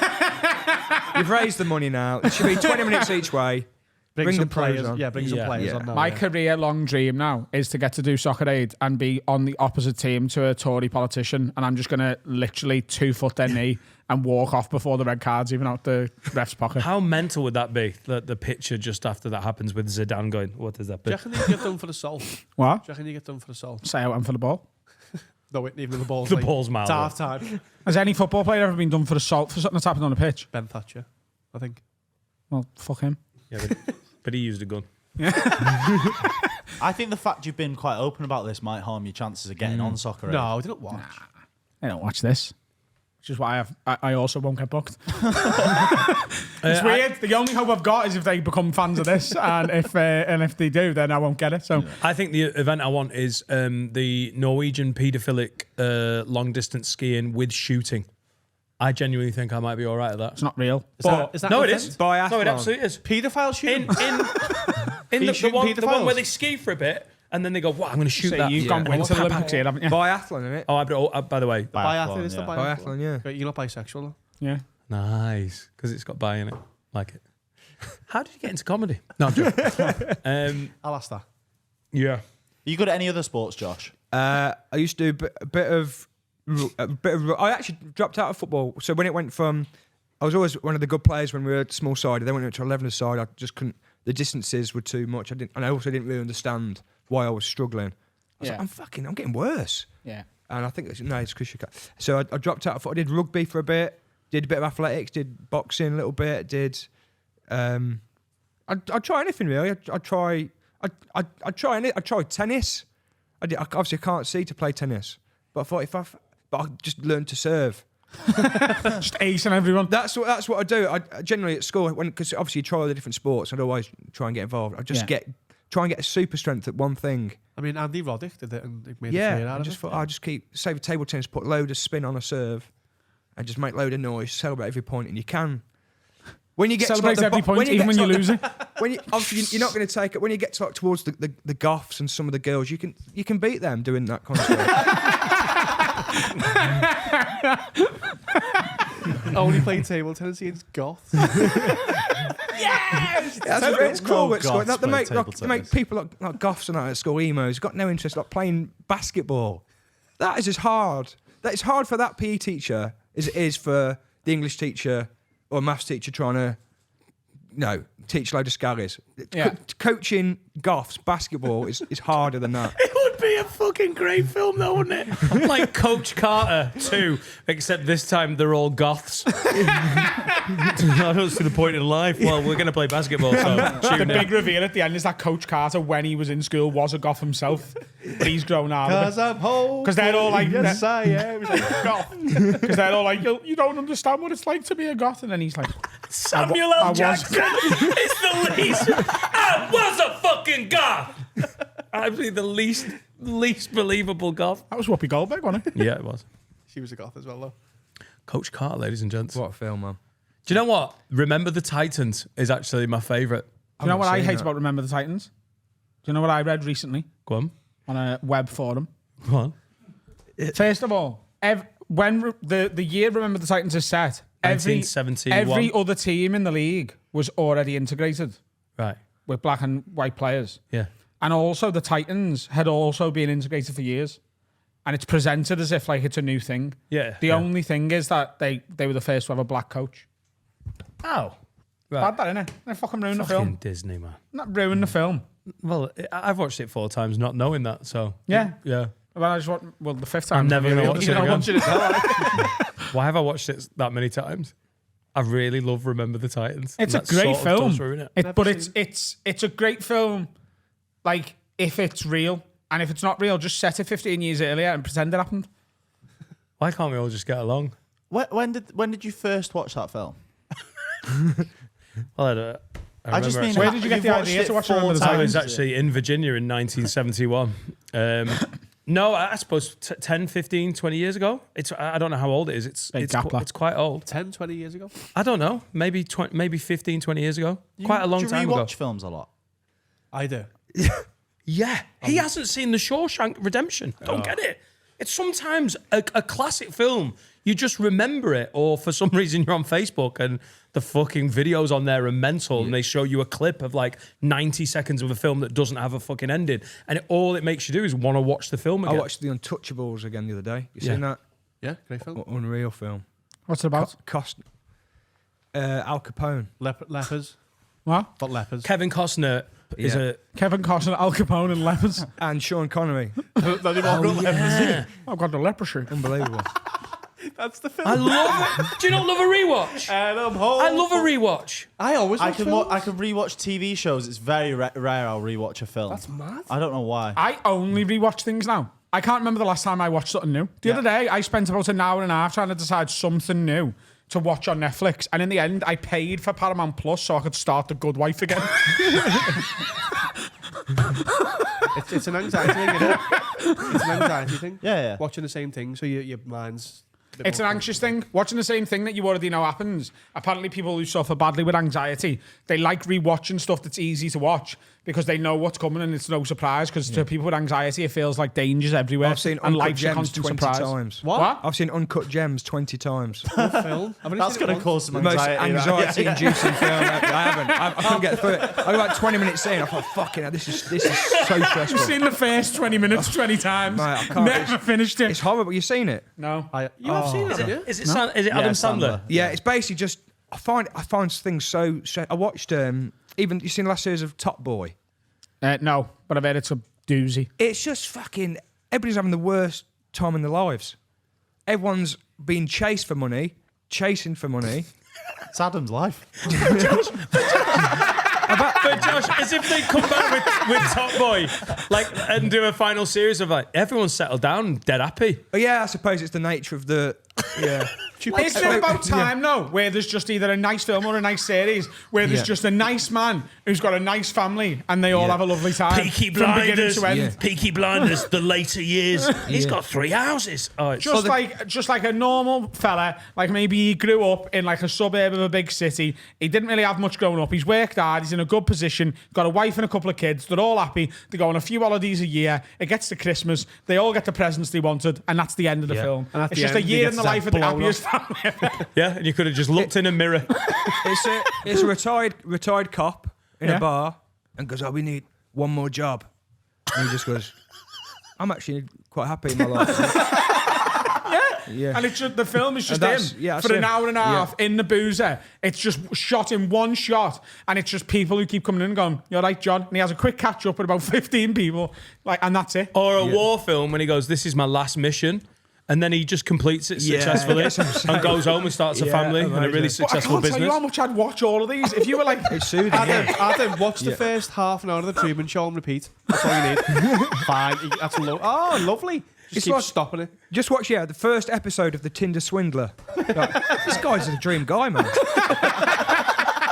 You've raised the money now. It should be 20 minutes each way. Bring some the pros players on. Yeah, bring some players Yeah. on now. My yeah. career-long dream now is to get to do Soccer Aid and be on the opposite team to a Tory politician, and I'm just going to literally 2 foot their knee and walk off before the red card's even out the ref's pocket. How mental would that be? The picture just after that happens with Zidane going, what does that Do be? you reckon you get done for assault? Do What? you reckon you get done for assault? Say out and for the ball. No, even the ball's The ball's miles It's half time. Has any football player ever been done for assault for something that's happened on a pitch? Ben Thatcher, I think. Well, fuck him. Yeah, but he used a gun. I think the fact you've been quite open about this might harm your chances of getting on Soccer Aid. No, I didn't watch. I don't watch this. Which is why I also won't get booked. It's weird. The only hope I've got is if they become fans of this, and if they do, then I won't get it. So I think the event I want is the Norwegian paedophilic long distance skiing with shooting. I genuinely think I might be all right at that. it's not real. Is that No, an it event? is. Biathlon. No, it absolutely is. Paedophile shooting? In the shooting one where paedophiles? they ski for a bit and then they go, "Wow, I'm going to shoot So that." you've gone way to the Olympics here, haven't you? Biathlon, innit? Oh, by the way, Biathlon is the yeah. Biathlon, yeah. Wait, you're not bisexual, though? Yeah. nice because it's got bi in it. Like it. How did you get into comedy? No, I'm joking. I'll ask that. Yeah. Are you good at any other sports, Josh? I used to do a bit of. I actually dropped out of football. So when it went from, I was always one of the good players when we were small sided. Then when it went to 11 side, I just couldn't. The distances were too much. And I also didn't really understand why I was struggling. I was Yeah. like, I'm getting worse. Yeah. And I think it's because you can't. So I dropped out of football. I did rugby for a bit. Did a bit of athletics. Did boxing a little bit. Did. I'd try anything really. I'd try tennis. I obviously can't see to play tennis, but I thought but I just learned to serve. Just acing everyone. That's what I do. I generally at school because obviously you try all the different sports. I'd always try and get involved. I just try and get a super strength at one thing. I mean, Andy Roddick did it and he made a career out I of just it. thought I'd just keep save table tennis, put load of spin on a serve, and just make load of noise, celebrate every point, and you can. When you get Celebrate to like every point, even when you lose it. when you obviously you're not going to take it. When you get to like towards the goths and some of the girls, you can beat them doing that kind of stuff. Only playing table tennis against goths. It's cool. No At school. goths They play make table they make tennis. people like goths and that at school, emos, got no interest, like playing basketball. That is as hard. That is hard for that PE teacher as it is for the English teacher or maths teacher trying to, teach a load of scallies. Yeah. Coaching goths basketball is harder than that. It would be a fucking great film, though, wouldn't it? Like Coach Carter 2, except this time they're all goths. I don't see the point in life. Well, we're going to play basketball, so The tune in. big reveal at the end is that Coach Carter, when he was in school, was a goth himself, but he's grown out of Because it. I'm home. Because they're all like, Yes, I am. He's like, goth. Because they're all like, you don't understand what it's like to be a goth, and then he's like, Samuel I L. was- Jackson is the least. I was a fucking goth. Absolutely the least believable goth. that was Whoopi Goldberg, wasn't it? Yeah, it was. she was a goth as well, though. Coach Carter, ladies and gents. What a film, man. Do you know what? Remember the Titans is actually my favourite. Do you know what I seen hate that. about Remember the Titans? Do you know what I read recently Go on. on a web forum? Go on. First of all, when the year Remember the Titans is set, every 1971. other team in the league was already integrated Right. with black and white players. Yeah. And also the Titans had also been integrated for years. And it's presented as if like it's a new thing. Yeah. The only thing is that they were the first to have a black coach. Oh. Bad Right. that, innit? They fucking ruined the Fucking film. Disney, man. Not ruined the film. Well, I've watched it 4 times not knowing that, so. Yeah. Yeah. Well, I just want, the fifth time. I'm never going to You're watch it gonna again. watch it as well. Why have I watched it that many times? I really love Remember the Titans. It's and a that great sort of film. does ruin it. But it's a great film. Like if it's real, and if it's not real, just set it 15 years earlier and pretend it happened. Why can't we all just get along? When did you first watch that film? Well, I don't. I just remember mean, Where did you get you've the watched idea it to watch 4 Remember the I Titans? was actually in Virginia in 1971. No, I suppose 10, 15, 20 years ago. I don't know how old it is. It's quite old. 10, 20 years ago? I don't know. Maybe 15, 20 years ago. Quite a long time ago. Do you rewatch films a lot? I do. Yeah. He hasn't seen The Shawshank Redemption. I don't get it. It's sometimes a classic film. You just remember it, or for some reason you're on Facebook and the fucking videos on there are mental and they show you a clip of like 90 seconds of a film that doesn't have a fucking ending. And all it makes you do is want to watch the film again. I watched The Untouchables again the other day. You seen that? Yeah, great film. Unreal film. What's it about? Al Capone. Lepers. What? But lepers. Kevin Costner is a... Kevin Costner, Al Capone and lepers. And Sean Connery. I've got the leprosy. Unbelievable. That's the film. I love it. Do you not love a rewatch? And I'm home. I love a rewatch. I always I watch can films. I can rewatch TV shows. It's very rare I'll rewatch a film. That's mad. I don't know why. I only rewatch things now. I can't remember the last time I watched something new. The other day, I spent about an hour and a half trying to decide something new to watch on Netflix. And in the end, I paid for Paramount Plus so I could start The Good Wife again. It's an anxiety thing, isn't it? It's an anxiety thing. Yeah. Watching the same thing, so your mind's... It's an anxious thing. Watching the same thing that you already know happens. Apparently, people who suffer badly with anxiety, they like rewatching stuff that's easy to watch because they know what's coming and it's no surprise. Because to people with anxiety, it feels like danger's everywhere. I've seen and Uncut life's a Gems constant 20 surprise. times. What? I've seen Uncut Gems 20 times. film. That's going to cause some The most anxiety. anxiety-inducing film ever. I haven't. I couldn't get through it. I got like 20 minutes in. I thought, fucking hell, this is so stressful. I've seen the first 20 minutes 20 times. Mate, I can't. Never finished it. It's horrible. You've seen it? No. You have seen it, haven't you? Is it Adam Sandler? Yeah, it's basically just I find things so. I watched even you seen the last series of Top Boy. No, but I've heard it's a doozy. It's just fucking everybody's having the worst time in their lives. Everyone's being chasing for money. It's Adam's life. But Josh, as if they come back with Top Boy, like, and do a final series of like everyone's settled down, dead happy. But yeah, I suppose it's the nature of the. Yeah. Isn't it about time, though, where there's just either a nice film or a nice series, where there's just a nice man who's got a nice family and they all have a lovely time Peaky from beginning Blinders, to end. Peaky Blinders, the later years. He's got 3 houses. Oh, it's Just like a normal fella, like maybe he grew up in like a suburb of a big city. He didn't really have much growing up. He's worked hard. He's in a good position. Got a wife and a couple of kids. They're all happy. They go on a few holidays a year. It gets to Christmas. They all get the presents they wanted, and that's the end of the film. And at It's the just a end, he year gets in the that life of the blown happiest family ever. yeah, and you could have just looked in a mirror. It's a retired cop in Yeah. a bar and goes, "Oh, we need one more job." And he just goes, "I'm actually quite happy in my life." Yeah. And it's just, the film is just And that's- him yeah, for that's an him. hour and a half in the boozer. It's just shot in one shot, and it's just people who keep coming in and going, "You're right, John." And he has a quick catch up with about 15 people, and that's it. Or a war film when he goes, "This is my last mission." And then he just completes it successfully and goes home and starts a family and a really amazing. But I successful can't tell you how business. much I'd watch all of these. If you were like, It's soothing. Adam, watch the first half an hour of the Truman Show and repeat. That's all you need. Fine. That's lovely. Just It's keep like- stopping it. Just watch, the first episode of The Tinder Swindler. Like, this guy's a dream guy, man.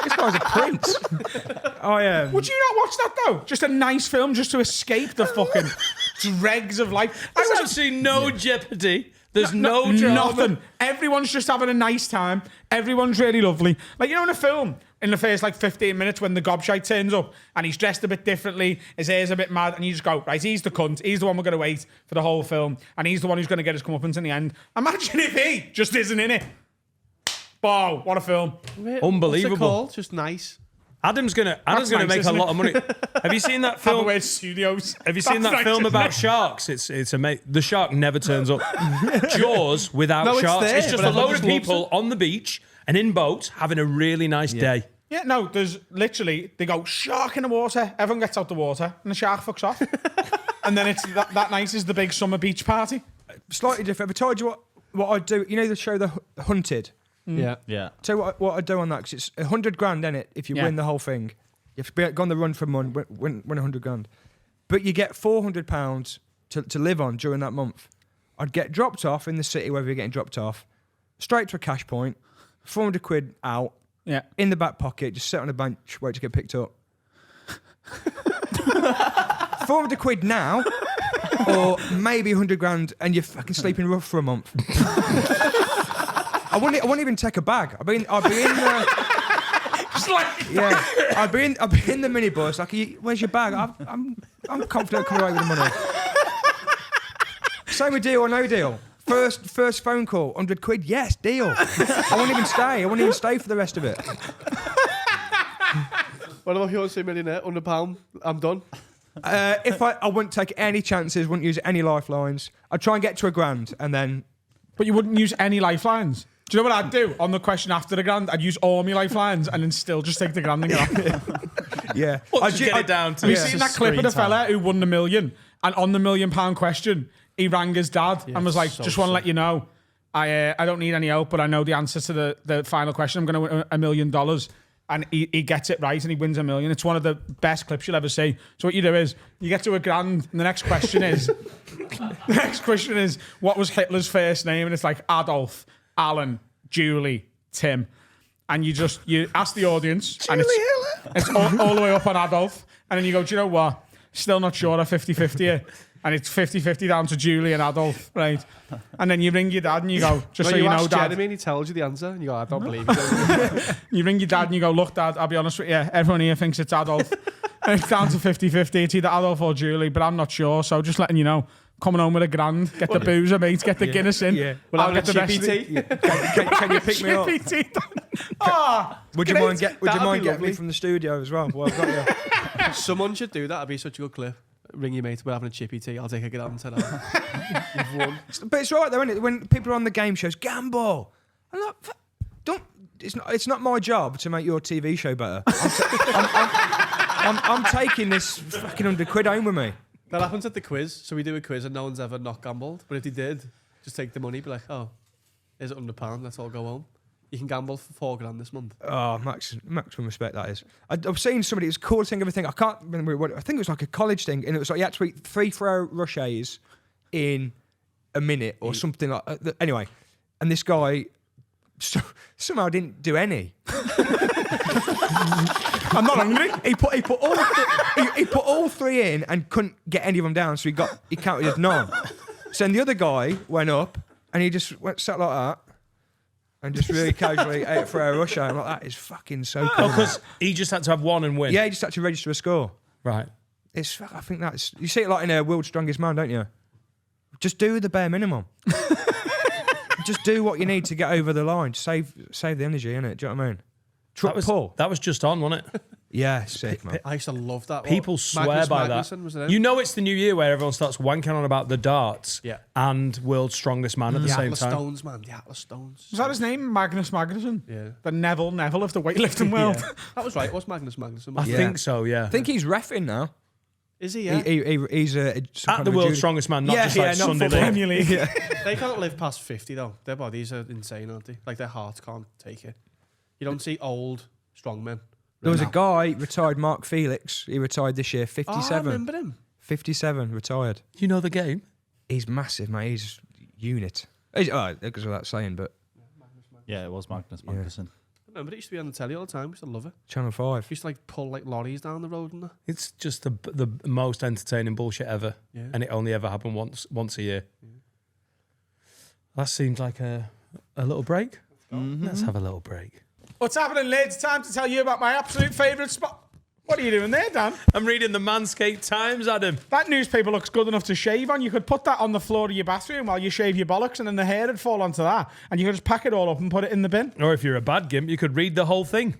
This guy's a prince. would you not watch that though? Just a nice film just to escape the fucking dregs of life. There's actually no jeopardy. There's no drama. Nothing. Everyone's just having a nice time. Everyone's really lovely. Like, you know, in a film, in the first 15 minutes when the gobshite turns up and he's dressed a bit differently, his hair's a bit mad, and you just go, right, he's the cunt. He's the one we're going to wait for the whole film, and he's the one who's going to get his comeuppance in the end. Imagine if he just isn't in it. Wow, what a film. Unbelievable. What's it called? Just nice. Adam's gonna nice, make a isn't lot it? of money. Have you seen that film? Hathaway Studios. Have you seen That's that nice, film isn't about it? sharks? It's amazing. The shark never turns up. Jaws without No, it's sharks. there, It's just but a everyone load of just loves people on the beach and in boats having a really nice day. Yeah, no, there's literally, they go, shark in the water. Everyone gets out the water and the shark fucks off. And then it's that night is the big summer beach party. Slightly different. Have I told you what I do? You know the show The Hunted? Yeah. Yeah. Tell you what I do on that, because it's 100 grand in it if you Yeah. win the whole thing. You have to go on the run for a month, win 100 grand. But you get £400 to live on during that month. I'd get dropped off in the city, wherever you're getting dropped off, straight to a cash point, 400 quid out, Yeah. in the back pocket, just sit on a bench, wait to get picked up. 400 quid now. or maybe 100 grand, and you're fucking sleeping rough for a month. I won't even take a bag. I'll be in I'd be in the minibus. Like, where's your bag? I'm confident coming away with the money. Same with deal or no deal. First phone call, 100 quid. Yes, deal. I won't even stay. I won't even stay for the rest of it. What about if you want to say millionaire? £100. I'm done. If I wouldn't take any chances, wouldn't use any lifelines. I'd try and get to £1,000 and then. But you wouldn't use any lifelines. Do you know what I'd do on the question after the grand? I'd use all my lifelines and then still just take the grand and get off. Yeah. I'd get it down to. Have you seen that clip of the fella who won the million? And on the £1 million question, he rang his dad and was like, just want to let you know, I don't need any help, but I know the answer to the final question. I'm going to win $1 million. And he gets it right and he wins $1 million. It's one of the best clips you'll ever see. So what you do is you get to £1,000 and the next question is what was Hitler's first name? And it's like Adolf, Alan, Julie, Tim. And you ask the audience and it's all the way up on Adolf. And then you go, do you know what? Still not sure of 50-50 here. And it's 50-50 down to Julie and Adolf, right? And then you ring your dad and you go, just so you know, Dad. Jeremy and he tells you the answer and you go, I don't believe it. You ring your dad and you go, look, Dad, I'll be honest with you, everyone here thinks it's Adolf. And it's down to 50-50. It's either Adolf or Julie, but I'm not sure. So just letting you know, coming home with £1,000, get the boozer, mate, get the Guinness in. Yeah. Well, I'll get the chippy rest of tea. it. Can you pick me up? Chippy tea. Ah, Would you mind getting lovely. me from the studio as well? Well, I've got you. Someone should do that. It'd be such a good clip. Ring your mate, we're having a chippy tea. I'll take a gram to that. You've won. But it's right though, isn't it? When people are on the game shows, gamble. I'm like, don't. It's not my job to make your TV show better. I'm taking this fucking 100 quid home with me. That happens at the quiz. So we do a quiz and no one's ever not gambled. But if they did, just take the money, be like, oh, here's £100. Let's all go home. You can gamble for £4,000 this month. Oh, maximum respect that is. I've seen somebody, it was the coolest thing, everything. I can't remember what, I think it was like a college thing, and it was like you had to eat 3 Ferrero Rochers in a minute or something like that. Anyway, and this guy somehow didn't do any. I'm not hungry. He put all 3 in and couldn't get any of them down, so he counted as none. So then the other guy went up and he just sat like that. And just really casually ate for a rush hour. I'm like, that is fucking so cool. Oh, because he just had to have one and win. Yeah, he just had to register a score. Right. I think that's, you see it like in a World's Strongest Man, don't you? Just do the bare minimum. Just do what you need to get over the line. Save the energy, innit? Do you know what I mean? That was just on, wasn't it? Yeah, sick, man. I used to love that. People swear by that. You know it's the new year where everyone starts wanking on about the darts and World's Strongest Man at the same time. Stones, man. The Atlas Stones. Was that his name? Magnus Magnusson? Yeah. The Neville of the weightlifting world. That was right. What's Magnus Magnusson? I think so, yeah. I think he's reffing now. Is he, yeah? He's at the World's Strongest Man, not just like Sunday Premier League. They can't live past 50, though. Their bodies are insane, aren't they? Like, their hearts can't take it. You don't see old, strong men. There was a guy, retired Mark Felix. He retired this year, 57. Oh, I remember him. 57, retired. You know the game? He's massive, mate. He's unit. It goes without saying, but... Yeah, it was Magnus Magnusson. I remember it used to be on the telly all the time. We used to love it. Channel 5. We used to like pull like lorries down the road and that. It's just the most entertaining bullshit ever. Yeah. And it only ever happened once a year. Yeah. That seems like a little break. Let's have a little break. What's happening, lads? Time to tell you about my absolute favourite spot. What are you doing there, Dan? I'm reading the Manscaped Times, Adam. That newspaper looks good enough to shave on. You could put that on the floor of your bathroom while you shave your bollocks, and then the hair would fall onto that. And you could just pack it all up and put it in the bin. Or if you're a bad gimp, you could read the whole thing.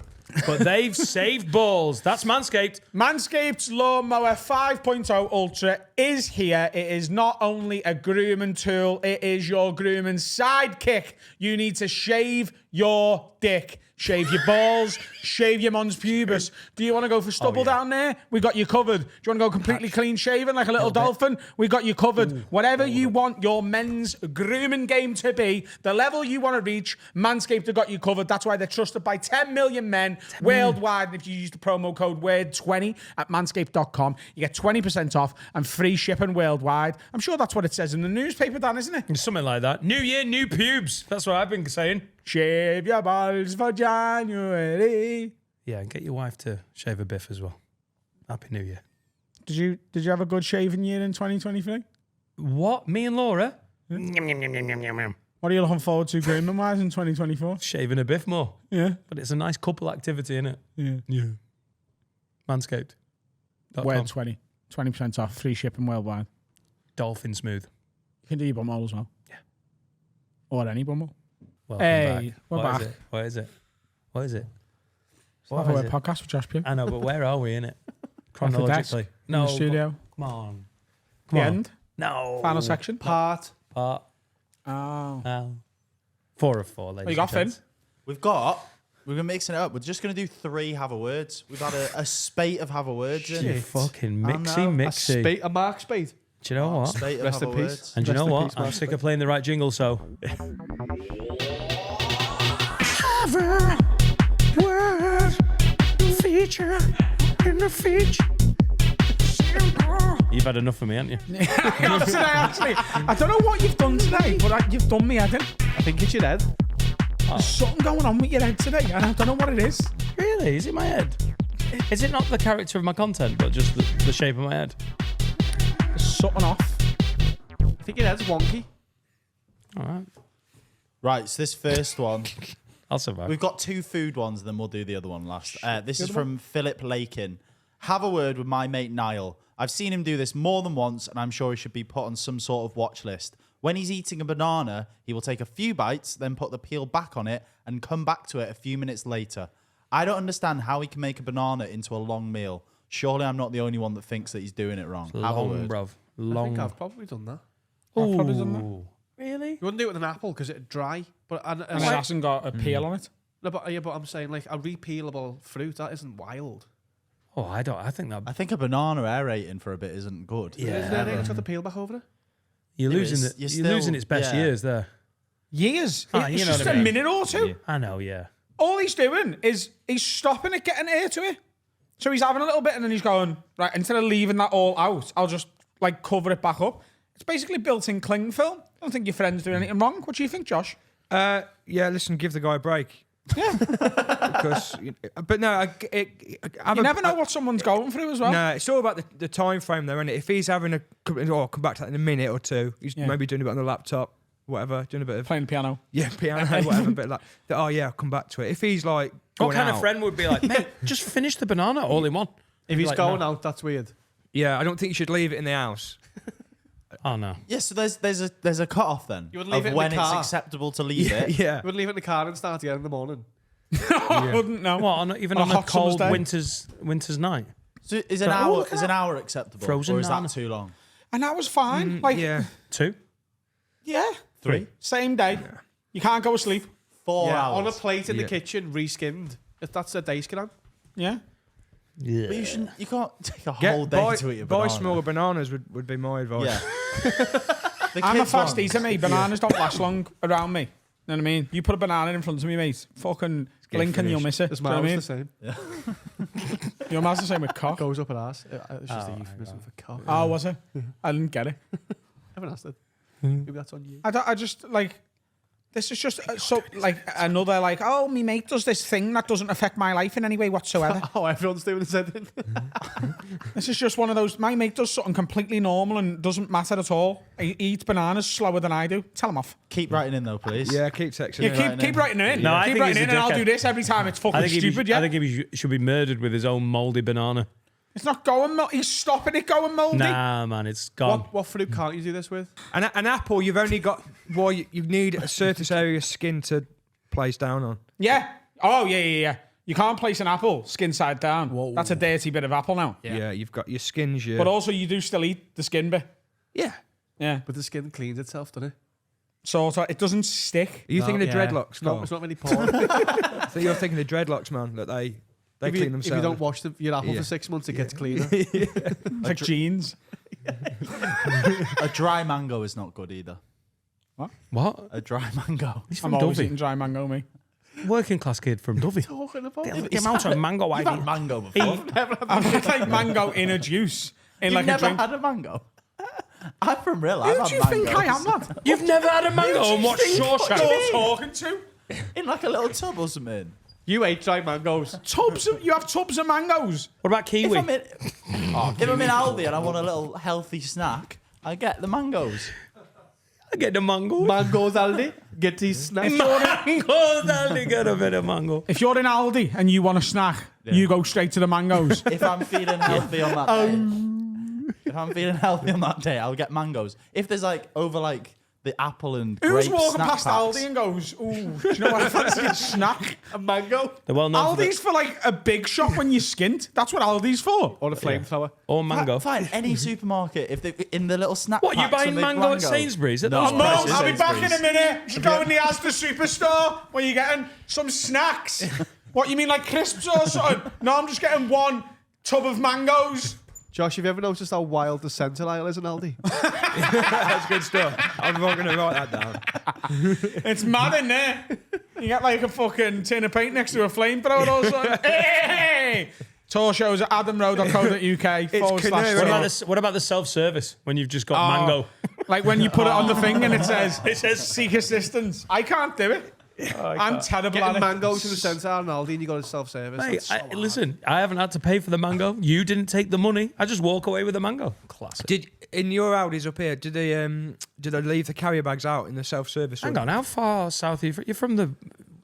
But they've saved balls. That's Manscaped. Manscaped's Lawnmower 5.0 Ultra is here. It is not only a grooming tool, it is your grooming sidekick. You need to shave your dick. Shave your balls, shave your mons pubis. Do you want to go for stubble down there? We got you covered. Do you want to go completely clean shaven like a little dolphin? We got you covered. Whatever you want your men's grooming game to be, the level you want to reach, Manscaped have got you covered. That's why they're trusted by 10 million men worldwide. And if you use the promo code WORD20 at manscaped.com, you get 20% off and free shipping worldwide. I'm sure that's what it says in the newspaper, Dan, isn't it? Something like that. New year, new pubes. That's what I've been saying. Shave your balls for January. Yeah, and get your wife to shave a biff as well. Happy New Year. Did you have a good shaving year in 2023? What? Me and Laura? What are you looking forward to grooming-wise in 2024? Shaving a bit more. Yeah. But it's a nice couple activity, isn't it? Yeah. Manscaped. Where 20% off, free shipping worldwide. Dolphin smooth. You can do your bumhole as well. Yeah. Or any bumhole. Welcome Hey, back. we're What back. is it? What is it? What is it? Have a podcast with Josh Pugh. I know, but where are we in it? At the desk, Chronologically. in the studio. Come on. The end. No. Final section. Part. Part. Oh. 4 of 4, ladies. What you got, Finn? We're going to mixing it up. We're just going to do 3 have a words. We've had a spate of have a words in. You fucking I know. mixy. A Mark Spade. Do you know what? Spate of Rest have a in peace. words. And do you Rest know in what? peace, I'm Mark sick of playing the right jingle, so. You've had enough of me, haven't you? Today, actually. I don't know what you've done today, but you've done me head in. I think it's your head. There's something going on with your head today, and I don't know what it is. Really? Is it my head? Is it not the character of my content, but just the shape of my head? There's something off. I think your head's wonky. All right. Right, so this first one, I'll survive. we've got 2 food ones, then we'll do the other one last. This is from Philip Lakin. Have a word with my mate Niall. I've seen him do this more than once, and I'm sure he should be put on some sort of watch list. When he's eating a banana, he will take a few bites, then put the peel back on it, and come back to it a few minutes later. I don't understand how he can make a banana into a long meal. Surely I'm not the only one that thinks that he's doing it wrong. Have a Long, word. bruv. I Long. think I've probably done that. I've probably done that. Ooh. Really? You wouldn't do it with an apple because it'd dry. But And it hasn't got a peel on it. no, but I'm saying like a repealable fruit that isn't wild. Oh, I think that. I think a banana aerating for a bit isn't good. Yeah. Isn't there anything to the peel back over it? You're Yeah, losing it's- it. you're You're losing still- its best yeah. years there. Years. Ah, It's you know just what I a mean. minute or two. Yeah. I know, yeah. All he's doing is he's stopping it getting air to it. So he's having a little bit and then he's going, right, instead of leaving that all out, I'll just like cover it back up. It's basically built-in cling film. I don't think your friend's doing anything wrong. What do you think, Josh? Yeah, listen, give the guy a break. Yeah. Because, but no, You never know what someone's going through as well. No, it's all about the time frame, though, isn't it? If he's having I'll come back to that in a minute or two. He's maybe doing a bit on the laptop, whatever, doing a bit of Playing piano. piano, whatever, bit like that. Oh yeah, I'll come back to it. If he's like, What going kind out, of friend would be like, mate, just finish the banana all in one? If he's like, going no. out, that's weird. Yeah, I don't think you should leave it in the house. Oh, no. Yeah, so there's a cut-off then You would leave of it in the when it's car. acceptable to leave it. Yeah. You would leave it in the car and start again in the morning. I wouldn't know. What, even On a on a hot summer's cold day? winter's night? So is an Oh, hour look at is an hour acceptable, Frozen or is banana. that too long? And that was fine. Like, Yeah. 2? yeah. 3, Same day. You can't go to sleep. 4 hours. On a plate in Yeah. the kitchen, reskinned. If that's a day scan. Yeah. Yeah. But you can't take a whole day buy, to eat a buy banana. smaller bananas would be my advice. Yeah. I'm a fast eater, mate. Bananas don't last long around me. You know what I mean? You put a banana in front of me, mate. Fucking blink and you'll miss it. His Do you know what I mouth's mean? the same. Your mouth's the same with cock. Goes up an ass. It's just a euphemism for cock. Oh, was it? I didn't get it. Haven't asked it. Maybe that's on you. I just like this is just so like another like oh me mate does this thing that doesn't affect my life in any way whatsoever. Oh, everyone's doing the same thing. This is just one of those. My mate does something completely normal and doesn't matter at all. He eats bananas slower than I do. Tell him off. Keep writing in though, please. Yeah, keep texting. You it. keep writing it in. No, I keep think writing he's in, a and I'll dickhead. do this every time. It's fucking stupid. Yeah, I think he should be murdered with his own mouldy banana. it's not going. He's stopping it going mouldy. Nah, man, it's gone. What fruit can't you do this with? An apple, you've only got you need a surface area of skin to place down on. Yeah. Oh yeah. You can't place an apple skin side down. Whoa. That's a dirty bit of apple now. Yeah, you've got your skin's your. But also, you do still eat the skin bit. yeah. Yeah. But the skin cleans itself, doesn't it? So it doesn't stick. Are you thinking of Yeah. dreadlocks? No, Carl? it's not really porn. So you're thinking of dreadlocks, man. That they if, clean you, themselves. if you don't wash your apple Yeah. for 6 months, it gets cleaner. It's like jeans. A dry mango is not good either. What? A dry mango. He's I'm from always Dovey. eating dry mango, me. Working class kid from Dovey. Talking about The amount of mango I You've had eat. mango before. I've had like mango in a juice. In You've like a never drink. had a mango. I'm from real. Who do you think I am, lad? You've never had a mango and watched Shawshank? You're talking to? In like a little tub or something. You ate dry mangoes. You have tubs of mangoes. What about If kiwi? I'm in Aldi and I want a little healthy snack, I get the mangoes. I get the mango. Mangoes, Aldi. Get these snacks. Mangoes, I'll get a bit of mango. If you're in Aldi and you want a snack, you go straight to the mangoes. If I'm feeling healthy on that day, I'll get mangoes. If there's like over like the apple and Who's grape walking snack past packs, Aldi and goes, ooh, do you know what I fancy a snack? A mango. They're well known Aldi's for like a big shop when you're skint. That's what Aldi's for. Or a flamethrower. or mango. Fine, any supermarket if they in the little snack. What, you packs, buying the big mango at Sainsbury's? At No. those Oh, Mum, prices? I'll be back in a Sainsbury's. minute. Just go in the Asda superstore where you're getting some snacks. What, you mean like crisps or something? No, I'm just getting one tub of mangoes. Josh, have you ever noticed how wild the centre aisle is in Aldi? That's good stuff. I'm not going to write that down. It's mad in there. You get like a fucking tin of paint next to a flamethrower or something. Hey! Tour shows at adamroad.co.uk. What about the self-service when you've just got mango? Like when you put it on the thing and it says seek assistance. I can't do it. I'm terrible at Getting it. mangoes in the centre aisle in Aldi and you go to self-service. Mate, That's so hard. listen, I haven't had to pay for the mango. You didn't take the money. I just walk away with the mango. Classic. Did in your Audis up here? Did they leave the carrier bags out in the self-service? Hang room? on, how far south are you from? You're from the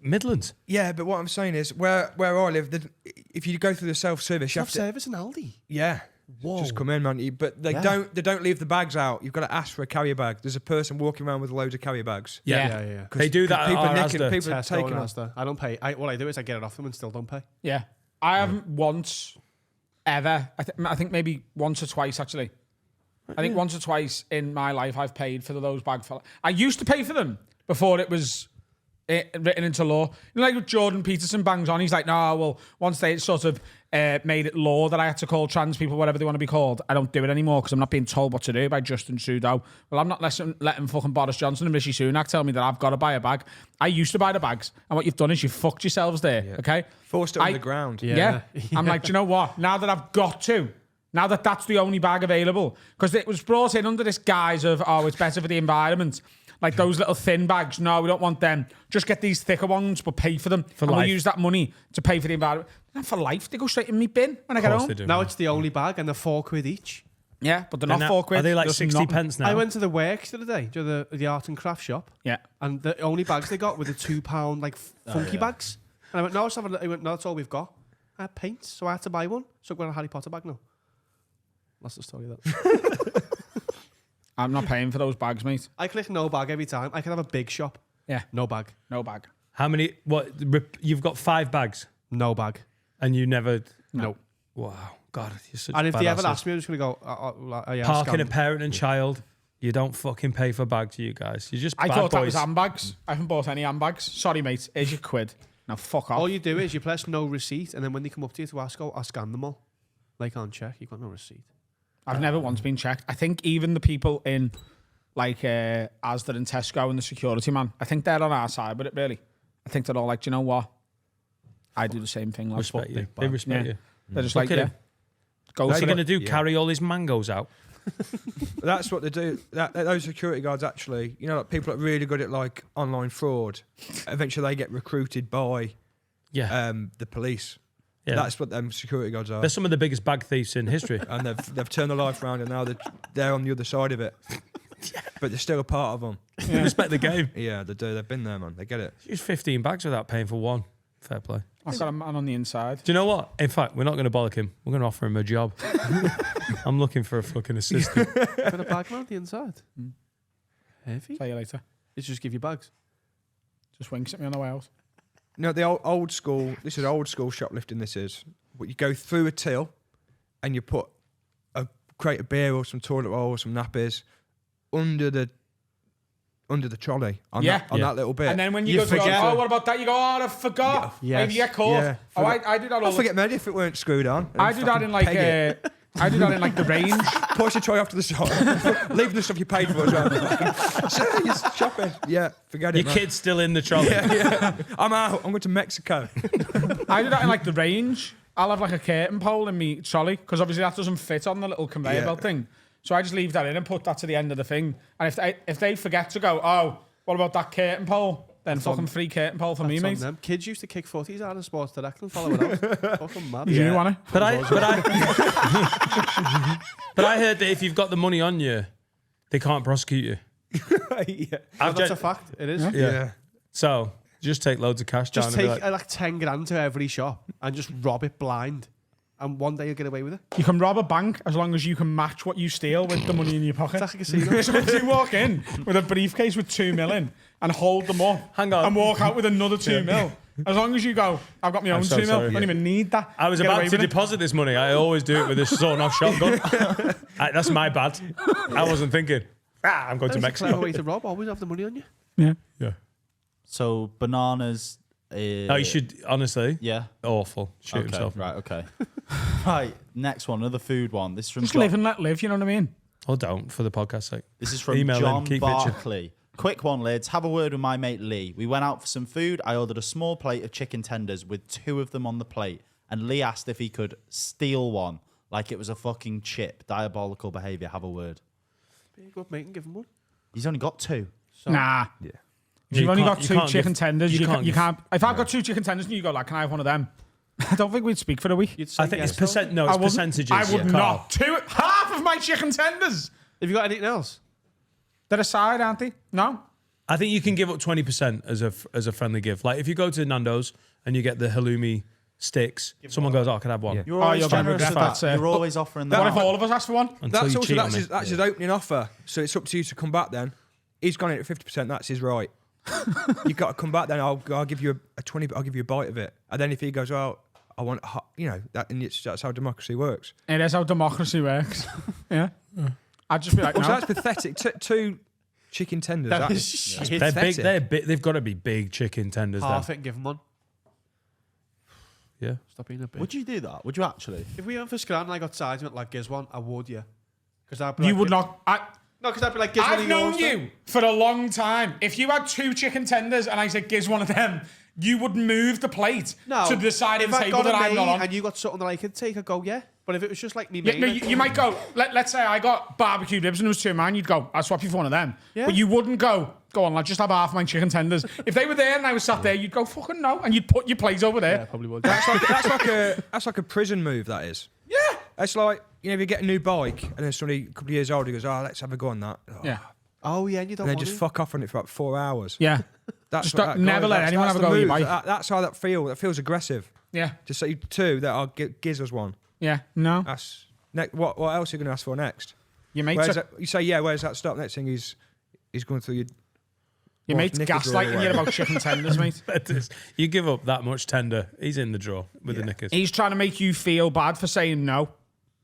Midlands. Yeah, but what I'm saying is, where I live, if you go through the self-service, you have to. Self-service in Aldi? Yeah. Whoa. Just come in, man. But they don't leave the bags out. You've got to ask for a carrier bag. There's a person walking around with loads of carrier bags. Yeah. They do that at People our nicking, Asda. people are Tesco and taking them. Asda. I don't pay. What I do is I get it off them and still don't pay. Yeah. I haven't once, ever. I think maybe once or twice, actually. I think once or twice in my life I've paid for those bags. I used to pay for them before it was written into law. You know, like Jordan Peterson bangs on. He's like, no, well, once they sort of made it law that I had to call trans people whatever they want to be called, I don't do it anymore because I'm not being told what to do by Justin Trudeau. Well, I'm not letting fucking Boris Johnson and Rishi Sunak tell me that I've got to buy a bag. I used to buy the bags, and what you've done is you've fucked yourselves there, okay? Forced it on the ground. Yeah. I'm like, do you know what? Now that I've got to, now that that's the only bag available, because it was brought in under this guise of, oh, it's better for the environment. Like those little thin bags. No, we don't want them. Just get these thicker ones, but pay for them. And life. we'll use that money to pay for the environment. And for life, they go straight in my bin when I get home. Now it's the only bag and they're £4 each. Yeah, but they're not £4. Are they like They're 60 nothing. pence now? I went to the Works the other day, to the art and craft shop, Yeah. and the only bags they got were the £2 like funky bags. And I went, no, let's have a, I went, no, that's all we've got. I had paints, so I had to buy one. So I've got a Harry Potter bag now. That's the story of that. I'm not paying for those bags, mate. I click no bag every time. I can have a big shop. Yeah. No bag. No bag. How many? What? You've got 5 bags, No bag. and you never. No. Wow, God, you're such. And if they ever badasses. ask me, I'm just going to go, yeah, Parking a scammed. parent and child, you don't fucking pay for bags, you guys. You just. I bad thought that boys. was handbags. I haven't bought any handbags. Sorry, mate. Here's your quid. Now fuck off. All you do is you press no receipt, and then when they come up to you to ask, I'll scan them all. They can't check. You've got no receipt. I've never once been checked. I think even the people in like Asda and Tesco and the security man, I think they're on our side with it, really. I think they're all like, do you know what? I do the same thing. Like, Respect you. fuck They me. respect Yeah. you. They're just Look like, at yeah. him. Go What's for he going to it. do? Carry all his mangoes out? That's what they do. Those security guards actually, you know, like people that are really good at like online fraud. Eventually, they get recruited by Yeah. the police. Yeah. That's what them security guards are. They're some of the biggest bag thieves in history. And they've turned their life around, and now they're on the other side of it. But they're still a part of them. They respect the game. Yeah, they do. They've been there, man. They get it. Use 15 bags without paying for one. Fair play. I've got a man on the inside. Do you know what? In fact, we're not going to bollock him. We're going to offer him a job. I'm looking for a fucking assistant. Got a bag man on the inside. Heavy. See you later. It's just give you bags. Just winks at me on the way out. No, the old school. This is old school shoplifting. This is. But you go through a till, and you put a crate of beer or some toilet roll or some nappies under the trolley on that little bit. And then when you, You go to forget. go, oh, what about that? You go, oh, I forgot. Yeah. Maybe you get caught. Yeah. Oh, I do that all I'll the forget Medi if it weren't screwed on. I do that in like I do that in like the range. Push your trolley off to the side, leaving the stuff you paid for as well. Sir, you're shopping. Yeah, forget it. Your man. kid's still in the trolley. Yeah. I'm out. I'm going to Mexico. I do that in like the range. I'll have like a curtain pole in me trolley because obviously that doesn't fit on the little conveyor Yeah. belt thing. So I just leave that in and put that to the end of the thing. And if they forget to go, oh, what about that curtain pole? Then fucking free curtain pole for me, That's on mate. them. Kids used to kick footies out of Sports Direct and follow it out. Fucking mad. You want it? But I heard that if you've got the money on you, They can't prosecute you. Yeah. That's a fact. It is. Yeah. So just take loads of cash Just down and take be like, like 10 grand to every shop and just rob it blind. And one day you'll get away with it. You can rob a bank as long as you can match what you steal with the money in your pocket. It's like a casino. So if you walk in with a briefcase with 2 million and hold them up Hang on. and walk out with another 2 mil, as long as you go, I've got my own so 2 mil, sorry. I don't even need that. I was Get about away to with it. deposit this money. I always do it with a sawn-off shotgun. That's my bad. I wasn't thinking. I'm going to That's a clever Mexico. way to rob. Always have the money on you. Yeah. Yeah. So bananas. No, you should honestly. Yeah. Awful. Shoot Okay. himself. Right. Okay. Right. Next one. Another food one. This is from Just John. live and let live, you know what I mean? Or don't for the podcast sake. This is from Email in, John keep bitching. Barkley. Quick one, lads. Have a word with my mate Lee. We went out for some food. I ordered a small plate of chicken tenders with 2 of them on the plate. And Lee asked if he could steal one like it was a fucking chip. Diabolical behaviour. Have a word. Be a good mate and give him one. He's only got 2. Nah. Yeah. If you've only got you 2 can't chicken give- tenders, you can't give- can't. If I've got 2 chicken tenders and you go, like, can I have one of them? I don't think we'd speak for a week. You'd say I think yes, it's percent. No, I it's wouldn't- percentages. I would Carl. not. Half of my chicken tenders. Have you got anything else? They're aside, aren't they? No. I think you can give up 20% as a friendly gift. Like if you go to Nando's and you get the halloumi sticks, someone goes, "Oh, can I have one?" Yeah. You're always you're gonna generous regret with that. that. You're always offering that. What if all of us asked for one? Until That's you also cheat on me. that's his opening offer. So it's up to you to come back then. He's gone in at 50%. That's his right. You've got to come back then. I'll give you a 20. I'll give you a bite of it. And then if he goes, "Oh, I want," that, and that's how democracy works. It is how democracy works. Yeah. I'd just be like, Also, no. that's pathetic. 2 chicken tenders. That That is is shit. They're big. pathetic. They're big. They've got to be big chicken tenders. Half Then. it and give him one. Yeah. Stop being a bitch. Would you do that? Would you actually? If we went for Scran and I got sides and went like, "Giz one," I would, yeah. Because I'd be You like, would not. No, because I'd be like, "Giz one of I've known yours, then." you for a long time. If you had 2 chicken tenders and I said, "Gives one of them," you would move the plate No. to the side of if the I table got that a I'm not main on. and you got something that I could take, I'd go, yeah. But if it was just like me, Yeah, main, no, I'd go, you might go. Let's say I got barbecue ribs and there was 2 of mine. You'd go, I'll swap you for one of them. Yeah. But you wouldn't go on, let's just have half my chicken tenders. If they were there and I was sat there, you'd go, fucking no. And you'd put your plate over there. Yeah, probably would. that's like a prison move. That is. Yeah. It's like if you get a new bike and then somebody a couple of years older goes, "Oh, let's have a go on that." Oh. Yeah. Oh yeah, and you don't And then want just to. fuck off on it for like 4 hours. Yeah. That's Just what don't- that never guy- let that's- anyone that's have a the go at your move. bike. That's how that feels. That feels aggressive. Yeah. To say 2 that I'll gives us one. Yeah. No. That's what else are you going to ask for next? Your mate's, Where's that, you say, yeah, where's that stop? Next thing he's going through your your mate's knickers all gaslighting away. you about chicken tenders, mate. You give up that much tender, he's in the draw with the knickers. He's trying to make you feel bad for saying no.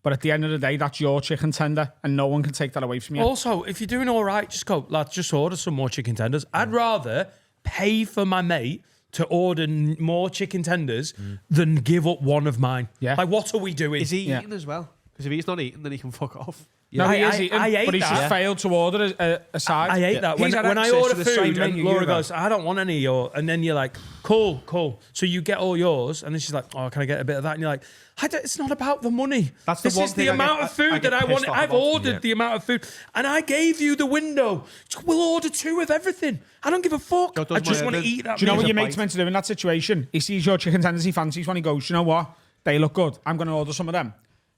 But at the end of the day, that's your chicken tender and no one can take that away from you. Also, if you're doing all right, just go, lads, just order some more chicken tenders. I'd rather pay for my mate to order more chicken tenders than give up one of mine. Yeah. Like, what are we doing? Is he Yeah. eating as well? Because if he's not eating, then he can fuck off. No, he is I- eating, I ate but he's just that. failed to order a side. I hate that. When He's had I access order to the same food and menu Laura you goes, I don't want any of your, and then you're like, cool. So you get all yours, and then she's like, oh, can I get a bit of that? And you're like, it's not about the money. That's the this one is thing the I amount get- of food I get that I want. pissed off I've about. ordered the amount of food, and I gave you the window. We'll order 2 of everything. I don't give a fuck. God does I just my want to head in. eat that. Do you know meal. what your bite. mate's meant to do in that situation? He sees your chicken tenders, he fancies one, he goes, you know what? They look good. I'm going to order some of them.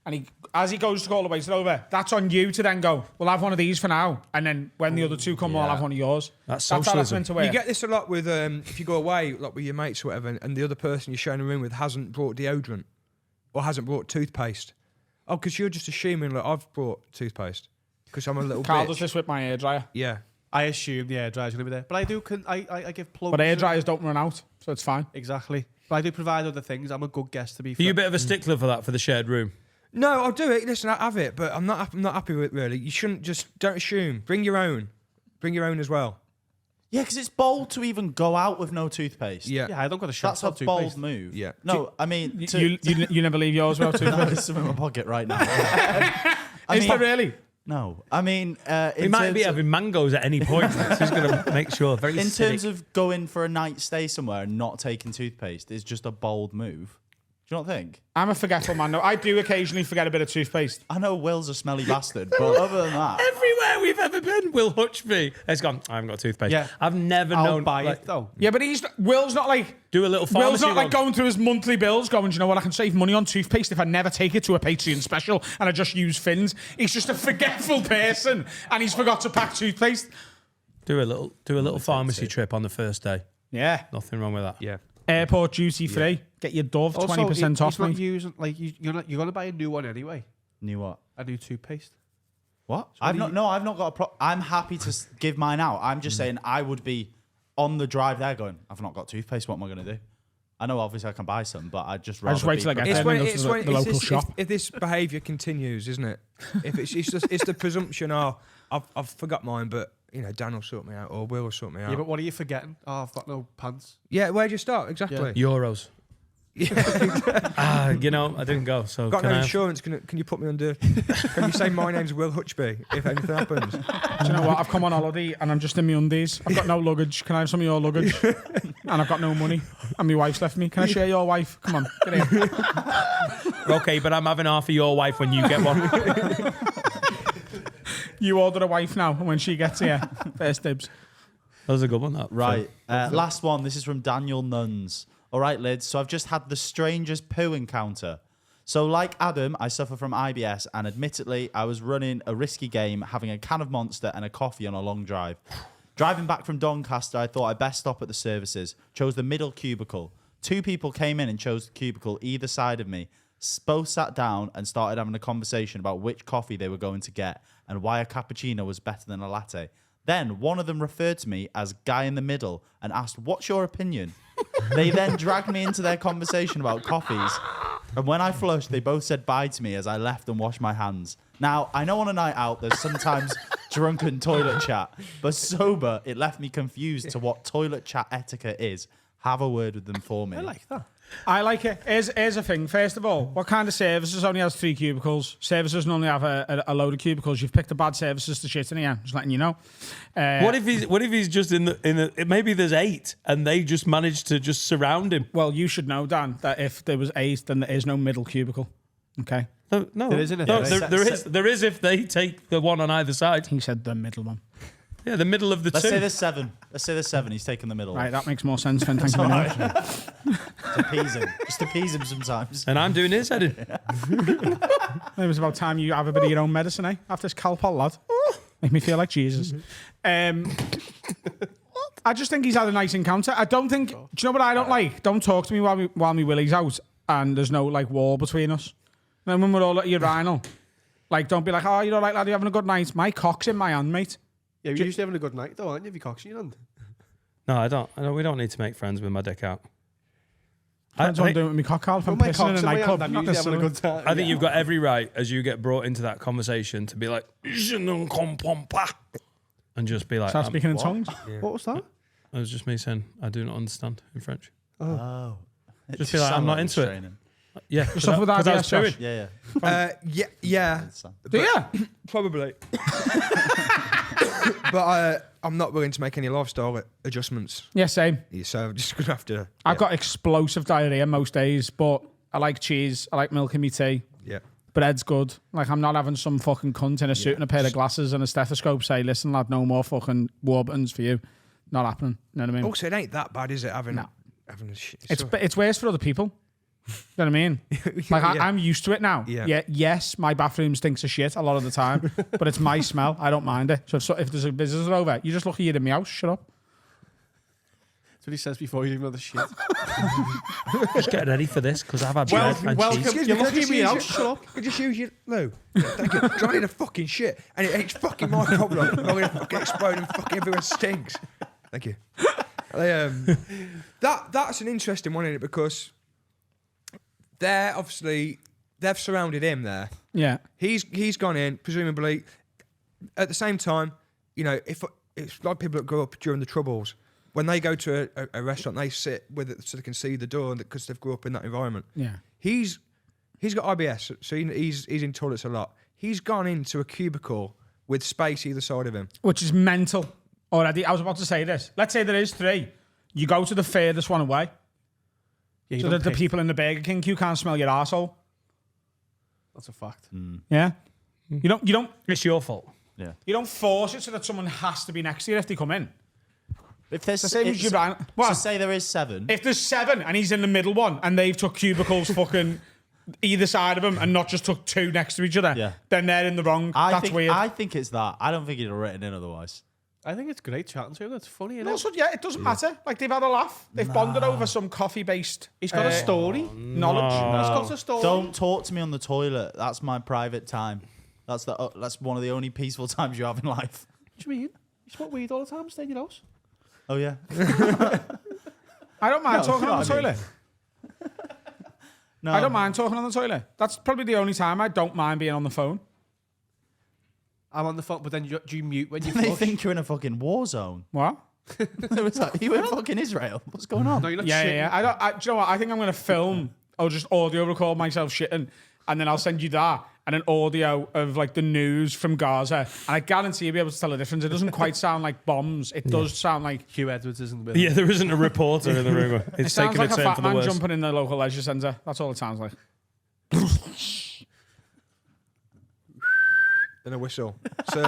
And as he goes to call the waiter over, that's on you to then go, we'll have one of these for now. And then when the other 2 come, we'll have one of yours. That's how that's socialism. meant to work. You get this a lot with if you go away, like with your mates or whatever, and the other person you're sharing a room with hasn't brought deodorant or hasn't brought toothpaste. Oh, because you're just assuming like I've brought toothpaste because I'm a little Carl bitch. does this with my hairdryer. Yeah. I assume the airdryer's going to be there. But I do, I give plugs. But hairdryers don't run out, so it's fine. Exactly. But I do provide other things. I'm a good guest to be Are you a fair. bit of a stickler for that, for the shared room? No, I'll do it. Listen, I have it, but I'm not happy with it really. You shouldn't don't assume. Bring your own. Bring your own as well. Yeah, because it's bold to even go out with no toothpaste. Yeah. Yeah, I don't got a shot. That's a of bold toothpaste. move. Yeah. No, I mean, You never leave yours well, too. There's some in my pocket right now. I Is mean, there really? no, I mean, He might be having mangoes at any point. So he's going to make sure. Very in acidic. terms of going for a night stay somewhere and not taking toothpaste is just a bold move. Do you not think? I'm a forgetful man. No, I do occasionally forget a bit of toothpaste. I know Will's a smelly bastard, but other than that, Everywhere we've ever been, Will Hutchby has gone, I haven't got toothpaste. Yeah. I've never I'll known. buy like, it though. Yeah, but Will's not like... Do a little Will's pharmacy not like run. going through his monthly bills going, do you know what, I can save money on toothpaste if I never take it to a Patreon special and I just use Finn's. He's just a forgetful person and he's forgot to pack toothpaste. Do a little pharmacy trip on the first day. Yeah. Nothing wrong with that. Yeah. Airport duty free. Get your Dove, 20% off, He's not mate. using, like, you're going to buy a new one anyway. New what? A new toothpaste. What? I've not got a I'm happy to give mine out. I'm just saying I would be on the drive there going, I've not got toothpaste. What am I going to do? I know obviously I can buy some, but I'd just rather wait till I get there and go to the local shop. If this behaviour continues, isn't it? If it's the presumption, I've forgot mine, but you know, Dan will sort me out or Will sort me out. Yeah, but what are you forgetting? Oh, I've got no pants. Yeah, where'd you start exactly? Euros. Yeah, You know, I didn't go, so got can no I? insurance. Can you put me under? Can you say my name's Will Hutchby if anything happens? Do you know what? I've come on holiday and I'm just in my undies. I've got no luggage. Can I have some of your luggage? And I've got no money. And my wife's left me. Can I share your wife? Come on, get in. Okay, but I'm having half of your wife when you get one. You order a wife now, and when she gets here, first dibs. That was a good one, that. Right. Last one. This is from Daniel Nuns. All right, Lids. So I've just had the strangest poo encounter. So like Adam, I suffer from IBS, and admittedly, I was running a risky game, having a can of Monster and a coffee on a long drive. Driving back from Doncaster, I thought I'd best stop at the services. Chose the middle cubicle. 2 people came in and chose the cubicle either side of me. Both sat down and started having a conversation about which coffee they were going to get and why a cappuccino was better than a latte. Then one of them referred to me as guy in the middle and asked, "What's your opinion?" They then dragged me into their conversation about coffees. And when I flushed, they both said bye to me as I left and washed my hands. Now, I know on a night out there's sometimes drunken toilet chat, but sober, it left me confused to what toilet chat etiquette is. Have a word with them for me. I like that. I like it. Here's a thing. First of all, what kind of services only has 3 cubicles? Services normally have a load of cubicles. You've picked the bad services to shit in here. Just letting you know. What if he's just in the maybe there's 8 and they just managed to just surround him? Well, you should know, Dan, that if there was 8, then there is no middle cubicle. Okay. No, There isn't it? No, Yeah, there is if they take the one on either side. He said the middle one. Yeah, the middle of the Let's 2. say there's 7. Let's say there's 7. He's taking the middle. Right, that makes more sense. Finn. Thank you very much. To appease him. Just appease him sometimes. And I'm doing his heading. Maybe it's about time you have a bit of your own medicine, eh? After this Calpol, lad. Make me feel like Jesus. I just think he's had a nice encounter. I don't think... Do you know what I don't like? Don't talk to me while me willy's out and there's no, like, wall between us. And then when we're all at urinal, like, don't be like, oh, you're all right, lad, you're having a good night. My cock's in my hand, mate. Yeah, you're usually having a good night though, aren't you? If your cock's in your hand. No, I don't. We don't need to make friends with my dick out. Depends what I'm doing with my cock, Carl. If I'm My pissing cock's in a in my nightclub, hand, I'm not usually having a necessarily. good time. I think you've got every right as you get brought into that conversation to be like, and just be like, Start speaking in what? tongues. What was that? that was just me saying, I do not understand in French. Oh. Just be like, I'm not into it. Yeah, You suffer with because I IBS, was chewing. Josh? Yeah. Yeah, Do you? probably. But I'm not willing to make any lifestyle adjustments. Yeah, same. So I'm just gonna have to. I've got explosive diarrhea most days, but I like cheese. I like milk in my tea. Yeah. Bread's good. Like, I'm not having some fucking cunt in a suit and a pair of glasses and a stethoscope say, listen, lad, no more fucking Warburtons for you. Not happening. You know what I mean? Also, it ain't that bad, is it? Having No. a shit. It's worse for other people. You know what I mean? Like, Yeah. I'm used to it now. Yeah. Yes, my bathroom stinks of shit a lot of the time, but it's my smell. I don't mind it. So if there's a visitor over, you just look at you in my house. Shut up. That's what he says before you even know the shit. Just get ready for this because I've had bread and cheese. Excuse You're me, looking at me out. Shut up. Could just use your loo. Yeah, thank you. 'Cause I need a fucking shit, and it's fucking my problem. I'm gonna fucking explode and fucking everywhere stinks. Thank you. That's an interesting one, isn't it? Because they've surrounded him there. Yeah. He's gone in, presumably. At the same time, you know, if it's like people that grew up during the Troubles, when they go to a restaurant, they sit with it so they can see the door because they've grew up in that environment. Yeah. He's got IBS, so he's in toilets a lot. He's gone into a cubicle with space either side of him. Which is mental already. I was about to say this. Let's say there is 3. You go to the furthest one away. Yeah, you So don't that the piss. people in the Burger King queue can't smell your arsehole. That's a fact. Yeah. You don't It's your fault. you don't force it so that someone has to be next to you if they come in. If there's The same as you, Brian. so What? say there is 7. If there's 7 and he's in the middle one and they've took cubicles fucking either side of him and not just took 2 next to each other, Yeah. then they're in the wrong. That's weird. I think it's that. I don't think he'd have written in otherwise. I think it's great chatting to him. That's funny, isn't it? Also, yeah, it doesn't matter. Like, they've had a laugh. They've bonded over some coffee-based He's got a story. knowledge. He's got a story. Don't talk to me on the toilet. That's my private time. That's one of the only peaceful times you have in life. What do you mean? You smoke weed all the time, stay in your house? Oh yeah. I don't mind talking on the I mean- toilet. No, I don't mind talking on the toilet. That's probably the only time I don't mind being on the phone. I'm on the phone, but then do you mute when you They flush? think you're in a fucking war zone. What? It was like, you in fucking Israel? What's going on? No, you're not Yeah, shitting. yeah. Do you know what? I think I'm going to film. I'll just audio record myself shitting, and then I'll send you that and an audio of like the news from Gaza. And I guarantee you'll be able to tell the difference. It doesn't quite sound like bombs. It does sound like Hugh Edwards isn't with Yeah, there isn't a reporter in the room. it It's sounds taking like a a turn fat for the man worse. jumping in the local leisure centre. That's all it sounds like. Then a whistle. So,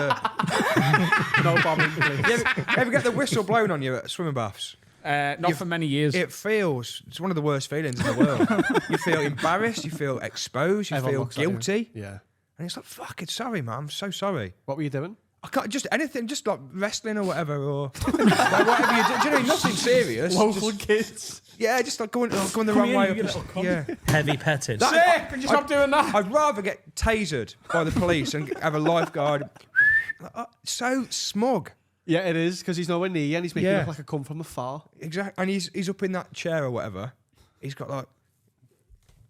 no bombing, please. you ever get the whistle blown on you at swimming baths? Not for many years. It's one of the worst feelings in the world. You feel embarrassed, you feel exposed, you Everyone feel looks at you. guilty. Yeah. And it's like, fuck it, sorry, man, I'm so sorry. What were you doing? I can't just anything, just like wrestling or whatever, or like whatever you do. Do you know, nothing serious. Just- kids. yeah, just like going the Come wrong here, way. you up little cunt. yeah. Heavy petting. Sick! Can you stop doing that? I'd rather get tasered by the police and have a lifeguard. So smug. Yeah, it is, because he's nowhere near you and he's making Yeah. it look like a come from afar. Exactly. And he's up in that chair or whatever. He's got like,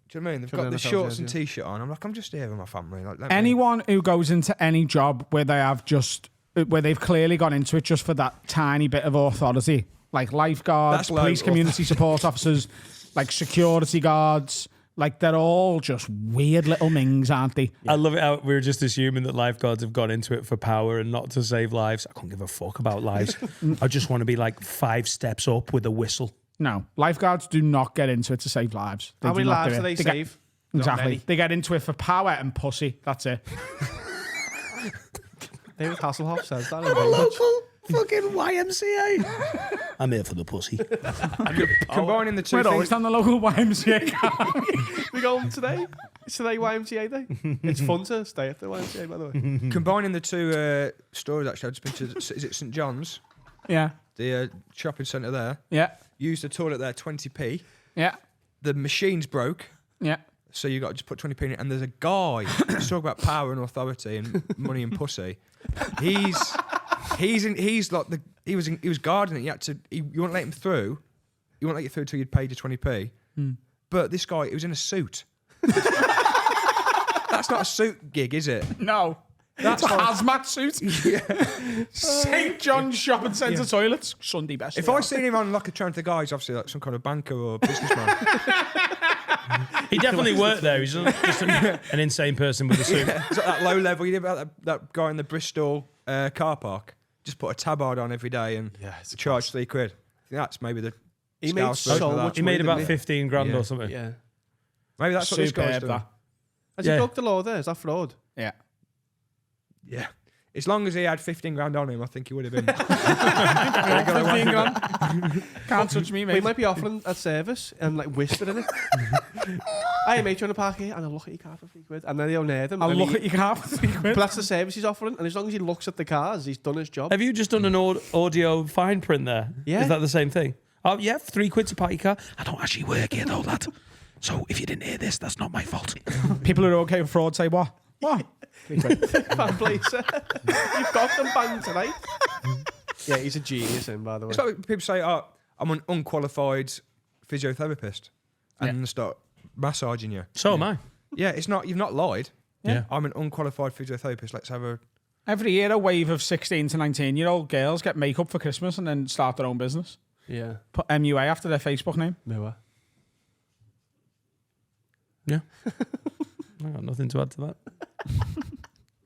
do you know what I mean? They've Could got the NFL shorts and jersey. t-shirt on. I'm like, I'm just here with my family. Like, let me- Anyone who goes into any job where they've clearly gone into it just for that tiny bit of authority, like lifeguards, That's low police community support officers, like security guards, like they're all just weird little mings, aren't they? I love it how we're just assuming that lifeguards have gone into it for power and not to save lives. I couldn't give a fuck about lives. I just want to be like 5 steps up with a whistle. No, lifeguards do not get into it to save lives. They How do many not lives do they get- save? Not Exactly. many. They get into it for power and pussy. That's it. David Hasselhoff says that. in Fucking YMCA. I'm here for the pussy. combining the two We're things. always on the local YMCA. We go home today. It's today YMCA day. It's fun to stay at the YMCA, by the way. Combining the two stores, actually, I've just been to, is it St John's? Yeah, The shopping centre there. yeah, Used the toilet there, 20p. yeah, The machine's broke, yeah. so you got to just put 20p in it. And there's a guy, let's talk about power and authority and money and pussy. He was guarding it. You wouldn't let him through. You wouldn't let you through till you'd paid your 20p. But this guy, he was in a suit. That's not a suit gig, is it? No. That's a hazmat suit. St. John's Shopping Centre toilets. Sunday best. If I seen him on like a train to the guy, he's obviously like some kind of banker or businessman. He definitely worked there. He's just an insane person with a suit. It's at that low level. You know about that guy in the Bristol car park? Just put a tabard on every day and charge £3. I think that's maybe the. He made Scouse version so of that. much He made money, about didn't 15 grand Yeah. or something. Yeah. Maybe that's what this guy's Superb, doing. that. Has Yeah. he broke the law there? Is that fraud? Yeah. Yeah. As long as he had 15 grand on him, I think he would have been. 15 grand. Can't touch me, We mate. might be offering a service and like whisper in it. Hey mate, you're on the park here and I'll look at your car for £3. And then he'll near them. I'll and look he- at your car for £3. But that's the service he's offering. And as long as he looks at the cars, he's done his job. Have you just done an audio fine print there? Yeah. Is that the same thing? Oh, yeah, £3 to park your car. I don't actually work here though, lad. So if you didn't hear this, that's not my fault. People who are okay with fraud say what? What? Fan please. You've got them banged tonight. Yeah, he's a genius, him, by the way. It's like people say, "Oh, I'm an unqualified physiotherapist," and start massaging you. So am I. Yeah, it's not. You've not lied. Yeah. I'm an unqualified physiotherapist. Let's have a. Every year, a wave of 16 to 19-year-old girls get makeup for Christmas and then start their own business. Yeah. Put MUA after their Facebook name. No. Yeah. I got nothing to add to that.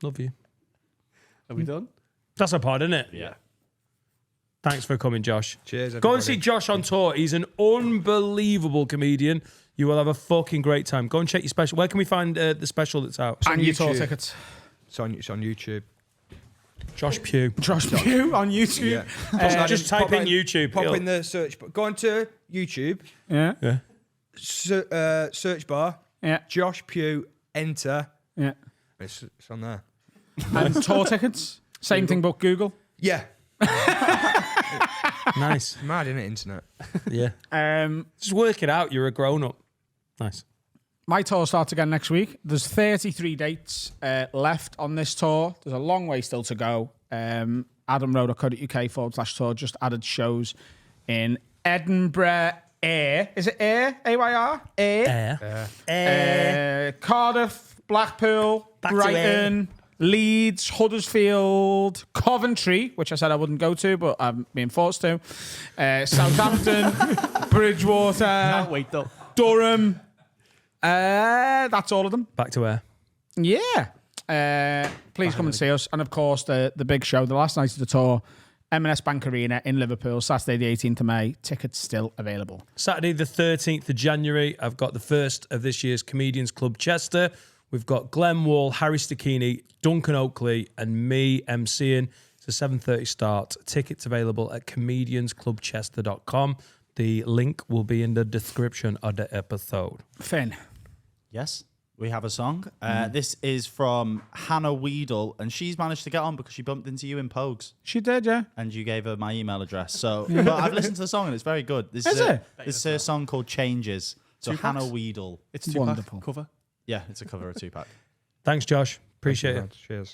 Love you. Are we done? That's a pod, isn't it? Yeah. Thanks for coming, Josh. Cheers, Go and everybody. see Josh on tour. He's an unbelievable comedian. You will have a fucking great time. Go and check your special. Where can we find the special that's out? And your tour YouTube. tickets. It's on YouTube. Josh Pugh. Josh Pugh on YouTube. Just type in YouTube. Pop It'll- in the search. Go on to YouTube. Yeah. Yeah. Search bar. Yeah. Josh Pugh. Enter. Yeah. It's on there. And tour tickets. Same thing, but Google. Yeah. Nice. Mad, isn't it, internet? Yeah. Just work it out. You're a grown up. Nice. My tour starts again next week. There's 33 dates left on this tour. There's a long way still to go. AdamRowe.co.uk/tour just added shows in Edinburgh, Ayr. Is it Ayr? A-Y-R? Ayr. Cardiff, Blackpool, Brighton, Leeds, Huddersfield, Coventry, which I said I wouldn't go to, but I'm being forced to. Southampton, Bridgewater, Can't wait though. Durham. That's all of them. Back to where? Yeah. Please come and see us. And of course, the big show, the last night of the tour, M&S Bank Arena in Liverpool, Saturday the 18th of May. Tickets still available. Saturday the 13th of January, I've got the first of this year's Comedians Club Chester. We've got Glenn Wall, Harry Stacchini, Duncan Oakley, and me emceeing. It's a 7:30 start. Tickets available at comediansclubchester.com. The link will be in the description of the episode. Finn. Yes, we have a song. This is from Hannah Weedle, and she's managed to get on because she bumped into you in Pogues, She did, yeah. and you gave her my email address. So, but I've listened to the song, and it's very good. This Is it? This is a song called Changes. So Tupac's? Hannah Weedle. It's Tupac Wonderful. cover. Yeah, it's a cover of Tupac. Thanks, Josh. Appreciate it. Cheers.